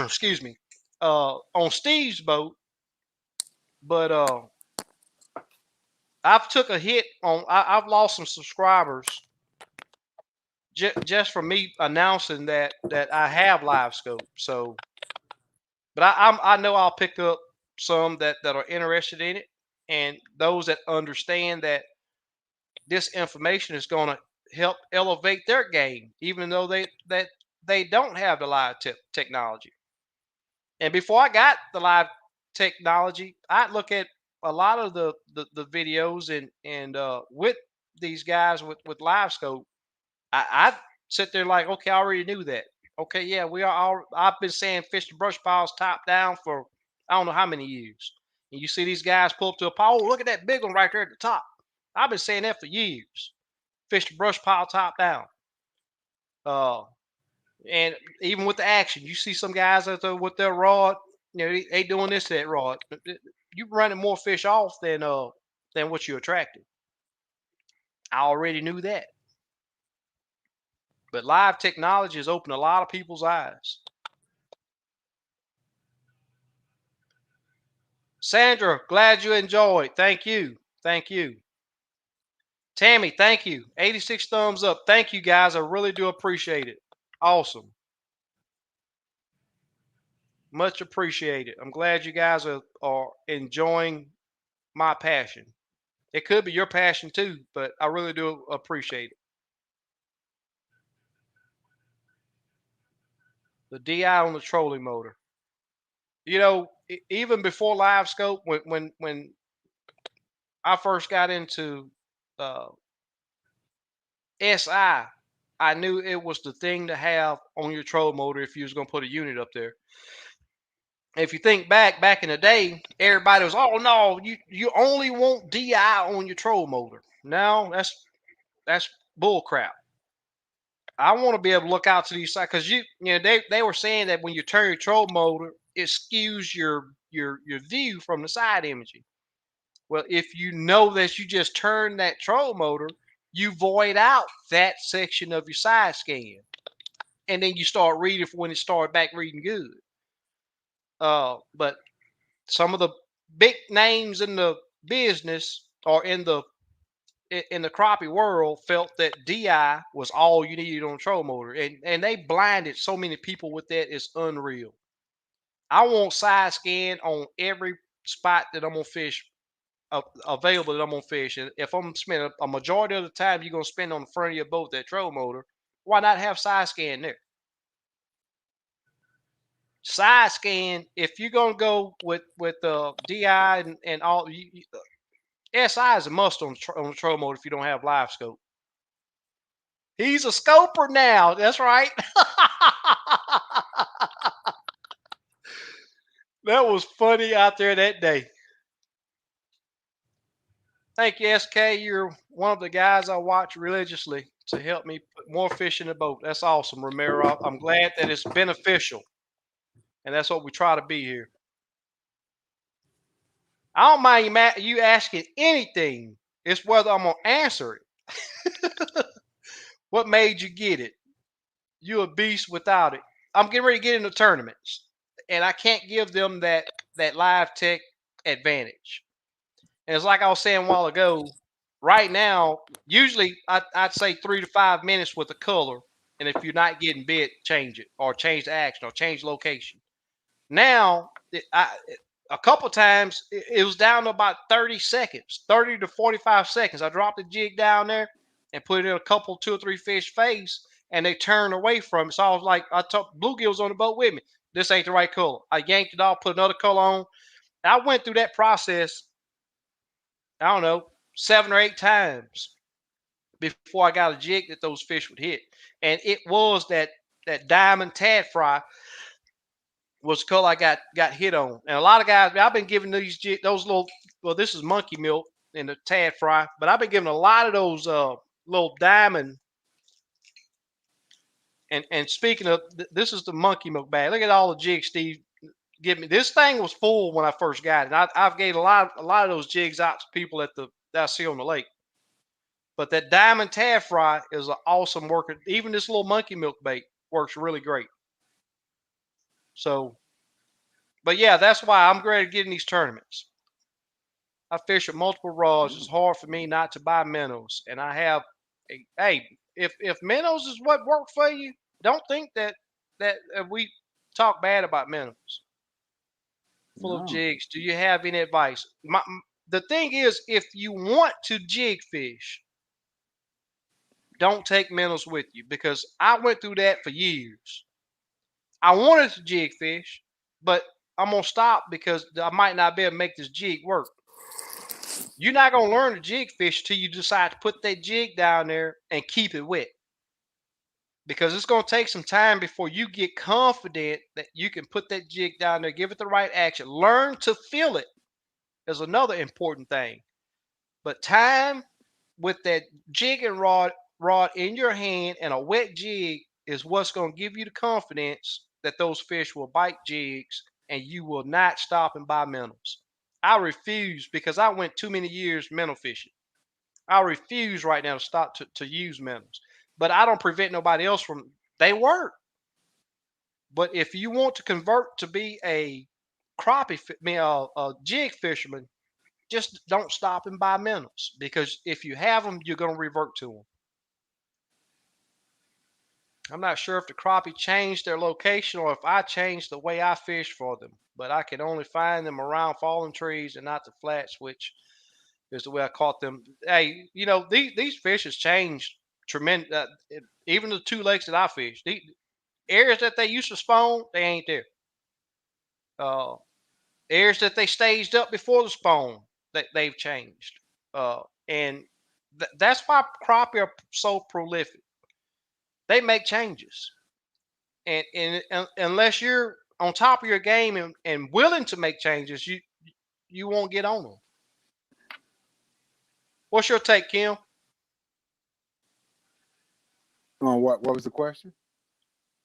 excuse me, on Steve's boat. But I've took a hit on. I've lost some subscribers just from me announcing that I have live scope. So, but I know I'll pick up some that are interested in it, and those that understand that this information is going to help elevate their game, even though they don't have the live technology. And before I got the live technology, I look at a lot of the videos and with these guys with live scope, I sit there like, okay, I already knew that. Okay, yeah, we are all. I've been saying fish to brush piles top down for I don't know how many years. And you see these guys pull up to a pile. Oh, look at that big one right there at the top. I've been saying that for years. Fish to brush pile top down. And even with the action, you see some guys out there with their rod. You know, they doing this to that rod. You running more fish off than what you attracted. I already knew that. But live technology has opened a lot of people's eyes. Sandra, glad you enjoyed. Thank you. Thank you. Tammy, thank you. 86 thumbs up. Thank you, guys. I really do appreciate it. Awesome. Much appreciated. I'm glad you guys are enjoying my passion. It could be your passion too, but I really do appreciate it. The DI on the trolling motor. You know, even before live scope, when I first got into SI, I knew it was the thing to have on your troll motor if you was gonna put a unit up there. If you think back in the day, everybody was, oh no, you only want DI on your troll motor. No, that's bull crap. I want to be able to look out to these sides because you know they were saying that when you turn your troll motor, it skews your view from the side imaging. Well, if you know that you just turn that troll motor, you void out that section of your side scan, and then you start reading for when it started back reading good. But some of the big names in the business or in the crappie world felt that DI was all you needed on a troll motor, and they blinded so many people with that. It's unreal. I want side scan on every spot that I'm gonna fish available that I'm gonna fish. And if I'm spending a majority of the time you're gonna spend on the front of your boat that troll motor, why not have side scan there? Side scan, if you're gonna go with DI and all, SI is a must on the troll motor if you don't have live scope. He's a scoper now. That's right. That was funny out there that day. Thank you, SK. You're one of the guys I watch religiously. to help me put more fish in the boat. That's awesome, Romero. I'm glad that it's beneficial, and that's what we try to be here. I don't mind you asking anything. It's whether I'm gonna answer it. What made you get it? You a beast without it. I'm getting ready to get into tournaments, and I can't give them that live tech advantage. And it's like I was saying a while ago. Right now, usually I'd say 3 to 5 minutes with the color, and if you're not getting bit, change it or change the action or change location. Now, a couple times it was down to about 30 seconds, 30 to 45 seconds. I dropped the jig down there and put it in a couple, 2 or 3 fish face, and they turned away from it. So I was like, I told bluegills on the boat with me, this ain't the right color. I yanked it off, put another color on. I went through that process, I don't know, 7 or 8 times before I got a jig that those fish would hit. And it was that diamond tad fry was the color I got hit on. And a lot of guys, I've been giving those little, well, this is monkey milk and the tad fry, but I've been giving a lot of those little diamond. And speaking of, this is the monkey milk bag. Look at all the jigs Steve give me. This thing was full when I first got it. I've gave a lot of those jigs out to people that I see on the lake. But that diamond tad fry is an awesome worker. Even this little monkey milk bait works really great. So, but yeah, that's why I'm great at getting these tournaments. I fish with multiple rods. It's hard for me not to buy minnows. And I have, hey, if minnows is what worked for you, don't think that we talk bad about minnows. Full of jigs. Do you have any advice? The thing is, if you want to jig fish, don't take minnows with you, because I went through that for years. I wanted to jig fish, but I'm gonna stop because I might not be able to make this jig work. You're not gonna learn to jig fish till you decide to put that jig down there and keep it wet, because it's gonna take some time before you get confident that you can put that jig down there, give it the right action, learn to feel it is another important thing. But time with that jigging rod in your hand and a wet jig is what's going to give you the confidence that those fish will bite jigs and you will not stop and buy minnows. I refuse, because I went too many years minnow fishing. I refuse right now to stop to use minnows. But I don't prevent nobody else from, they work. But if you want to convert to be a a jig fisherman, just don't stop and buy minnows, because if you have them, you're going to revert to them. I'm not sure if the crappie changed their location or if I changed the way I fish for them, but I can only find them around fallen trees and not the flats, which is the way I caught them. Hey, these fish has changed tremendous. Even the 2 lakes that I fish, the areas that they used to spawn, they ain't there. Areas that they staged up before the spawn, they've changed. And that's why crappie are so prolific. They make changes. And unless you're on top of your game and willing to make changes, you won't get on them. What's your take, Kim? What was the question?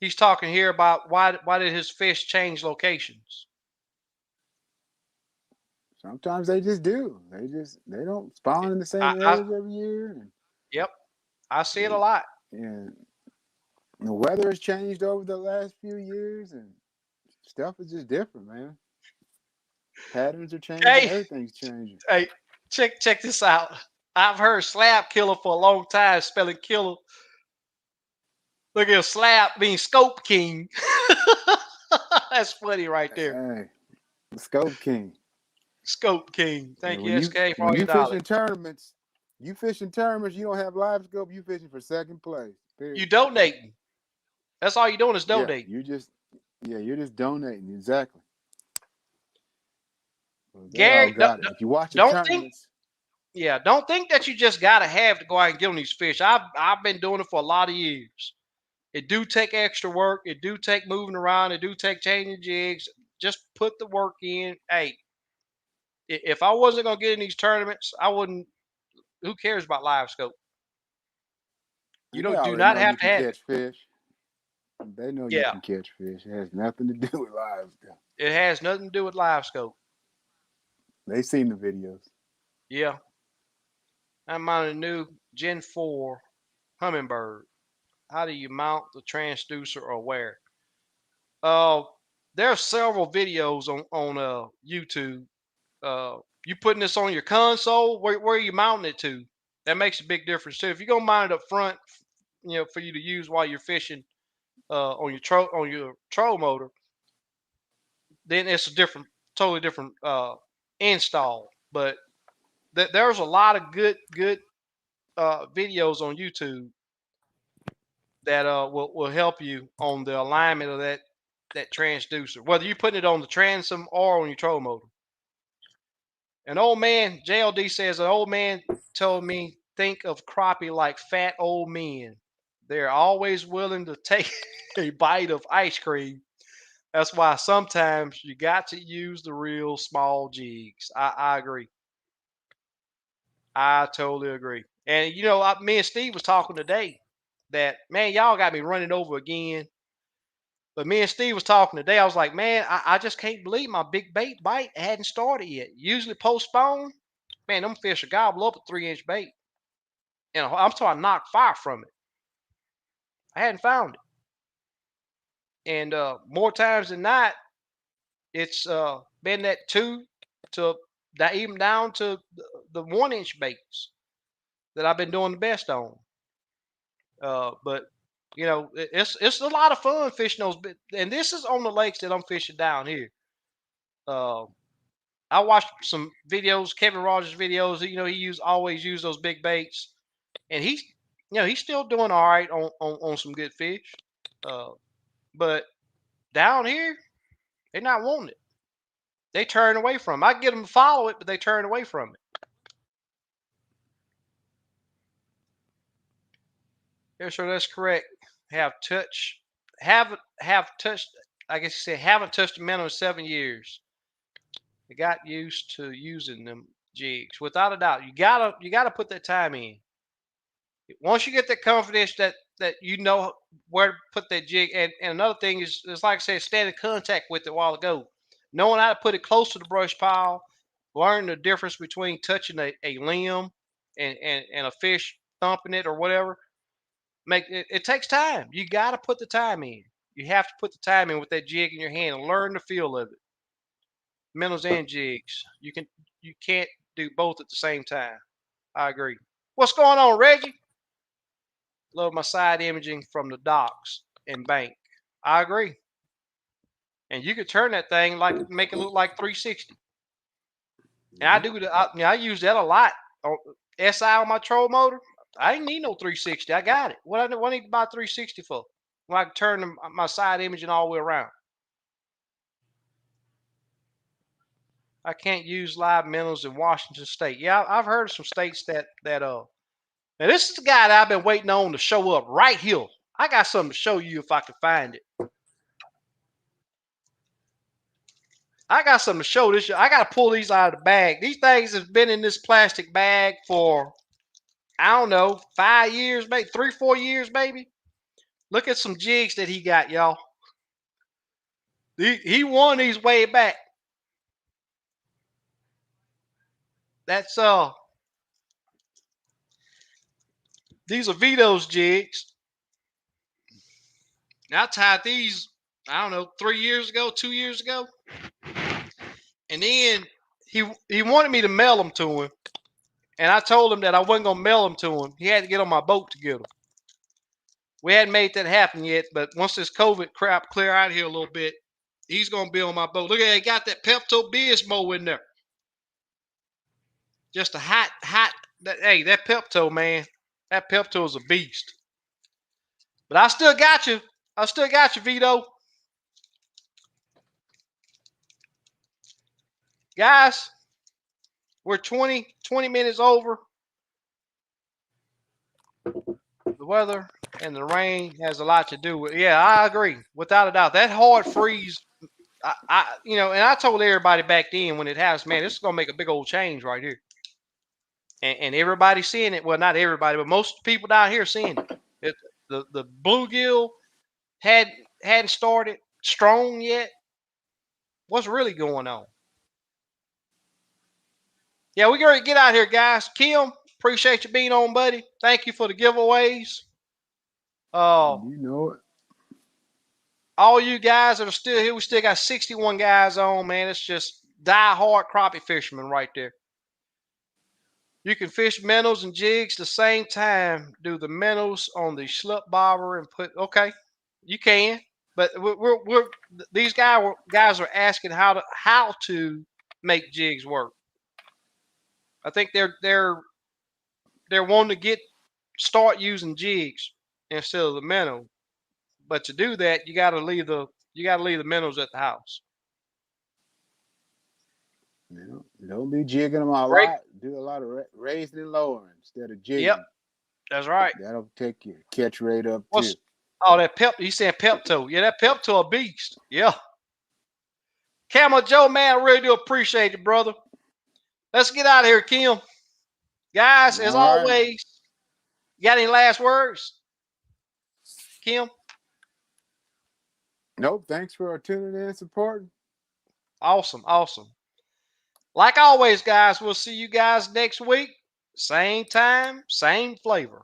He's talking here about why did his fish change locations? Sometimes they just do. They don't spawn in the same areas every year. Yep, I see it a lot. And the weather has changed over the last few years, and stuff is just different, man. Patterns are changing. Hey, everything's changing. Hey, check this out. I've heard slab killer for a long time, spelling killer. Look at slab being scope king. That's funny right there. Hey, scope king. Scope king. Thank you, SK, for all your knowledge. You fish in tournaments, you don't have live scope, you fishing for second place. Period. You donating. That's all you're doing is donating. Yeah, you're just donating, exactly. Well, Gary, if you watch the tournaments. Don't think that you just gotta have to go out and get on these fish. I've been doing it for a lot of years. It do take extra work. It do take moving around. It do take changing jigs. Just put the work in. Hey, if I wasn't gonna get in these tournaments, I wouldn't. Who cares about live scope? You They do already not know you have to can have it. catch fish. They know you Yeah, can catch fish. It has nothing to do with live stuff. it has nothing to do with live scope. They seen the videos. Yeah, I'm on a new Gen 4 Humminbird. How do you mount the transducer or where? Uh, there are several videos on YouTube. You putting this on your console? Where are you mounting it to? That makes a big difference too. If you're gonna mount it up front, for you to use while you're fishing on your troll motor, then it's a totally different install. But there's a lot of good videos on YouTube that will help you on the alignment of that transducer, whether you're putting it on the transom or on your troll motor. An old man, JLD says, an old man told me, think of crappie like fat old men. They're always willing to take a bite of ice cream. That's why sometimes you got to use the real small jigs. I agree. I totally agree. And me and Steve was talking today that, man, y'all got me running over again. But me and Steve was talking today. I was like, man, I just can't believe my big bait bite hadn't started yet. Usually postponed. Man, them fish will gobble up a 3-inch bait. And I'm talking knock fire from it. I hadn't found it. And more times than not, it's been that 2 to that even down to the 1-inch baits that I've been doing the best on. But it's a lot of fun fishing those. And this is on the lakes that I'm fishing down here. I watched some videos, Kevin Rogers videos. He always use those big baits, and he's still doing all right on some good fish. But down here, they're not wanting it. They turn away from it. I get them to follow it, but they turn away from it. Yeah, sure, that's correct. Have touched. I guess you say haven't touched a minnow in 7 years. I got used to using them jigs. Without a doubt, you gotta put that time in. Once you get that confidence that you know where to put that jig, and another thing is like I said, staying in contact with it a while ago, knowing how to put it close to the brush pile, learn the difference between touching a limb and a fish thumping it or whatever. It takes time. You got to put the time in. You have to put the time in with that jig in your hand and learn the feel of it. Minnows and jigs. You can't do both at the same time. I agree. What's going on, Reggie? Love my side imaging from the docks and bank. I agree. And you could turn that thing make it look like 360. And I do. I use that a lot. On SI on my troll motor. I ain't need no 360. I got it. What I need to buy 360 for? When I can turn my side imaging all the way around. I can't use live minnows in Washington State. Yeah, I've heard of some states that now this is the guy that I've been waiting on to show up right here. I got something to show you if I can find it. I got something to show this. I got to pull these out of the bag. These things have been in this plastic bag for, I don't know, 5 years, maybe 3-4 years, maybe. Look at some jigs that he got, y'all. He won these way back. That's these are Vito's jigs. Now I tied these, I don't know, 3 years ago, 2 years ago. And then he wanted me to mail them to him. And I told him that I wasn't going to mail them to him. He had to get on my boat to get them. We hadn't made that happen yet, but once this COVID crap clear out here a little bit, he's going to be on my boat. Look at that, he got that Pepto Bismol in there. Just a hot, hey, that Pepto, man. That Pepto is a beast. But I still got you. I still got you, Vito. Guys, we're 20 minutes over. The weather and the rain has a lot to do with it. Yeah, I agree. Without a doubt. That hard freeze, and I told everybody back then when it happens, man, this is going to make a big old change right here. And everybody's seeing it. Well, not everybody, but most people down here seeing it. The bluegill hadn't started strong yet. What's really going on? Yeah, we gotta get out here, guys. Kim, appreciate you being on, buddy. Thank you for the giveaways. You know it. All you guys that are still here, we still got 61 guys on, man. It's just die-hard crappie fishermen right there. You can fish minnows and jigs the same time. Do the minnows on the slip bobber and put. Okay, you can, but these guys are asking how to make jigs work. I think they're wanting to start using jigs instead of the minnow. But to do that, you got to leave the minnows at the house. Don't be jigging them a lot. Do a lot of raising and lowering instead of jigging. Yep, that's right. That'll take your catch rate up too. Oh, that He's saying Pepto. Yeah, that Pepto a beast. Yeah. Camel Joe, man, I really do appreciate it, brother. Let's get out of here, Kim. Guys, as always, you got any last words? Kim? Nope. Thanks for tuning in and supporting. Awesome. Like always, guys, we'll see you guys next week. Same time, same flavor.